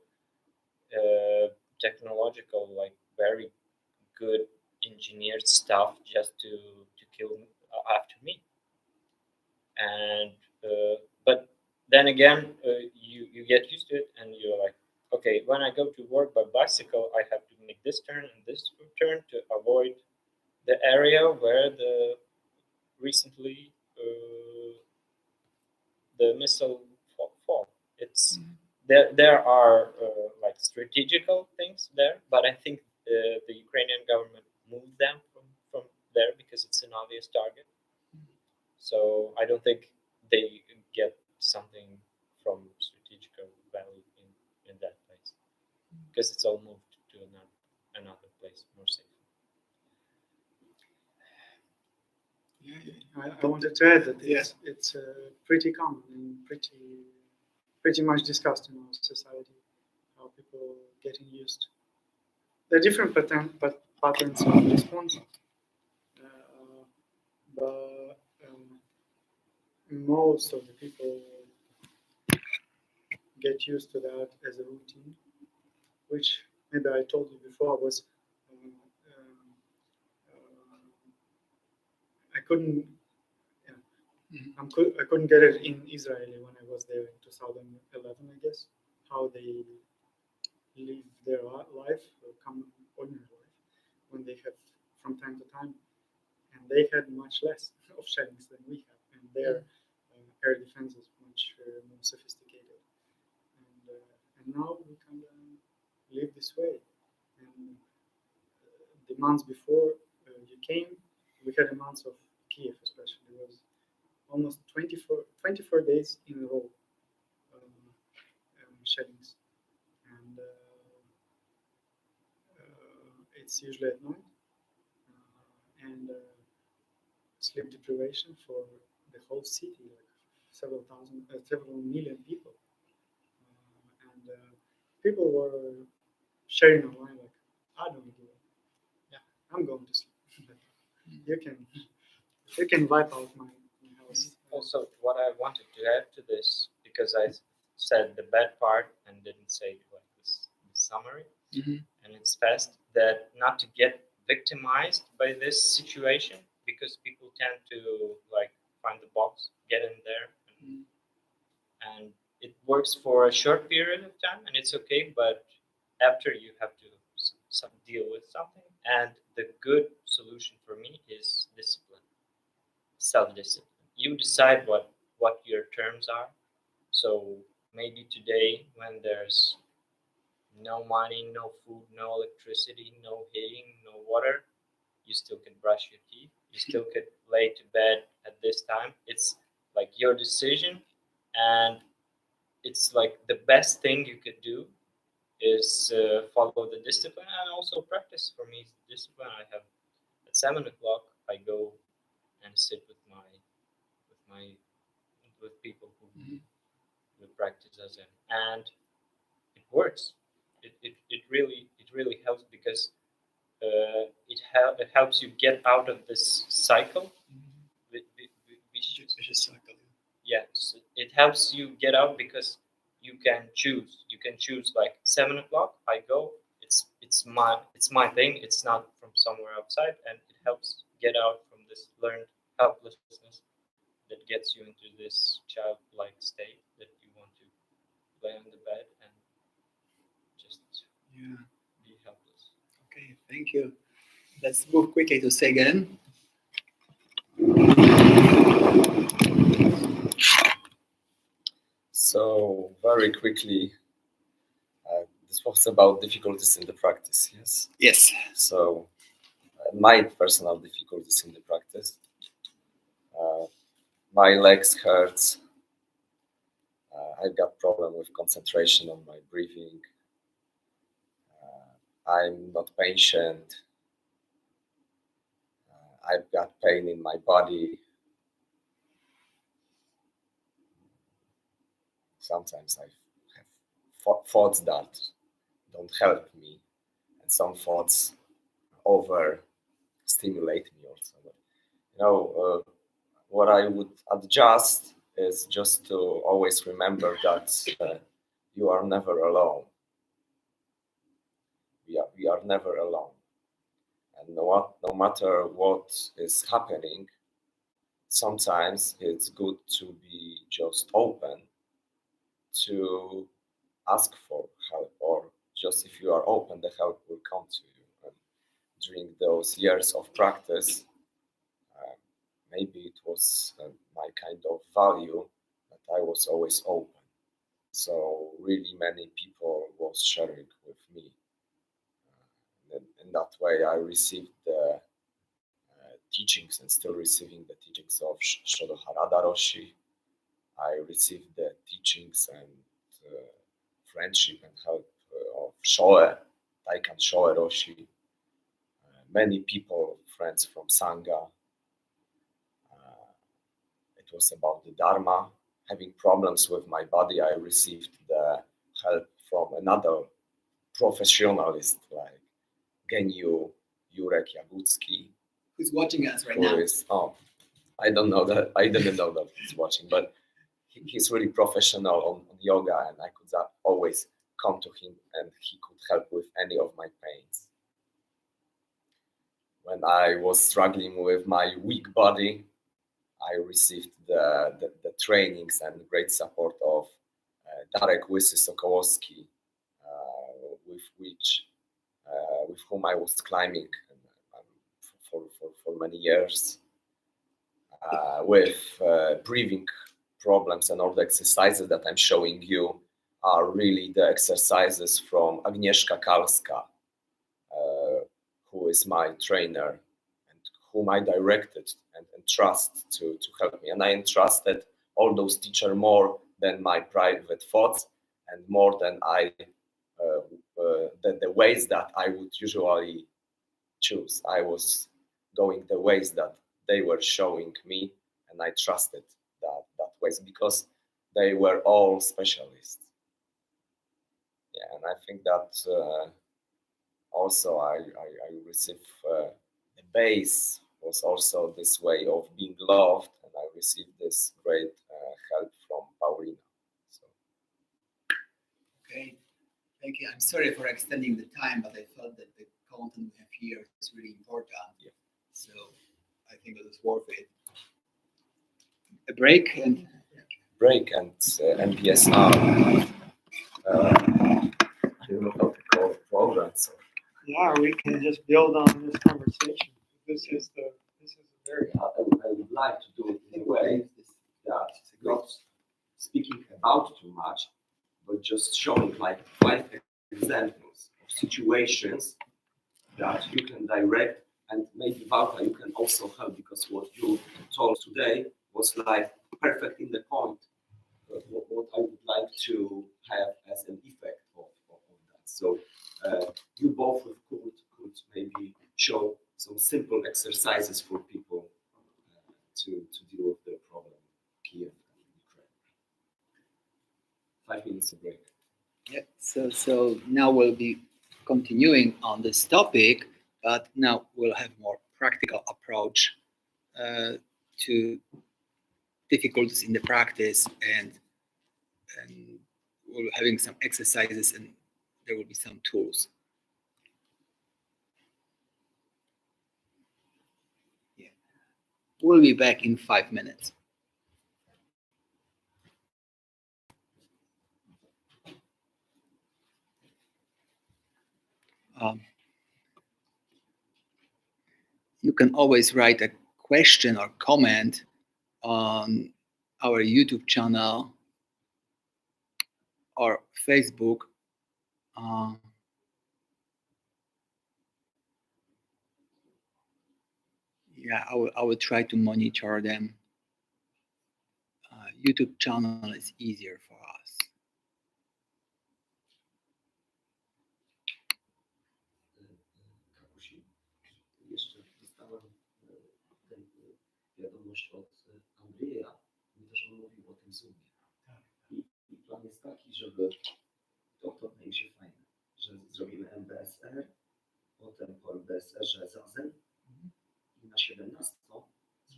technological, like very good engineered stuff just to kill after me. And but then again, you get used to it, and you're like, okay, when I go to work by bicycle, I have to make this turn and this turn to avoid the area where the recently the missile fall. It's there are like strategical things there, but I think the Ukrainian government moved them from there because it's an obvious target. So I don't think they get something from strategical value in that place, because it's all moved to another place more safe. I wanted to add that it's pretty common and pretty much discussed in our society, how people getting used. There are different patterns of response. but most of the people get used to that as a routine, which maybe I told you before was I couldn't. I couldn't get it in Israeli when I was there in 2011, I guess, how they live their life, common ordinary life, when they have from time to time, and they had much less of shellings than we have, and their air defense is much more sophisticated, and now we kind of live this way. And the months before you came, we had a month of Kyiv, especially. It was almost 24 days in a row shellings, and it's usually at night, and sleep deprivation for the whole city, like several million people, and people were sharing online like, I don't do it. Yeah, I'm going to sleep. you can wipe out my house. Also, what I wanted to add to this, because I said the bad part and didn't say like this summary, and it's fast, that not to get victimized by this situation, because people tend to like find the box, get in there, and it works for a short period of time, and it's okay. But after, you have to deal with something, and the good solution for me is discipline, self-discipline. You decide what your terms are. So maybe today, when there's no money, no food, no electricity, no heating, no water, you still can brush your teeth. You still could lay to bed at this time. It's like your decision, and it's like the best thing you could do is follow the discipline, and also practice. For me, discipline. I have at 7 o'clock, I go and sit with people who practice Zazen, and it works. It really helps, because it helps you get out of this cycle. Vicious cycle. Yes, it helps you get out, because you can choose. You can choose like 7 o'clock. I go. It's my thing. It's not from somewhere outside, and it helps get out from this learned helplessness that gets you into this childlike state that you want to lay on the bed and just be helpless. Okay, thank you. Let's move quickly to Segen. So very quickly, this was about difficulties in the practice, yes? Yes. So my personal difficulties in the practice. My legs hurts. I've got problem with concentration on my breathing. I'm not patient. I've got pain in my body. Sometimes I have thoughts that don't help me, and some thoughts overstimulate me also. But, what I would adjust is just to always remember that you are never alone. We are never alone, and no matter what is happening, sometimes it's good to be just open to ask for help, or just if you are open, the help will come to you. And during those years of practice, maybe it was my kind of value that I was always open. So really many people was sharing with me. And in that way, I received the teachings, and still receiving the teachings of Shodo Harada Roshi. I received the teachings and friendship and help of Shoe, Taikan Shoe Roshi. Many people, friends from Sangha. It was about the Dharma. Having problems with my body, I received the help from another professionalist like Geniu Jurek Jagucki. Who's watching us right who now? is I don't know that. I didn't know that he's watching, but he's really professional on yoga, and I could always come to him, and he could help with any of my pains. When I was struggling with my weak body, I received the trainings and great support of Darek Łysy Sokołowski, with whom I was climbing for many years, with breathing problems, and all the exercises that I'm showing you are really the exercises from Agnieszka Kalska, who is my trainer and whom I directed and trust to help me. And I entrusted all those teachers more than my private thoughts and more than the ways that I would usually choose. I was going the ways that they were showing me, and I trusted that ways because they were all specialists. Yeah, and I think that also I received the base was also this way of being loved, and I received this great help from Paulina. So. Okay, thank you. I'm sorry for extending the time, but I felt that the content we have here is really important. Yeah. So I think it was worth it. A break and NPSR. I don't know how to call it program. So. Yeah, we can just build on this conversation. This is a very. I would like to do it in a way that not speaking about too much, but just showing like 5 examples of situations that you can direct, and maybe Walter, you can also help, because what you told today was like perfect in the point. What I would like to have as an effect of that. So you both could maybe show some simple exercises for people to deal with the problem Kyiv and Ukraine. 5 minutes of break. yeah. So now we'll be continuing on this topic, but now we'll have more practical approach to difficulties in the practice, and we're having some exercises, and there will be some tools. Yeah. We'll be back in 5 minutes. You can always write a question or comment on our YouTube channel or Facebook. Yeah, I will try to monitor them. YouTube channel is easier for us. Jeszcze dostałem wiadomość od Andrzeja, ponieważ on mówił o tym Zoomie. I plan jest taki, żeby to będzie fajne, że zrobimy MBSR, potem po MBSR-ze Zazen i na 17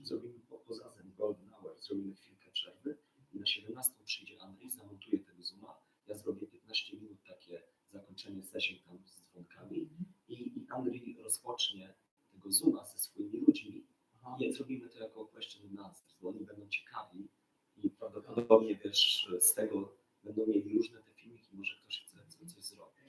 zrobimy po Zazen Golden Hour, zrobimy chwilkę przerwy i na 17 przyjdzie Andrzej, zamontuje tego Zooma, ja zrobię 15 minut takie zakończenie sesji tam z dzwonkami i Andrzej rozpocznie tego Zooma ze swoimi ludźmi i zrobimy to jako question and answer, bo oni będą ciekawi i prawdopodobnie wiesz, z tego będą mieli różne te filmiki, może ktoś chce coś zrobić.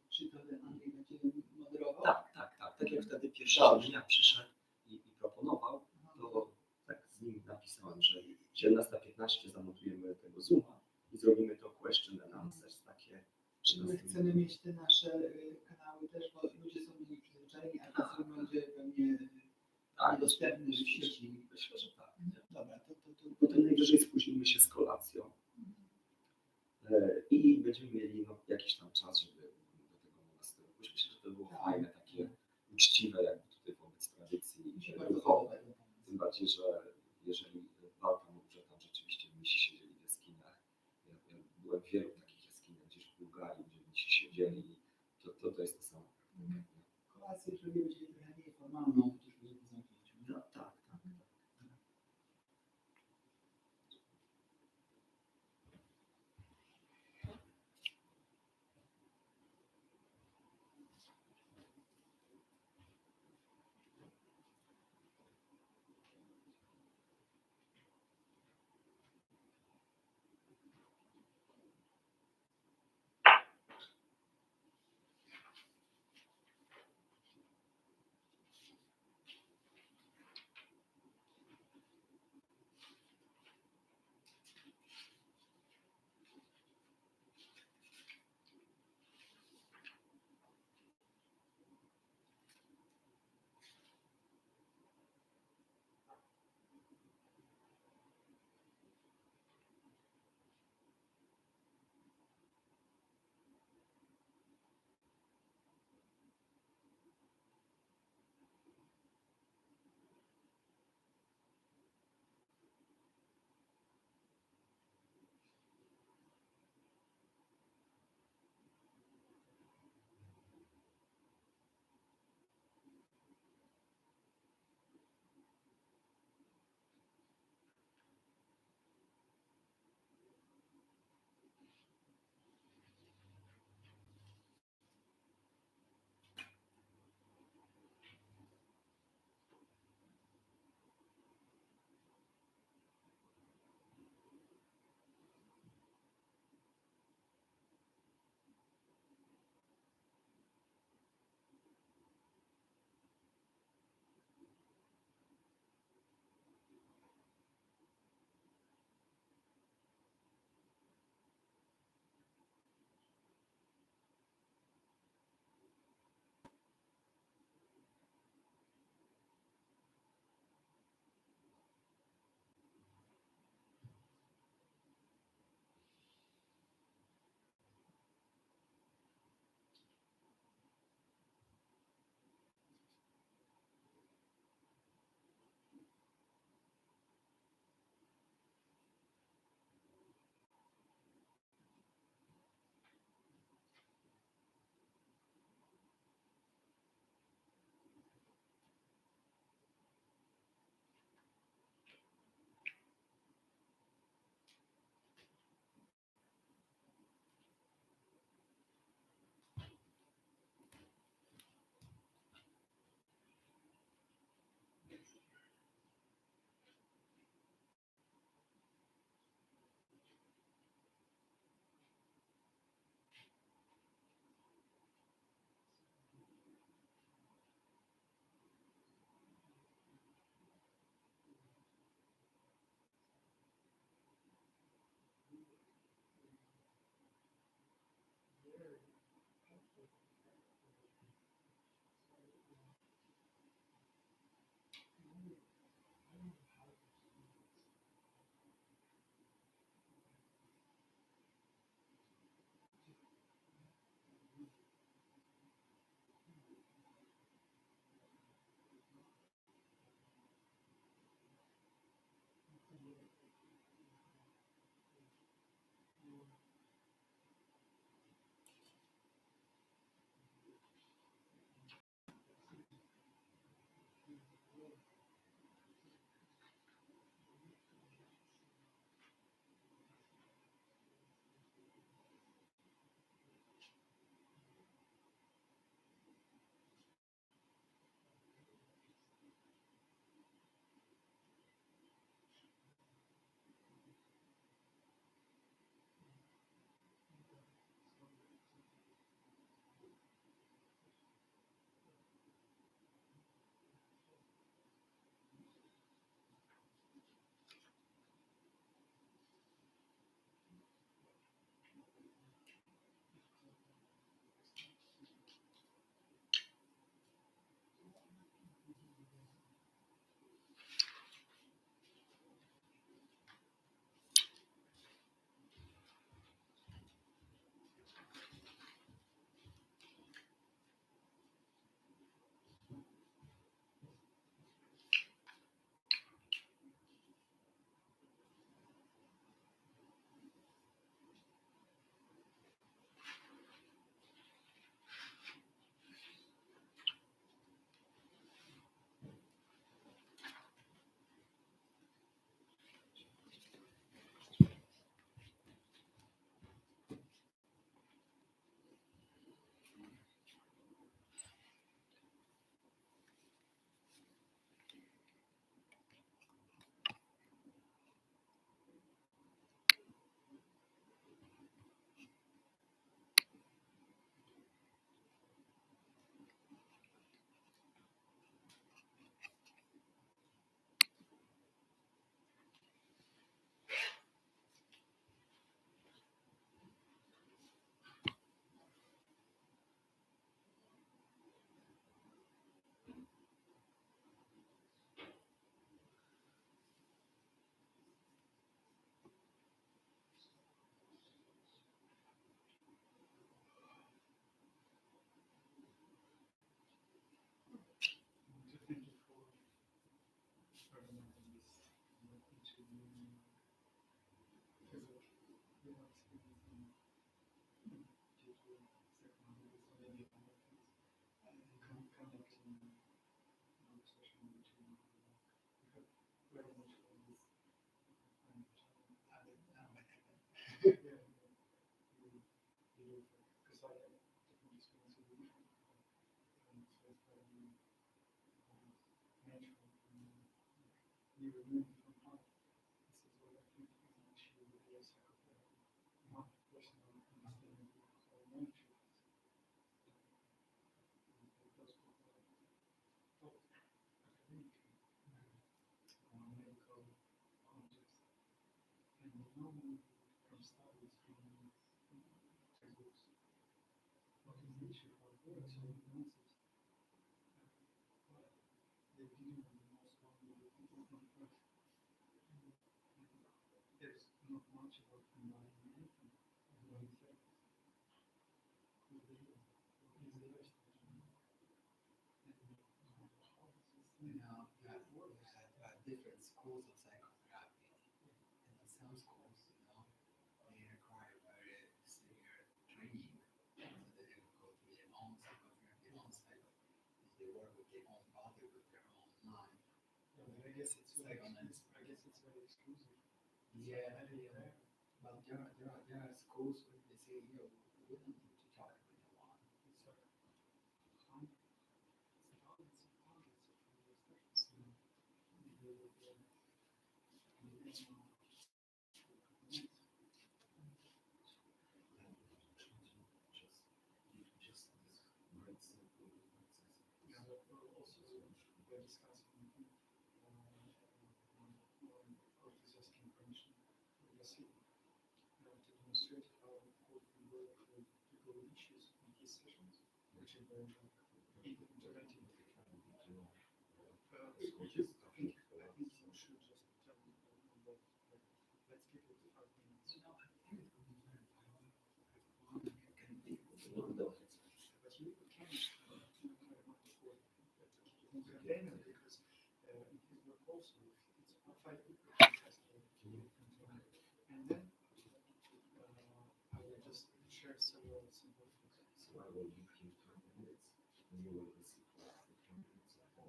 Czy to Andrzej będzie moderował? Tak jak wtedy pierwszego dnia przyszedł i proponował, to tak z nim napisałem, że 17:15 zamontujemy tego Zooma i zrobimy to question and answers takie. My chcemy mieć te nasze kanały też, bo ludzie są mniej przyzwyczajeni, a to Zoom będzie pewnie dostępny w sieci. Myślę, że tak. Dobra, to Potem najwyżej spóźnimy się z kolacją i będziemy mieli jakiś tam czas, żeby do tego monastera. Myślę, że to było fajne, takie uczciwe jakby tutaj wobec tradycji. Tym bardziej, że jeżeli Walka mówi, że tam rzeczywiście mnisi siedzieli w jaskiniach, ja byłem w wielu takich jaskiniach gdzieś w Bułgarii, gdzie mnisi siedzieli, to jest to samo. kolację, żeby ludzie trochę mniej formalną, chociaż będzie po zamknięciu. Tak. be removed from heart. This is what I think is an issue with the not personal understanding of elementary. Those people talk academically on medical context, and they normally from studies from textbooks. What is the issue for works or nuances? They're dealing with the most vulnerable people on earth. There's not much about combining anything with one therapist. Who they are, what is their strategy, and how does this thing work? Different schools of psychotherapy. And in some schools, they require very severe training. So they go to their own psychotherapy, own psycho. They work with their own body, with their own mind. I guess it's very exclusive. Yeah, but there are schools where they say, we don't need to talk with anyone. It's like hundreds of therapists. Also, we're discussing OneDropZen function to demonstrate how we work with people with issues in his sessions, which is very interactive. I think you should just tell me about, let's keep it 5 minutes. But you can container because in his work also it's 5 people. And then I will just share several simple things. So I will give you 20 minutes and you will receive 10 minutes. So I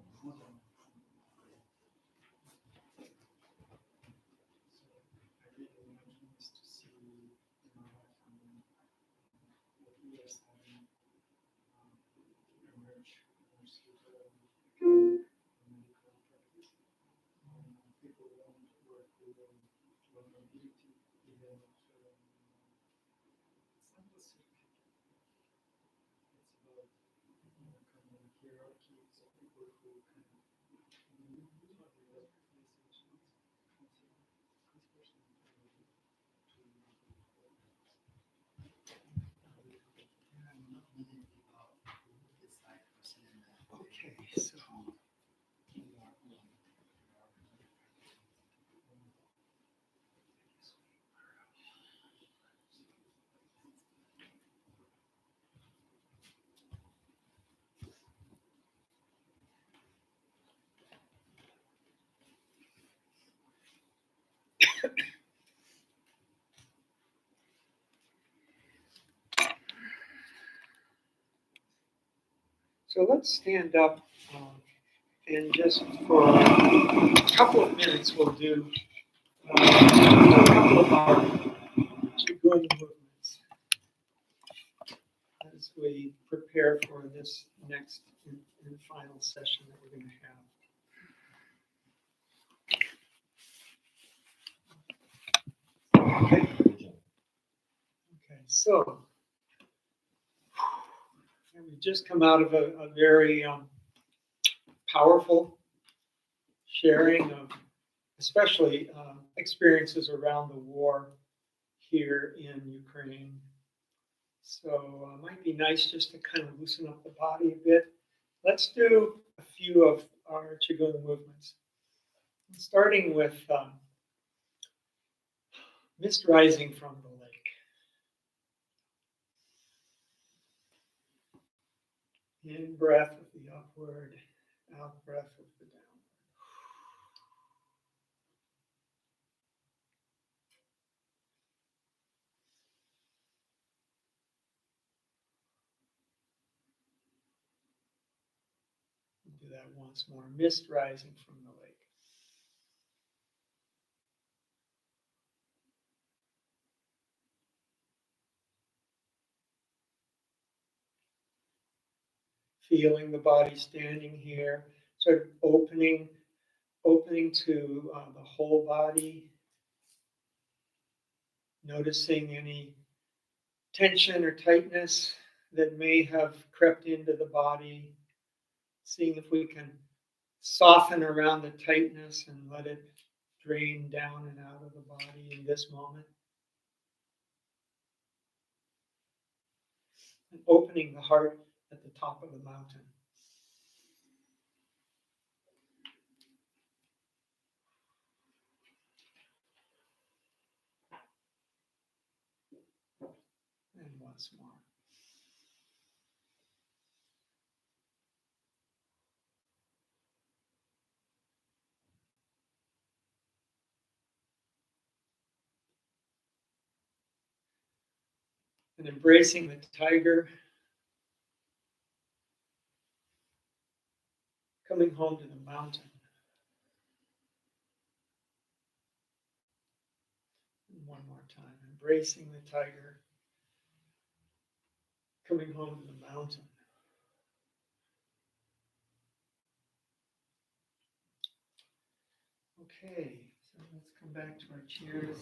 really imagine this to see in my life and what we are having emerge medical practice. People want to work with vulnerability, even it's not a certificate. It's about kind of hierarchy. So people who can okay, so so let's stand up and just for a couple of minutes we'll do a couple of our Qigong movements as we prepare for this next and final session that we're going to have. Okay, so we've just come out of a very powerful sharing of especially experiences around the war here in Ukraine. So it might be nice just to kind of loosen up the body a bit. Let's do a few of our Qigong movements. Starting with mist rising from the lake. In breath of the upward, out breath of the downward. Do that once more. Mist rising from the lake. Feeling the body standing here, sort of opening opening to the whole body, noticing any tension or tightness that may have crept into the body, seeing if we can soften around the tightness and let it drain down and out of the body in this moment. And opening the heart at the top of the mountain. And once more. And embracing the tiger, coming home to the mountain. And one more time, embracing the tiger, coming home to the mountain. Okay, so let's come back to our chairs.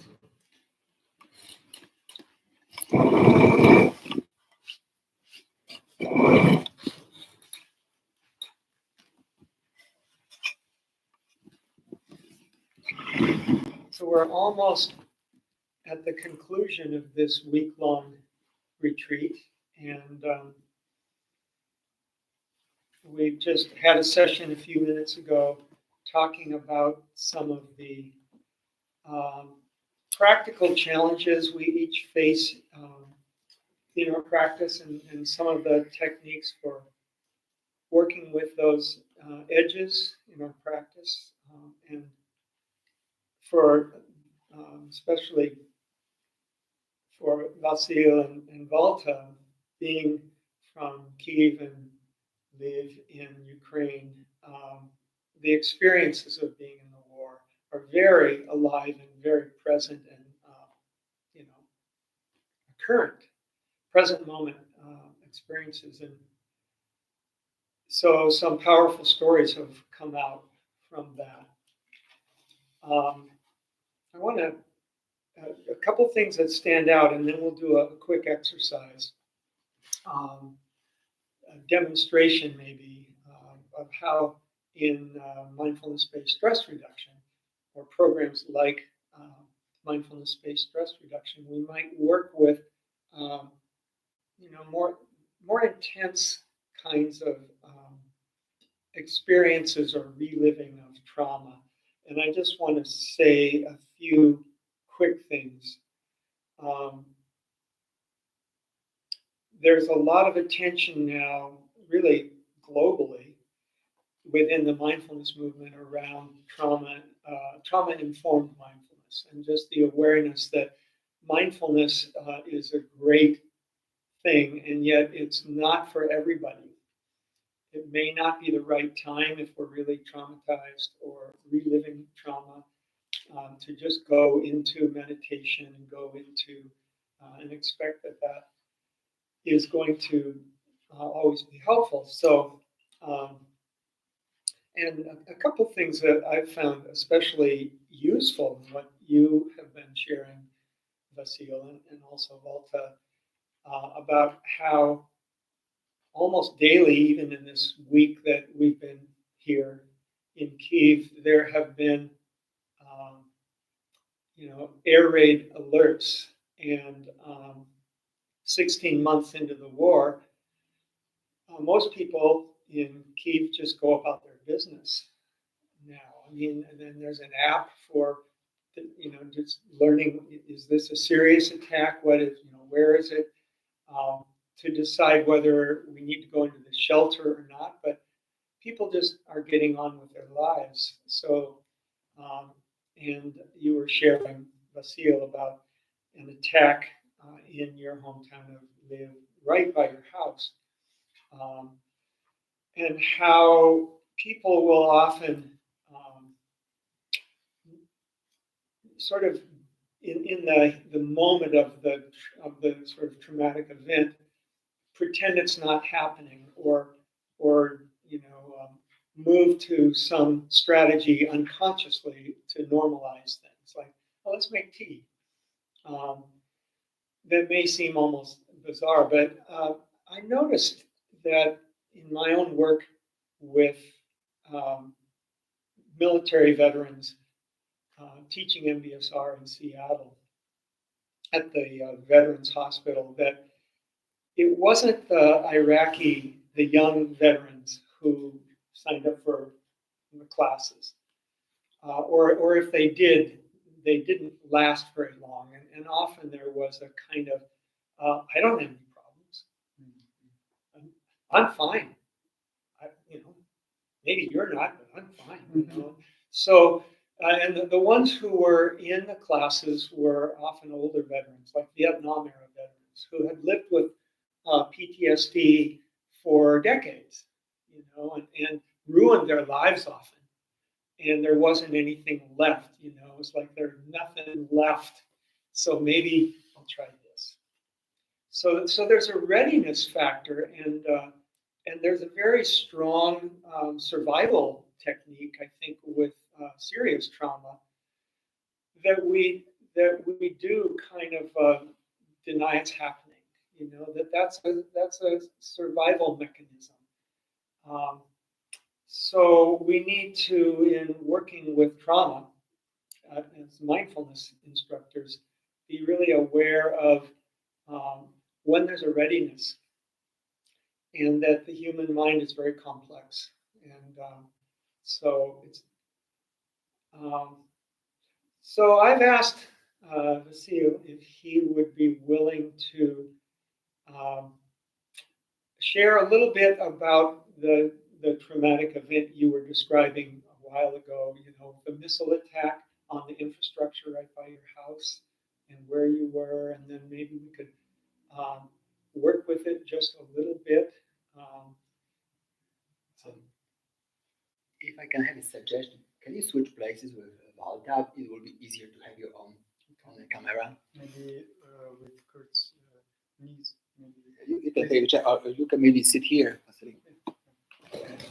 So we're almost at the conclusion of this week-long retreat, and we just had a session a few minutes ago talking about some of the practical challenges we each face in our practice, and some of the techniques for working with those edges in our practice, and for especially for Vasil and Valta, being from Kyiv and live in Ukraine, the experiences of being in the war are very alive and very present and current, present moment experiences. And so some powerful stories have come out from that. I want to, a couple things that stand out, and then we'll do a quick exercise, a demonstration maybe of how in mindfulness-based stress reduction, or programs like mindfulness-based stress reduction, we might work with more intense kinds of experiences or reliving of trauma. And I just want to say a few quick things. There's a lot of attention now, really globally, within the mindfulness movement around trauma, trauma-informed mindfulness, and just the awareness that mindfulness is a great thing, and yet it's not for everybody. It may not be the right time if we're really traumatized or reliving trauma to just go into meditation and go into and expect that that is going to always be helpful. So, and a couple things that I've found especially useful in what you have been sharing, Vasil, and also Valta, about how almost daily, even in this week that we've been here in Kyiv, there have been, air raid alerts. And 16 months into the war, most people in Kyiv just go about their business now. I mean, and then there's an app for, just learning, is this a serious attack? What is, where is it? To decide whether we need to go into the shelter or not, but people just are getting on with their lives. So, and you were sharing, Vasil, about an attack in your hometown of Lviv, right by your house, and how people will often sort of in the moment of the sort of traumatic event, pretend it's not happening, or move to some strategy unconsciously to normalize things. Like, oh, let's make tea. That may seem almost bizarre, but I noticed that in my own work with military veterans, teaching MBSR in Seattle at the Veterans Hospital, that it wasn't the young veterans who signed up for the classes, or if they did, they didn't last very long, and often there was a kind of, I don't have any problems. I'm fine. Maybe you're not, but I'm fine. So, and the ones who were in the classes were often older veterans, like Vietnam era veterans, who had lived with PTSD for decades, and ruined their lives often. And there wasn't anything left, It's like there's nothing left. So maybe I'll try this. So there's a readiness factor, and there's a very strong survival technique, I think, with serious trauma that we do kind of deny it's happening. That's a survival mechanism. So we need to, in working with trauma, as mindfulness instructors, be really aware of when there's a readiness, and that the human mind is very complex, and so it's. So I've asked Vasil if he would be willing to share a little bit about the traumatic event you were describing a while ago. The missile attack on the infrastructure right by your house, and where you were, and then maybe we could work with it just a little bit. So, if I can have a suggestion, can you switch places with Valtab? It will be easier to have you on the camera. Maybe with Kurt's knees. You can take a chair, or you can maybe sit here.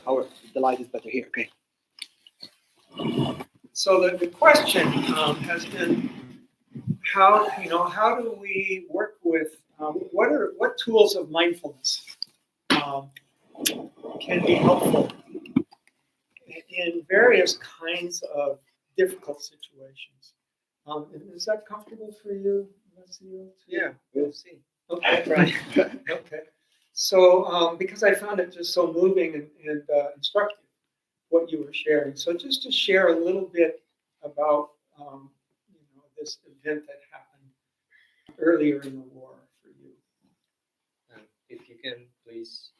Or the light is better here. Okay. So the question has been, how do we work with what tools of mindfulness can be helpful in various kinds of difficult situations. Is that comfortable for you, Vasil? Yeah, we'll see. Okay, right. Okay. So, because I found it just so moving and instructive, what you were sharing. So, just to share a little bit about this event that happened earlier in the war for you. If you can please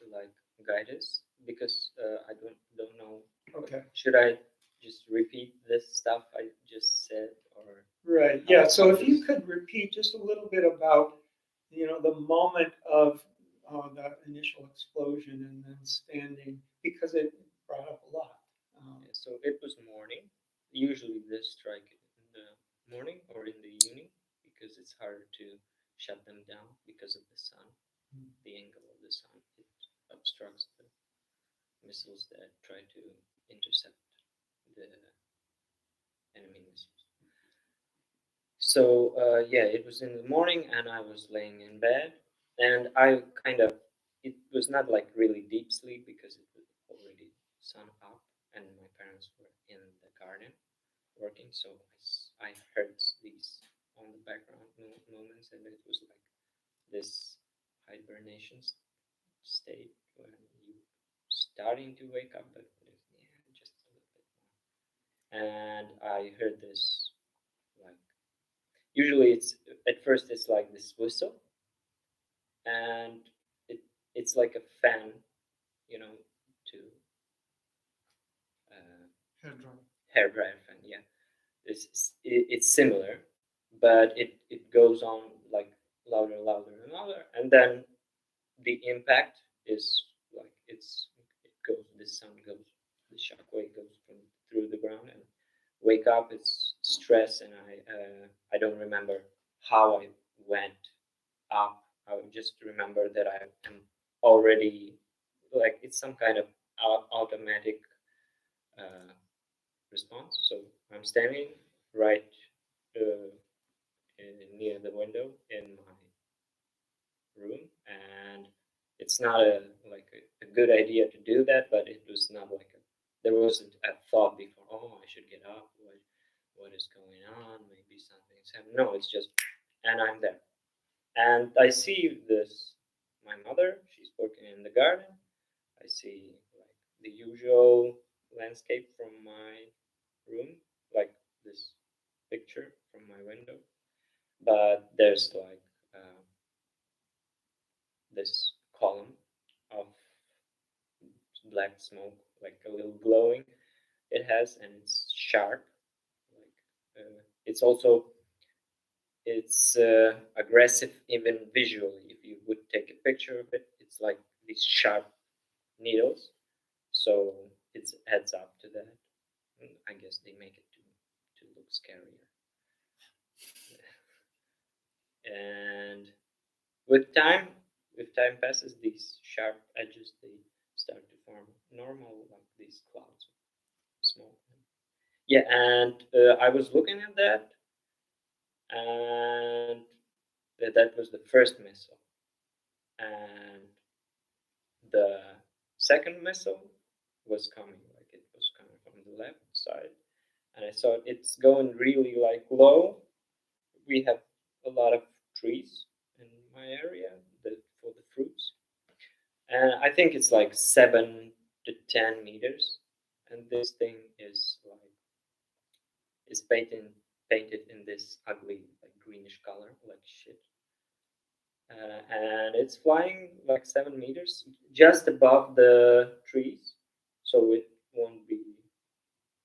guide us, because I don't know. Okay. Should I just repeat this stuff I just said, or? Right. Yeah. So if you could repeat just a little bit about the moment of the initial explosion, and then standing, because it brought up a lot. So it was morning. Usually they strike in the morning or in the evening, because it's harder to shut them down because of the sun. The angle of the sun, it obstructs the missiles that try to intercept the enemy missiles. So it was in the morning, and I was laying in bed, and it was not like really deep sleep, because it was already sun up, and my parents were in the garden working, so I heard these on the background moments, and it was like this hibernation state when you starting to wake up, but just a little bit more. And I heard this, usually it's at first it's like this whistle, and it's like a fan, to hair dryer fan. Yeah, it's similar, but it goes on like louder, and louder, and then the impact is like it goes. The sound goes, the shockwave goes through the ground, and wake up. It's stress, and I don't remember how I went up. I just remember that I am already, like, it's some kind of automatic response. So I'm standing right near the window in my room, and it's not a good idea to do that, but it was not there wasn't a thought before, oh, I should get up, what is going on, maybe something's happening. No, it's just, and I'm there, and I see my mother, she's working in the garden. I see like the usual landscape from my room, like this picture from my window, but there's this column of black smoke, like a little glowing it has, and it's sharp. It's aggressive even visually. If you would take a picture of it, it's like these sharp needles. So it adds up to that. I guess they make it to look scarier. And with time passes, these sharp edges they start to form normal, like these clouds of smoke. Yeah, and I was looking at that, and that was the first missile, and the second missile was coming, like it was coming from the left side, and I saw it's going really like low. We have a lot of trees in my area for the fruits, and I think it's like 7 to 10 meters, and this thing is painted in this ugly like greenish color, like shit. And it's flying like 7 meters just above the trees, so it won't be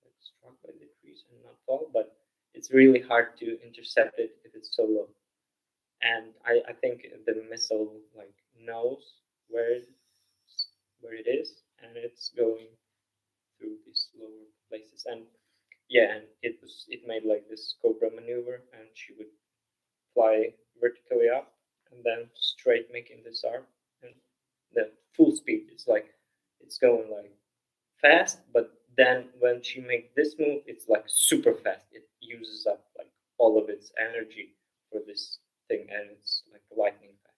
like, struck by the trees and not fall. But it's really hard to intercept it if it's so low. And I think the missile like knows where it is, and it's going through these lower places. And yeah, and it made like this cobra maneuver, and she would fly vertically up and then straight making this arc, and the full speed. It's going like fast, but then when she makes this move, it's like super fast. It uses up like all of its energy for this thing, and it's like lightning fast.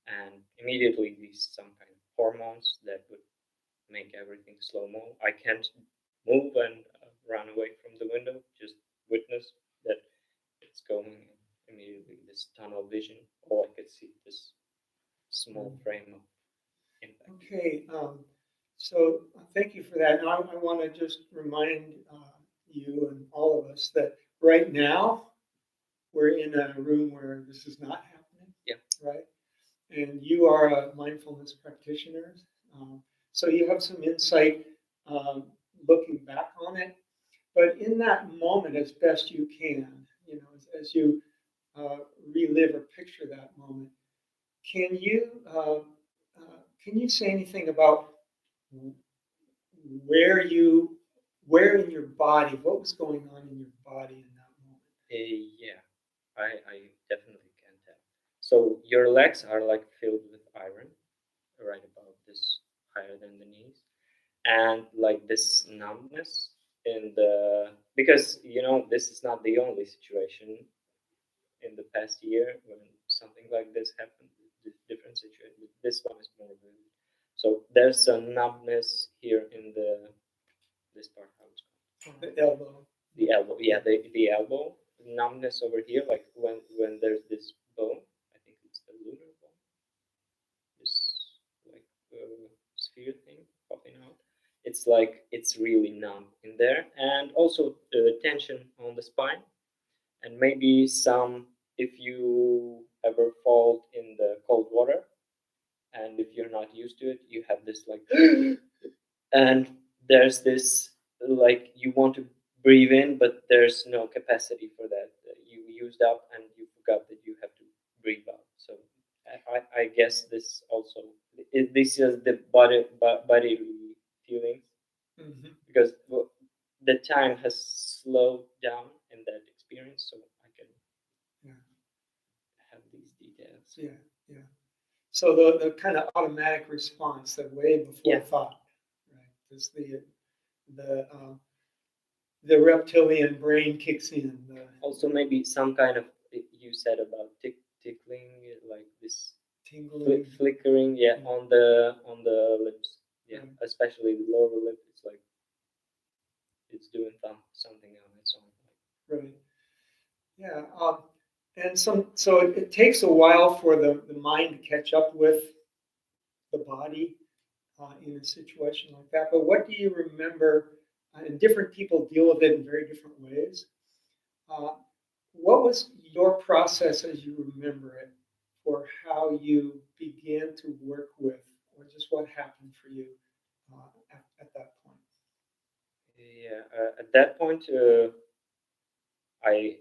And immediately these some kind of hormones that would make everything slow mo. I can't move and run away from the window. Just witness that it's going immediately. This tunnel vision. All I could see this small frame of impact. Okay, so thank you for that. And I want to just remind you and all of us that right now we're in a room where this is not happening. Yeah. Right. And you are a mindfulness practitioner, so you have some insight looking back on it. But in that moment, as best you can, as you relive or picture that moment, can you say anything about where in your body, what was going on in your body in that moment? Yeah, I definitely can tell. So your legs are like filled with iron, right above this, higher than the knees, and like this numbness because this is not the only situation in the past year when something like this happened. Different situation. This one is more vivid. So there's a numbness here in this part. How it's called? The elbow. The elbow. Yeah, the elbow numbness over here, like when there's this bone. I think it's the lunar bone. This like sphere thing popping out. It's like it's really numb in there, and also tension on the spine, and maybe some if you ever fall in the cold water, and if you're not used to it, you have this like, and there's this like you want to breathe in, but there's no capacity for that. You used up, and you forgot that you have to breathe out. So I guess this also this is the body feelings, because the time has slowed down in that experience, so I can have these details. Yeah. So the kind of automatic response that way before thought, right? Is the reptilian brain kicks in. Also, maybe some kind of, you said about tickling, like this Tingling. flickering, yeah, Yeah. on the lips, yeah, Right. especially the lower lip. It's like it's doing something on its own. Right. Yeah. And so it takes a while for the mind to catch up with the body in a situation like that. But what do you remember? And different people deal with it in very different ways. What was your process as you remember it for how you began to work with, or just what happened for you at that point? Yeah, at that point, I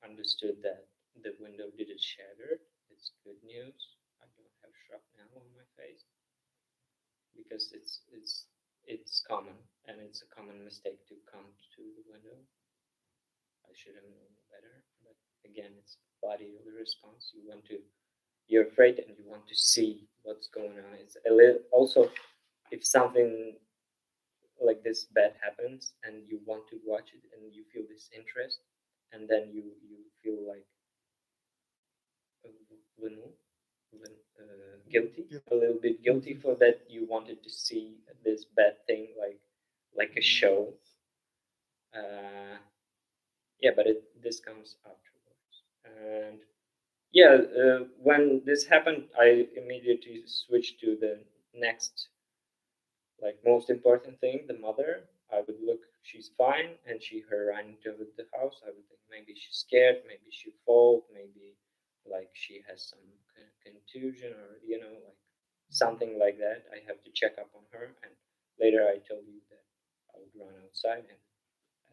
understood that the window didn't shatter. It's good news. I don't have shrapnel on my face because it's common, and it's a common mistake to come to the window. I should have known better, but again, it's body response. You're afraid and you want to see what's going on. It's a little also, if something like this bad happens and you want to watch it and you feel this interest, and then you feel like guilty, a little bit guilty for that. You wanted to see this bad thing like a show. Yeah, but this comes afterwards. And yeah, when this happened, I immediately switched to the next, like, most important thing, the mother. I would look, she's fine, and her ran into the house. I would think maybe she's scared, maybe she fall, maybe like she has some contusion, or like something like that. I have to check up on her, and later I told you that I would run outside and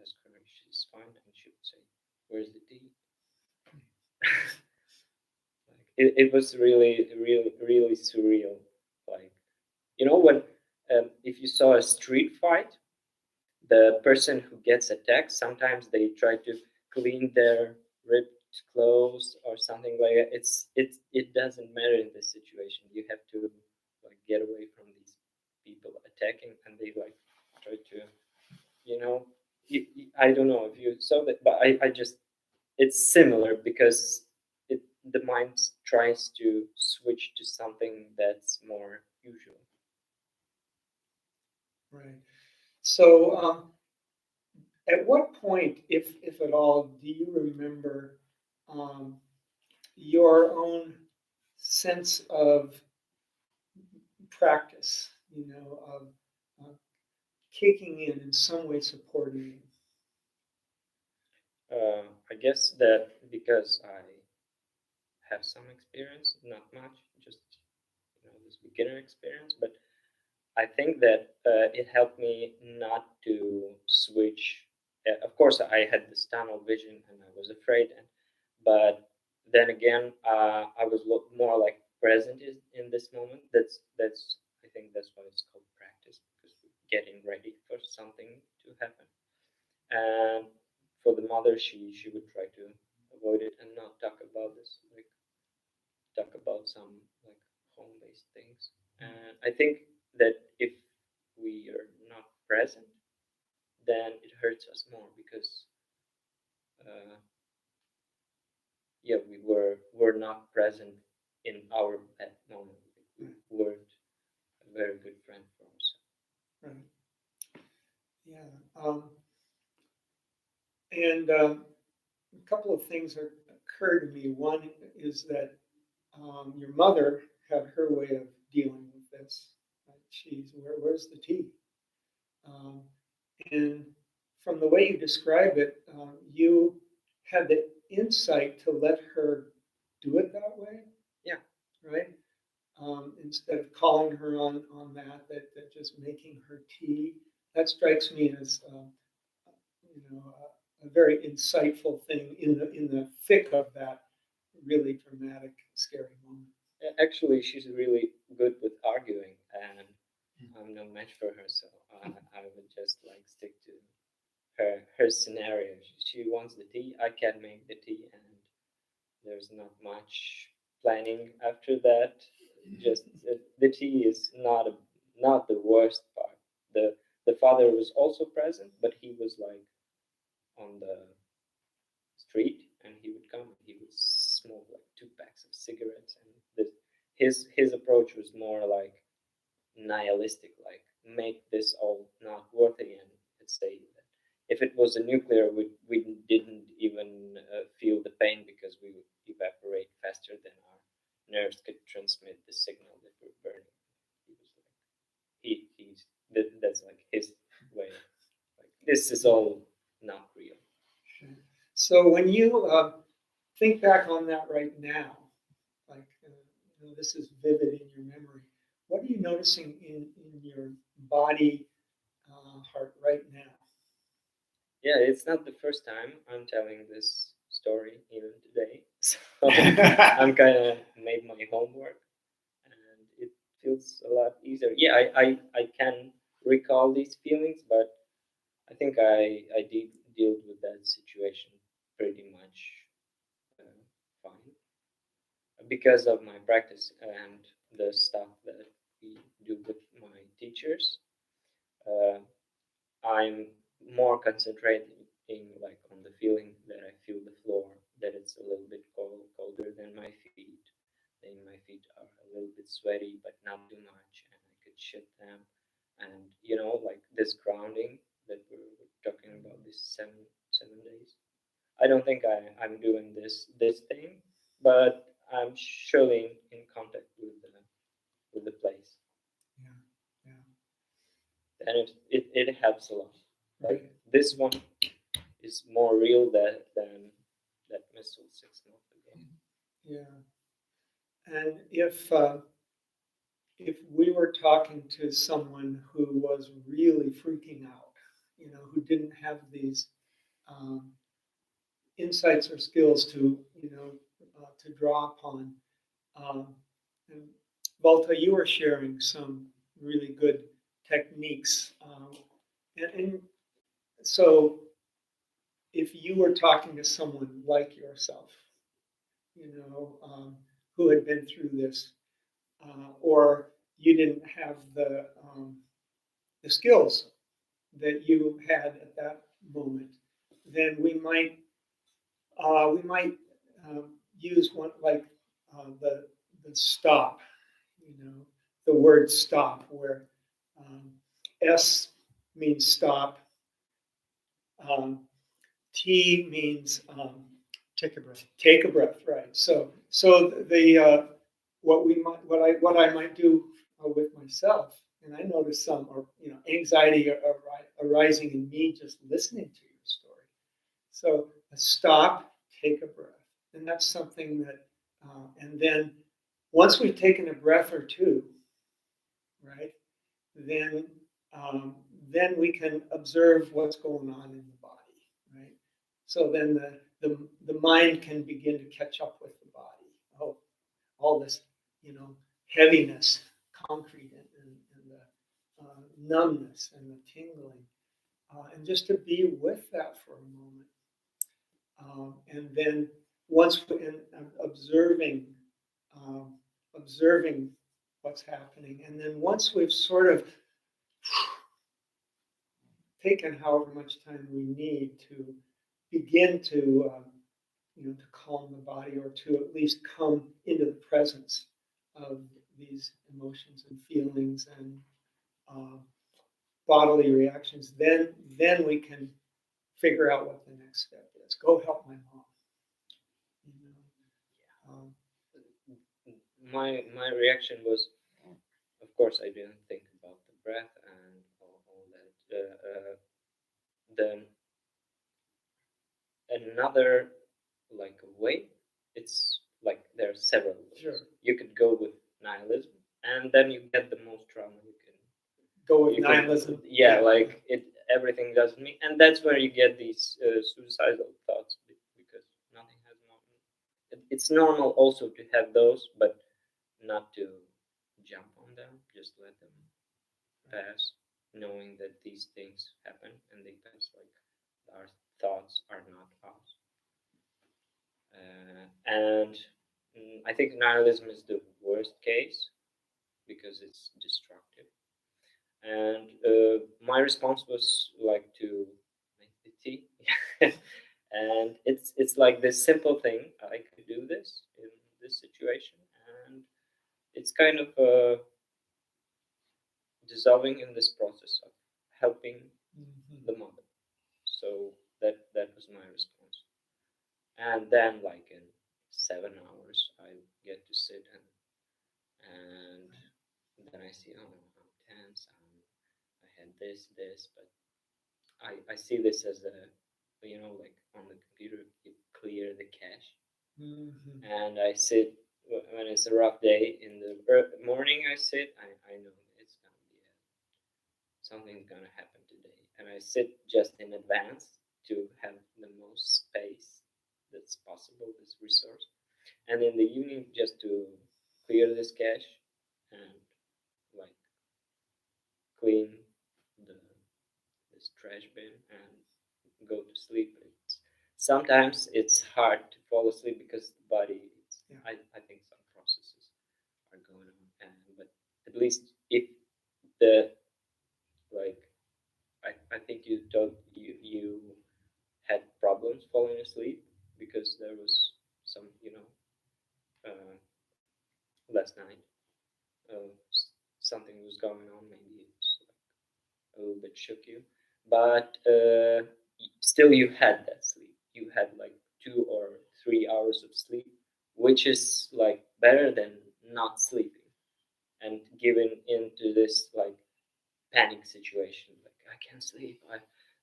ask her if she's fine, and she would say, "Where's the tea?" Like, it was really, really, really surreal. Like, when if you saw a street fight, the person who gets attacked, sometimes they try to clean their ripped clothes or something like that. It doesn't matter in this situation. You have to like get away from these people attacking, and they like try to, I don't know if you saw that, but I just, it's similar because the mind tries to switch to something that's more usual. Right. So, at what point, if at all, do you remember your own sense of practice? Of kicking in some way, supporting you? I guess that because I have some experience, not much, just this beginner experience, but I think that it helped me not to switch. Of course, I had this tunnel vision and I was afraid, but then again, I was more like present in this moment. That's I think that's why it's called practice, because we're getting ready for something to happen. And for the mother, she would try to avoid it and not talk about this, like talk about some like home-based things. And I think that if we are not present, then it hurts us more because yeah, we're not present in our bad moment. We weren't a very good friend for ourselves. Right. Yeah. And a couple of things occur to me. One is that your mother had her way of dealing with this. She's where's the tea? Um, and from the way you describe it, you had the insight to let her do it that way. Yeah. Right. Instead of calling her on that just making her tea. That strikes me as a very insightful thing in the thick of that really dramatic, scary moment. Actually, she's really good with arguing, and I'm no match for her, so I would just like stick to her scenario. She wants the tea, I can make the tea, and there's not much planning after that. Just the tea is not the worst part. The the father was also present, but he was like on the street, and he would come and he would smoke like 2 packs of cigarettes, and his approach was more like nihilistic, like make this all not worthy, and let's say that if it was a nuclear, we didn't even feel the pain because we would evaporate faster than our nerves could transmit the signal that we're burning. He was like, that's like his way. Like this is all not real. So when you think back on that right now, like this is vivid in your memory, what are you noticing in your body, heart right now? Yeah, it's not the first time I'm telling this story even today. So I'm kind of made my homework, and it feels a lot easier. Yeah, I can recall these feelings, but I think I did deal with that situation pretty much fine because of my practice and the stuff that we do with my teachers. Uh, I'm more concentrating like on the feeling that I feel the floor, that it's a little bit colder than my feet. Then my feet are a little bit sweaty, but not too much, and I could shit them. And like this grounding that we're talking about, this seven days. I don't think I'm doing this thing, but I'm surely in contact with the place, Yeah, and it helps a lot. yeah. Like this one is more real than that missile 6 months ago. Yeah. And if we were talking to someone who was really freaking out, who didn't have these um, insights or skills to, to draw upon, and Valta, you were sharing some really good techniques, and so if you were talking to someone like yourself, who had been through this, or you didn't have the skills that you had at that moment, then we might use one like the stop, the word stop, where S means stop, T means take a breath. Take a breath, right? So the what I might do with myself, and I noticed some anxiety arising in me just listening to your story. So stop, take a breath, and that's something that, and then once we've taken a breath or two, right? Then we can observe what's going on in the body, right? So then the mind can begin to catch up with the body. Oh, all this, heaviness, concrete, and the numbness and the tingling, and just to be with that for a moment, and then once observing, observing what's happening, and then once we've sort of taken however much time we need to begin to to calm the body, or to at least come into the presence of these emotions and feelings and bodily reactions, then we can figure out what the next step is. Go help my mom. My reaction was, of course, I didn't think about the breath and all that. Then another like way, it's like there are several ways. Sure. You could go with nihilism, and then you get the most trauma you can. Go with nihilism. Like everything doesn't mean, and that's where you get these suicidal thoughts because nothing has normal. It's normal also to have those, but not to jump on them. Just let them pass, knowing that these things happen and they pass. Like our thoughts are not us. And I think nihilism is the worst case because it's destructive. And my response was like to make the tea. And it's like this simple thing. I could do this in this situation, and it's kind of dissolving in this process of helping the mother. So that was my response. And then, like in 7 hours, I get to sit and then I see, oh, I'm tense. I had this, but I see this as a, like on the computer, you clear the cache. And I sit when it's a rough day in the morning. I sit. I know it's gonna be something's gonna happen today, and I sit just in advance to have the most space that's possible, this resource, and in the evening just to clear this cache and like clean this trash bin and go to sleep. Sometimes it's hard to fall asleep because the body. I think some processes are going on, but at least if the like, I think you told you had problems falling asleep because there was some last night something was going on. Maybe it's a little bit shook you, but still you had that sleep. You had like 2 or 3 hours of sleep, which is like better than not sleeping and giving into this like panic situation. Like I can't sleep.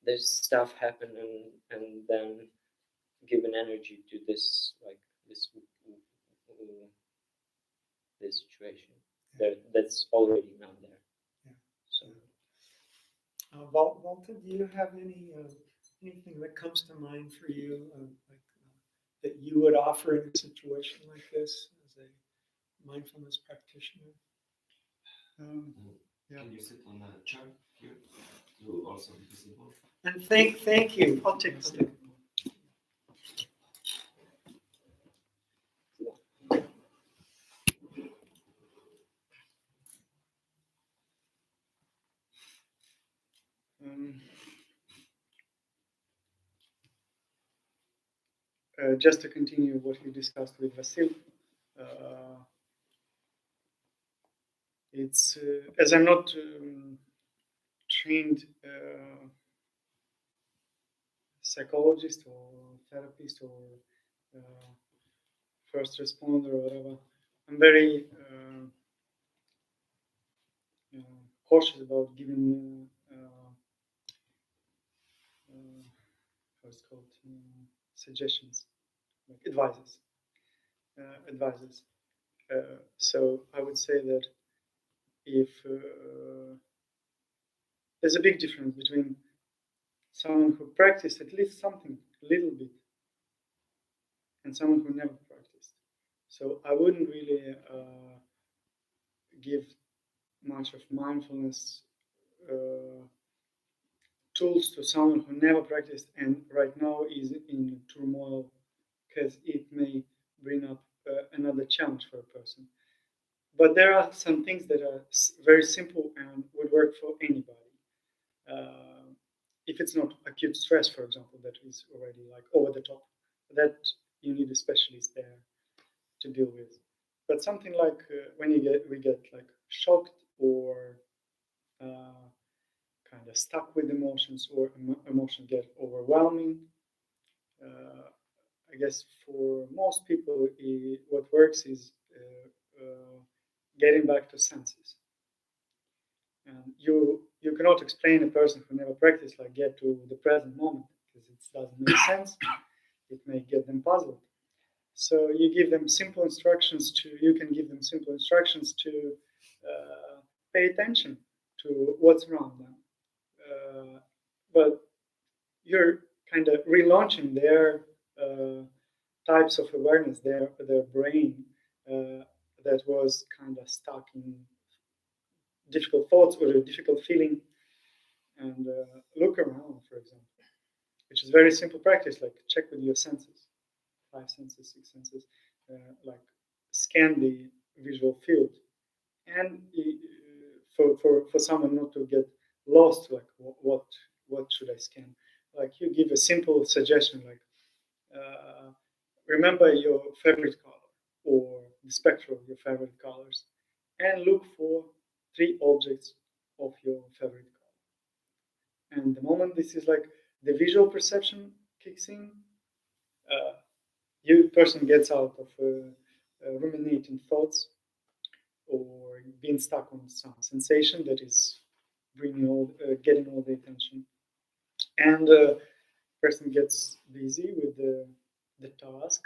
There's stuff happening, and then giving energy to this like this situation that's already not there. So. Walter, do you have anything that comes to mind for you, that you would offer in a situation like this as a mindfulness practitioner? Yeah. Can you sit on a chair here to also be visible? And thank you. I'll take. Just to continue what we discussed with Vasil, it's as I'm not trained psychologist or therapist or first responder or whatever, I'm very cautious about giving how it's called, suggestions, like advices. So I would say that if there's a big difference between someone who practiced at least something a little bit and someone who never practiced. So I wouldn't really give much of mindfulness tools to someone who never practiced and right now is in turmoil because it may bring up another challenge for a person. But there are some things that are very simple and would work for anybody. If it's not acute stress, for example, that is already like over the top, that you need a specialist there to deal with. But something like when we get like shocked or kind of stuck with emotions or emotions get overwhelming. I guess for most people, what works is getting back to senses. And you cannot explain a person who never practiced like get to the present moment because it doesn't make sense. It may get them puzzled. So you give them simple instructions you can give them simple instructions to pay attention to what's around them. But you're kind of relaunching their types of awareness, their brain that was kind of stuck in difficult thoughts or a difficult feeling, and look around, for example, which is very simple practice. Like check with your senses, 5 senses, 6 senses, like scan the visual field, and for someone not to get lost, like what should I scan? Like you give a simple suggestion, like remember your favorite color or the spectrum of your favorite colors, and look for 3 objects of your favorite color. And the moment this is like the visual perception kicks in, you person gets out of ruminating thoughts or being stuck on some sensation that is getting all the attention, and person gets busy with the task.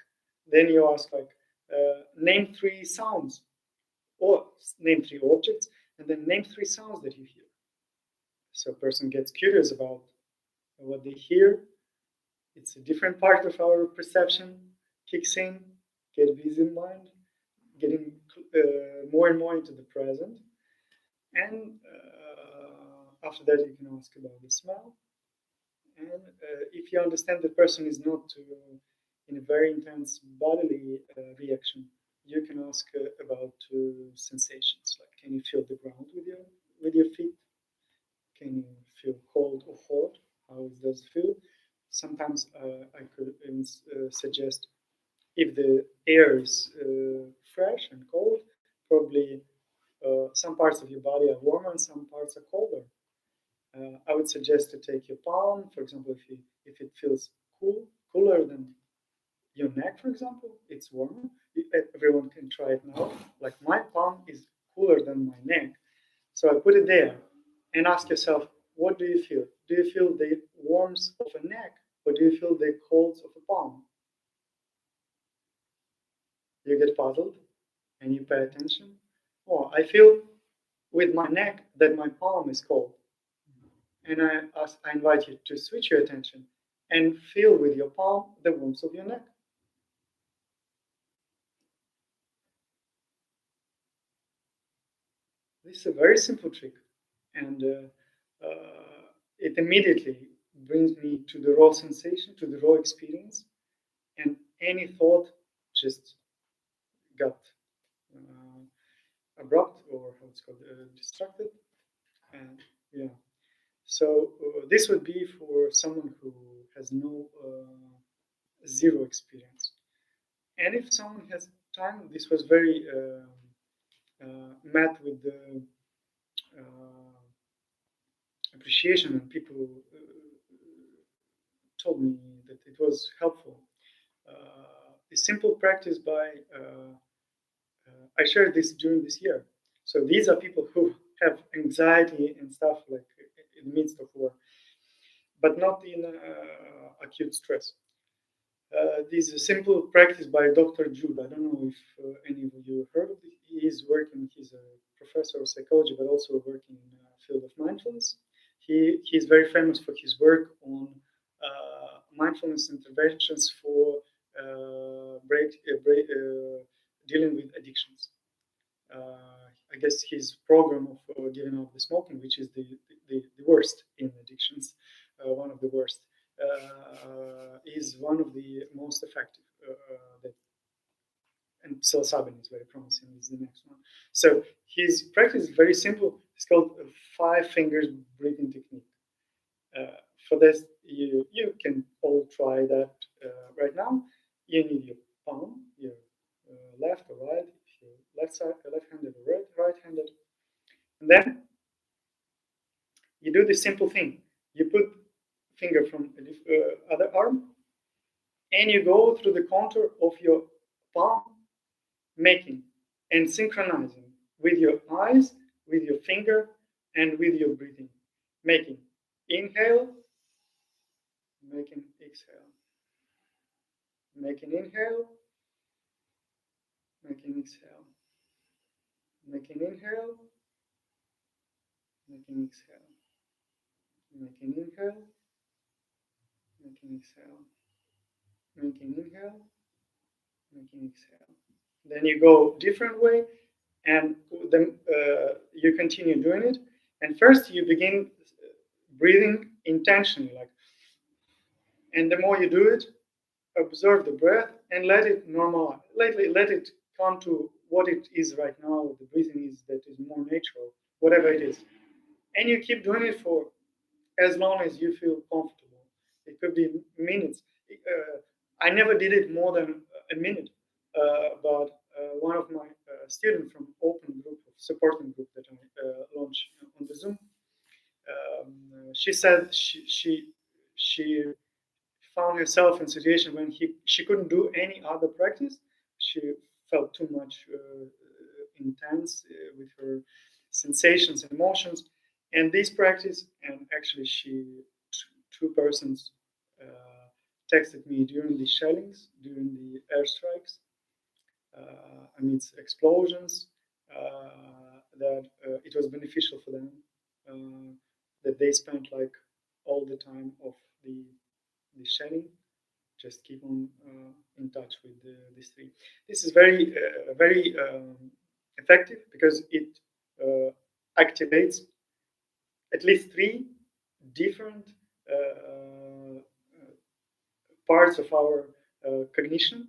Then you ask like, name 3 sounds, or name 3 objects, and then name 3 sounds that you hear. So person gets curious about what they hear. It's a different part of our perception kicks in, get busy in mind, getting more and more into the present. And after that, you can ask about the smell. And if you understand the person is not in a very intense bodily reaction, you can ask about sensations. Like, can you feel the ground with your feet? Can you feel cold or hot? How does it feel? Sometimes I could even suggest if the air is fresh and cold, probably some parts of your body are warmer and some parts are colder. I would suggest to take your palm, for example, if it feels cooler than your neck, for example, it's warmer. Everyone can try it now. Like my palm is cooler than my neck, so I put it there and ask yourself, what do you feel? Do you feel the warmth of a neck, or do you feel the colds of a palm? You get puzzled and you pay attention. Oh, I feel with my neck that my palm is cold. And I invite you to switch your attention and feel with your palm the warmth of your neck. This is a very simple trick, and it immediately brings me to the raw sensation, to the raw experience, and any thought just got abrupt, or how it's called, distracted. And yeah, so this would be for someone who has no zero experience. And if someone has time, this was very met with the appreciation, and people told me that it was helpful. A simple practice by I shared this during this year. So these are people who have anxiety and stuff, like in the midst of war, but not in acute stress. This is a simple practice by Dr. Jude. I don't know if any of you heard of it. He's a professor of psychology, but also working in the field of mindfulness. He's very famous for his work on mindfulness interventions for dealing with addictions. I guess his program of giving up the smoking, which is the worst in addictions, one of the worst, is one of the most effective. And psilocybin is very promising, is the next one. So his practice is very simple. It's called 5 fingers breathing technique. For this, you can all try that right now. You need your palm, your left or right, if you're left-handed or right-handed. And then you do the simple thing. You put finger from other arm, and you go through the contour of your palm, making and synchronizing with your eyes, with your finger, and with your breathing. Making inhale, making exhale. Making inhale, making exhale. Making inhale, making exhale. Making inhale, making exhale. Making inhale, making exhale. Then you go different way, and then you continue doing it. And first you begin breathing intentionally, like, and the more you do it, observe the breath and let it normalize. Let it come to what it is right now. The breathing is that is more natural, whatever it is. And you keep doing it for as long as you feel comfortable. It could be minutes. I never did it more than a minute, but one of my students from open group, supporting group that I launched on the Zoom, she said she found herself in a situation when she couldn't do any other practice. She felt too much intense with her sensations and emotions. And this practice, and actually two persons texted me during the shellings, during the airstrikes, amidst explosions, that it was beneficial for them, that they spent like all the time of the shelling, just keep on in touch with these three. This is very effective because it activates at least three different parts of our cognition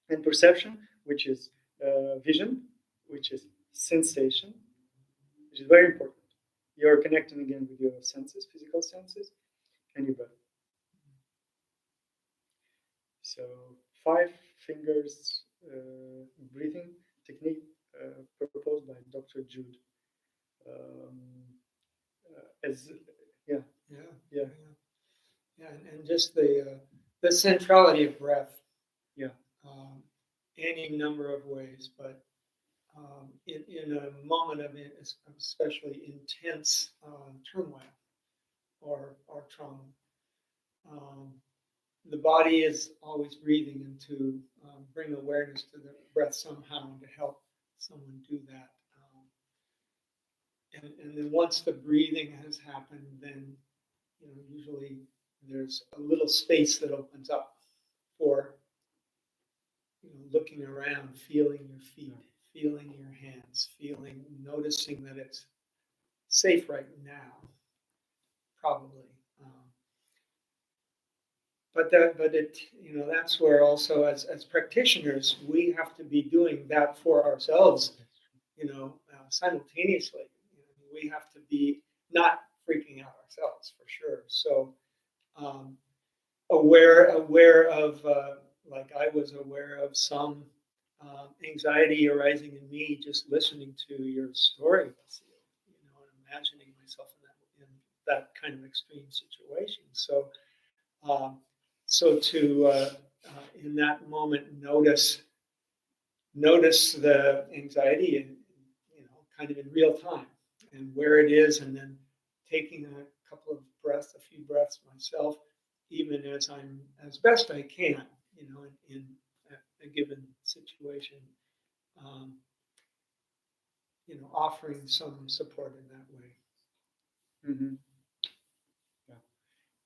and perception, which is vision, which is sensation, which is very important. You're connecting again with your senses, physical senses, and your breath. So 5 fingers breathing technique proposed by Dr. Jude. And just the centrality of breath. Yeah. Any number of ways, but in a moment of especially intense turmoil or trauma, the body is always breathing, and to bring awareness to the breath somehow to help someone do that. And then once the breathing has happened, then usually there's a little space that opens up for looking around, feeling your feet, feeling your hands, noticing that it's safe right now, probably. But that's where also as practitioners we have to be doing that for ourselves, simultaneously. We have to be not freaking out ourselves for sure. So aware of like I was aware of some anxiety arising in me just listening to your story, and imagining myself in that kind of extreme situation. So to in that moment notice the anxiety and kind of in real time and where it is, and then taking a few breaths myself, even as I'm as best I can, in a given situation, offering some support in that way. Mm-hmm. Yeah.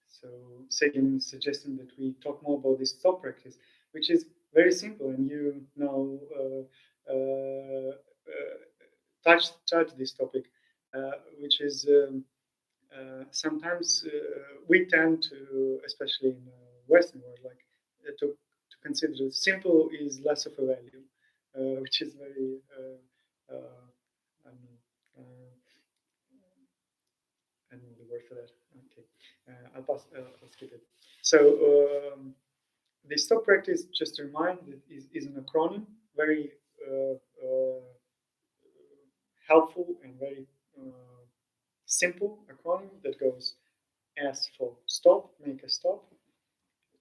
So Sagan is suggesting that we talk more about this stop practice, which is very simple, and touch this topic, which is sometimes we tend to, especially in the Western world, like to consider simple is less of a value, which is very I don't know the word for that. Okay, I'll skip it. So the stop practice, just to remind, is an acronym, very helpful and very simple acronym that goes S for stop, make a stop.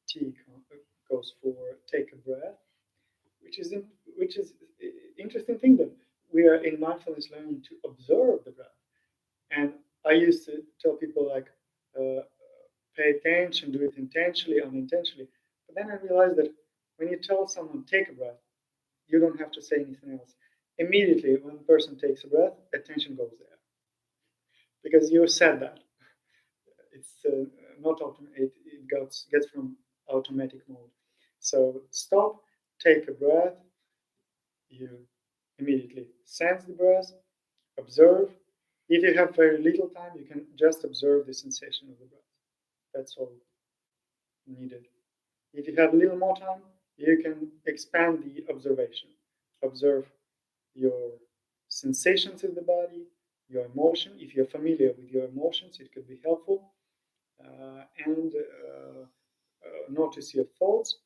T goes for take a breath, which is interesting thing that we are in mindfulness learning to observe the breath. And I used to tell people like pay attention, do it intentionally, unintentionally. But then I realized that when you tell someone take a breath, you don't have to say anything else. Immediately, when a person takes a breath, attention goes there because you said that. It's not automatic. It gets from automatic mode. So stop, take a breath. You immediately sense the breath, observe. If you have very little time, you can just observe the sensation of the breath. That's all needed. If you have a little more time, you can expand the observation. Observe your sensations in the body, your emotion. If you're familiar with your emotions, it could be helpful. And notice your thoughts,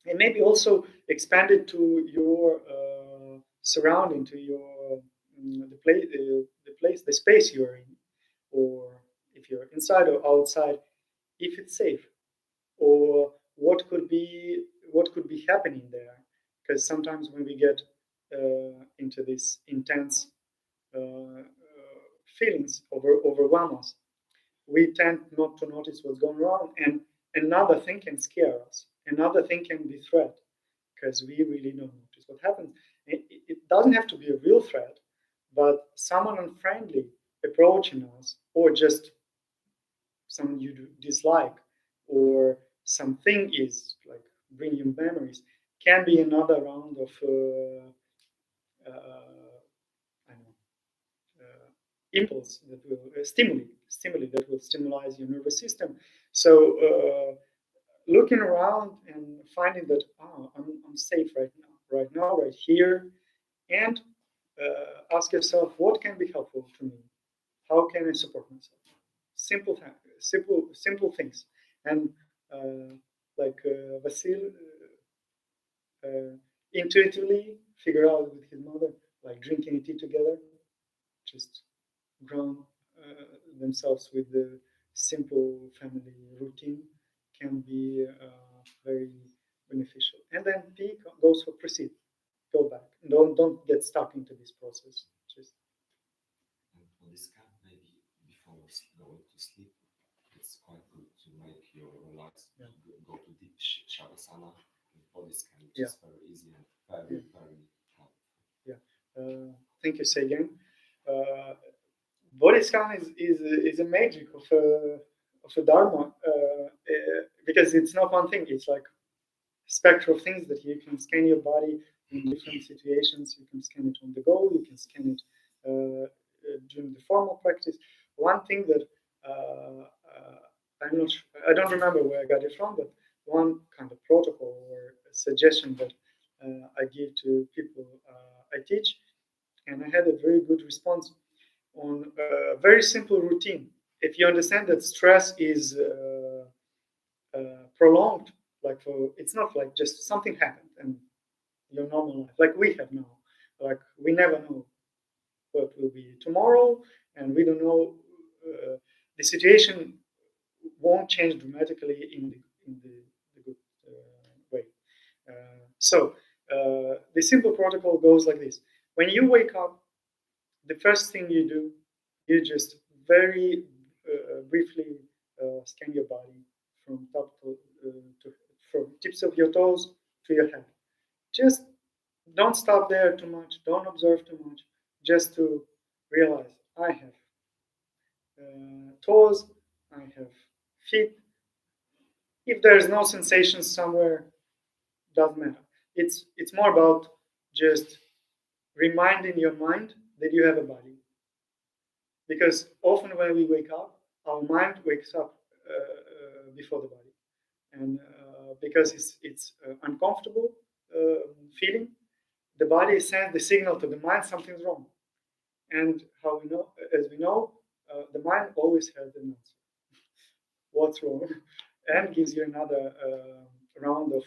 and maybe also expand it to your surrounding, to your the space you're in, or if you're inside or outside, if it's safe, or what could be happening there. Because sometimes when we get into this intense feelings overwhelm us, we tend not to notice what's going on, and another thing can scare us. Another thing can be threat, because we really don't notice what happens. It doesn't have to be a real threat, but someone unfriendly approaching us, or just someone you dislike, or something is like bringing you memories, can be another round of I don't know, impulse that will stimuli that will stimulate your nervous system. So looking around and finding that I'm safe right now, right here, and ask yourself what can be helpful to me. How can I support myself? Simple things, and like Vasil intuitively figure out with his mother, like drinking tea together, just ground themselves with the simple family routine can be very beneficial. And then P goes for proceed, go back. Don't get stuck into this process. Just And for this kind, maybe before going to sleep, it's quite good to make you relax, go to deep shavasana. And for this kind, which is very easy and very helpful. thank you, Segen. Body scan is a magic of a dharma because it's not one thing. It's like a spectrum of things that you can scan your body in different situations. You can scan it on the go. You can scan it during the formal practice. One thing that I don't remember where I got it from, but one kind of protocol or suggestion that I give to people I teach, and I had a very good response on a very simple routine. If you understand that stress is prolonged, like it's not like just something happened and your normal life, like we have now, like we never know what will be tomorrow, and we don't know the situation won't change dramatically in the good way. So the simple protocol goes like this: when you wake up, the first thing you do, you just very briefly scan your body from top to from tips of your toes to your head. Just don't stop there too much. Don't observe too much. Just to realize I have toes, I have feet. If there's no sensation somewhere, doesn't matter. It's more about just reminding your mind that you have a body. Because often when we wake up, our mind wakes up before the body, and because it's uncomfortable feeling, the body sends the signal to the mind something's wrong. And how we know, as we know, the mind always has an answer. What's wrong? And gives you another round of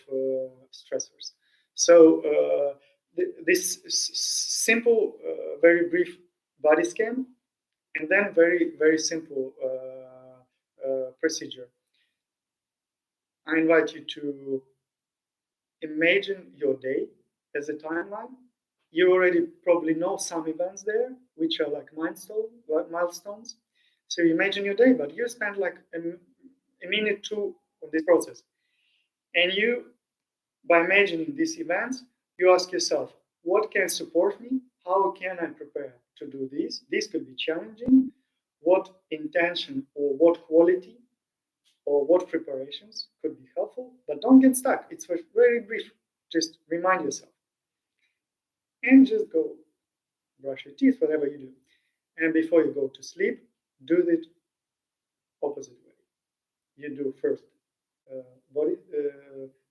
stressors. So this simple, very brief body scan, and then very simple procedure. I invite you to imagine your day as a timeline. You already probably know some events there, which are like milestones. So you imagine your day, but you spend like a minute, two on this process. And you, by imagining these events, you ask yourself, what can support me? How can I prepare to do this? This could be challenging. What intention or what quality or what preparations could be helpful? But don't get stuck. It's very brief. Just remind yourself. And just go brush your teeth, whatever you do. And before you go to sleep, do it opposite way. You do first body.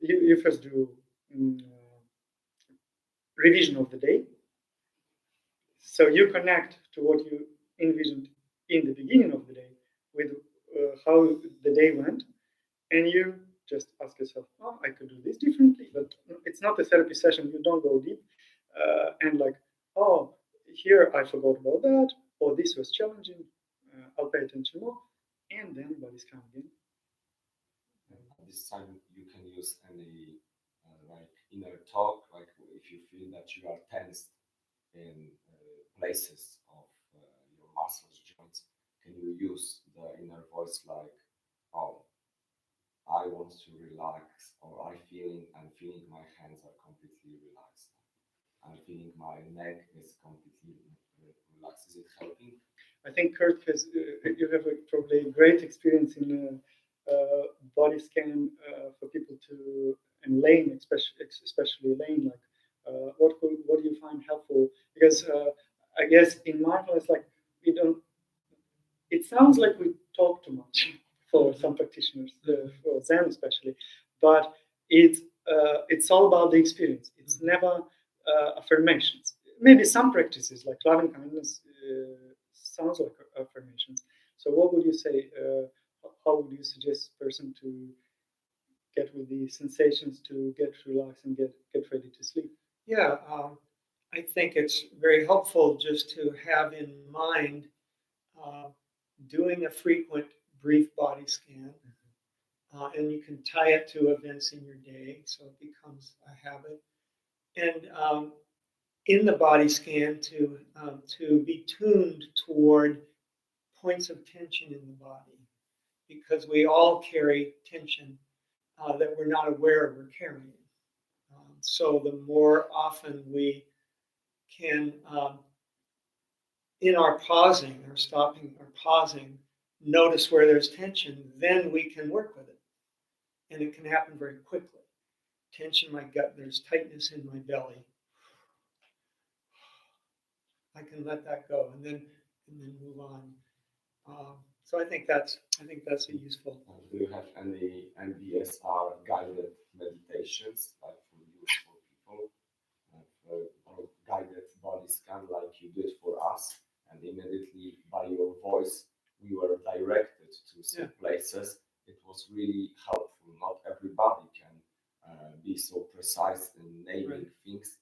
You first do revision of the day. So you connect to what you envisioned in the beginning of the day with how the day went, and you just ask yourself, oh, I could do this differently, but it's not a therapy session. You don't go deep and like, oh, here I forgot about that, or this was challenging. I'll pay attention more, and then body's calm again. At this time, you can use any like inner talk, like if you feel that you are tensed in places of your muscles, joints, can you use the inner voice like, oh, I want to relax, or I'm feeling my hands are completely relaxed. I'm feeling my neck is completely relaxed. Is it helping? I think Kurt has you have probably a great experience in body scan for people to and Lane, especially Lane. Like, what do you find helpful? Because I guess in mindfulness, like we don't. It sounds like we talk too much for some practitioners, for Zen especially, but it's all about the experience. It's never affirmations. Maybe some practices like loving kindness sounds like affirmations. So, what would you say? How would you suggest a person to get with the sensations, to get relaxed and get ready to sleep? Yeah, I think it's very helpful just to have in mind doing a frequent brief body scan. And you can tie it to events in your day, so it becomes a habit. And in the body scan, to be tuned toward points of tension in the body, because we all carry tension that we're not aware we're carrying. So the more often we can, in our pausing or stopping or pausing, notice where there's tension, then we can work with it. And it can happen very quickly. Tension in my gut, there's tightness in my belly. I can let that go and then move on. So I think that's a useful. Do you have any MBSR guided meditations, like for use for people, or guided body scan like you did for us, and immediately by your voice we were directed to some places. It was really helpful. Not everybody can be so precise in naming things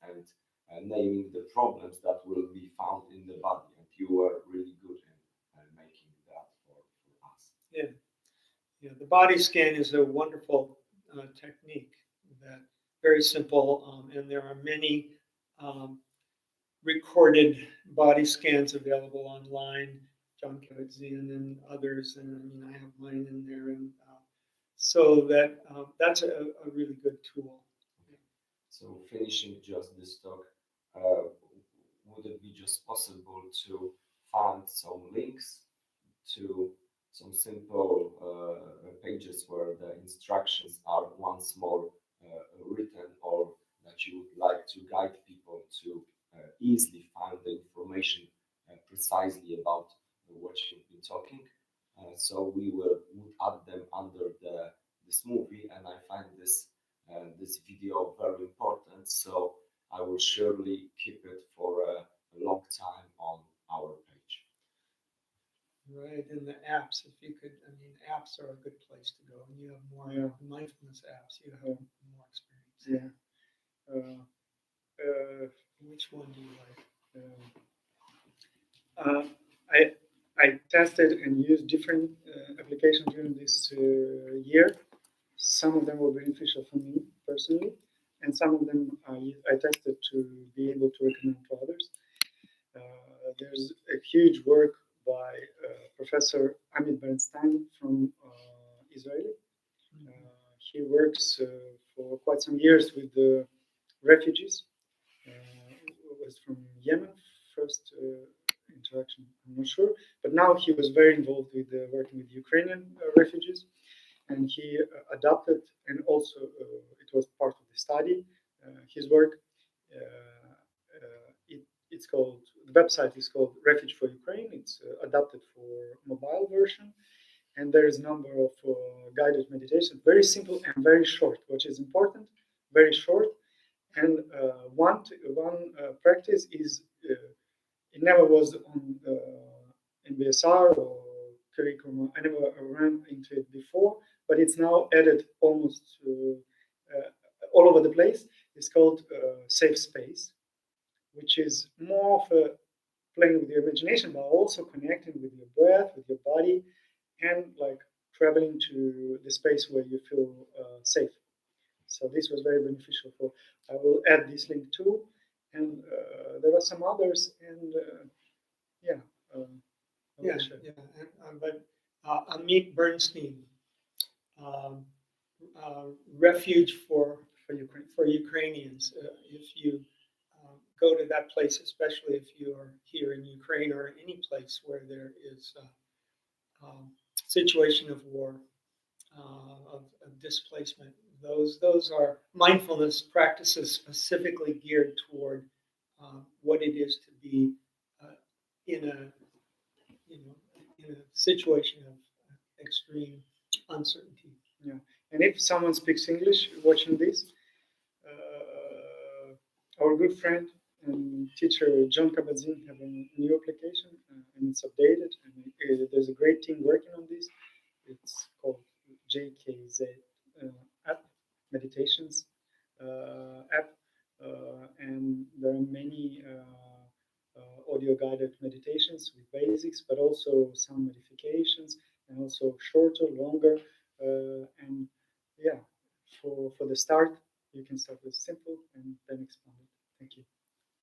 and naming the problems that will be found in the body, and you were really good in making that for us. Yeah, the body scan is a wonderful technique. That very simple, and there are many recorded body scans available online. John Kabat-Zinn and others, and I mean I have mine in there, and so that's a really good tool. So finishing just this talk, would it be just possible to find some links to some simple pages where the instructions are once more written, or that you would like to guide people to easily find the information precisely about what you've been talking? So we would add them under this movie, and I find this video very important. So I will surely keep it for a long time on our page. Right, and the apps, if you could, I mean, apps are a good place to go. And you have more mindfulness apps, you have more experience. Which one do you like? I tested and used different applications during this year. Some of them were beneficial for me personally, and some of them I tested to be able to recommend to others. There's a huge work by Professor Amit Bernstein from Israel. He works for quite some years with the refugees. Was from Yemen, first interaction, I'm not sure, but now he was very involved with working with Ukrainian refugees, and he adopted, and also it was part of the study, his work. It's called, the website is called Refuge for Ukraine. It's adapted for mobile version, and there is a number of guided meditations, very simple and very short, which is important, very short. And one practice is it never was on in BSR or curriculum. I never ran into it before, but it's now added almost all over the place. It's called Safe Space, which is more of a playing with your imagination, but also connecting with your breath, with your body, and like traveling to the space where you feel safe. So this was very beneficial. For I will add this link too, and there are some others, and yeah, I will Yeah, share. yeah. But Amit Bernstein, um, refuge for Ukrainians. If you go to that place, especially if you are here in Ukraine or any place where there is a situation of war, of displacement, those are mindfulness practices specifically geared toward what it is to be in a in a situation of extreme uncertainty. Yeah, and if someone speaks English watching this, our good friend and teacher John Kabat-Zinn have a new application, and it's updated. And there's a great team working on this. It's called JKZ app, meditations app, and there are many audio guided meditations with basics, but also some modifications, and also shorter, longer, and yeah, for the start, you can start with simple and then expand it. Thank you.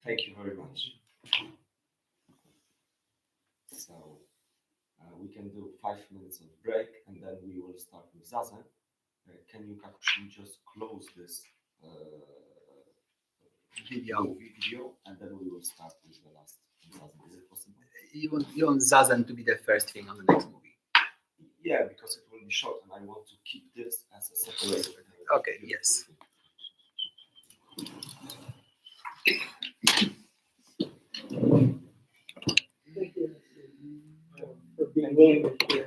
Thank you very much. So we can do 5 minutes of break, and then we will start with Zazen. Can you, Kakushi, just close this video, and then we will start with the last Zazen. Is it possible? You want Zazen to be the first thing on the next movie? Yeah, because it will be short, and I want to keep this as a separate. Okay, yes. Thank you for being willing to share.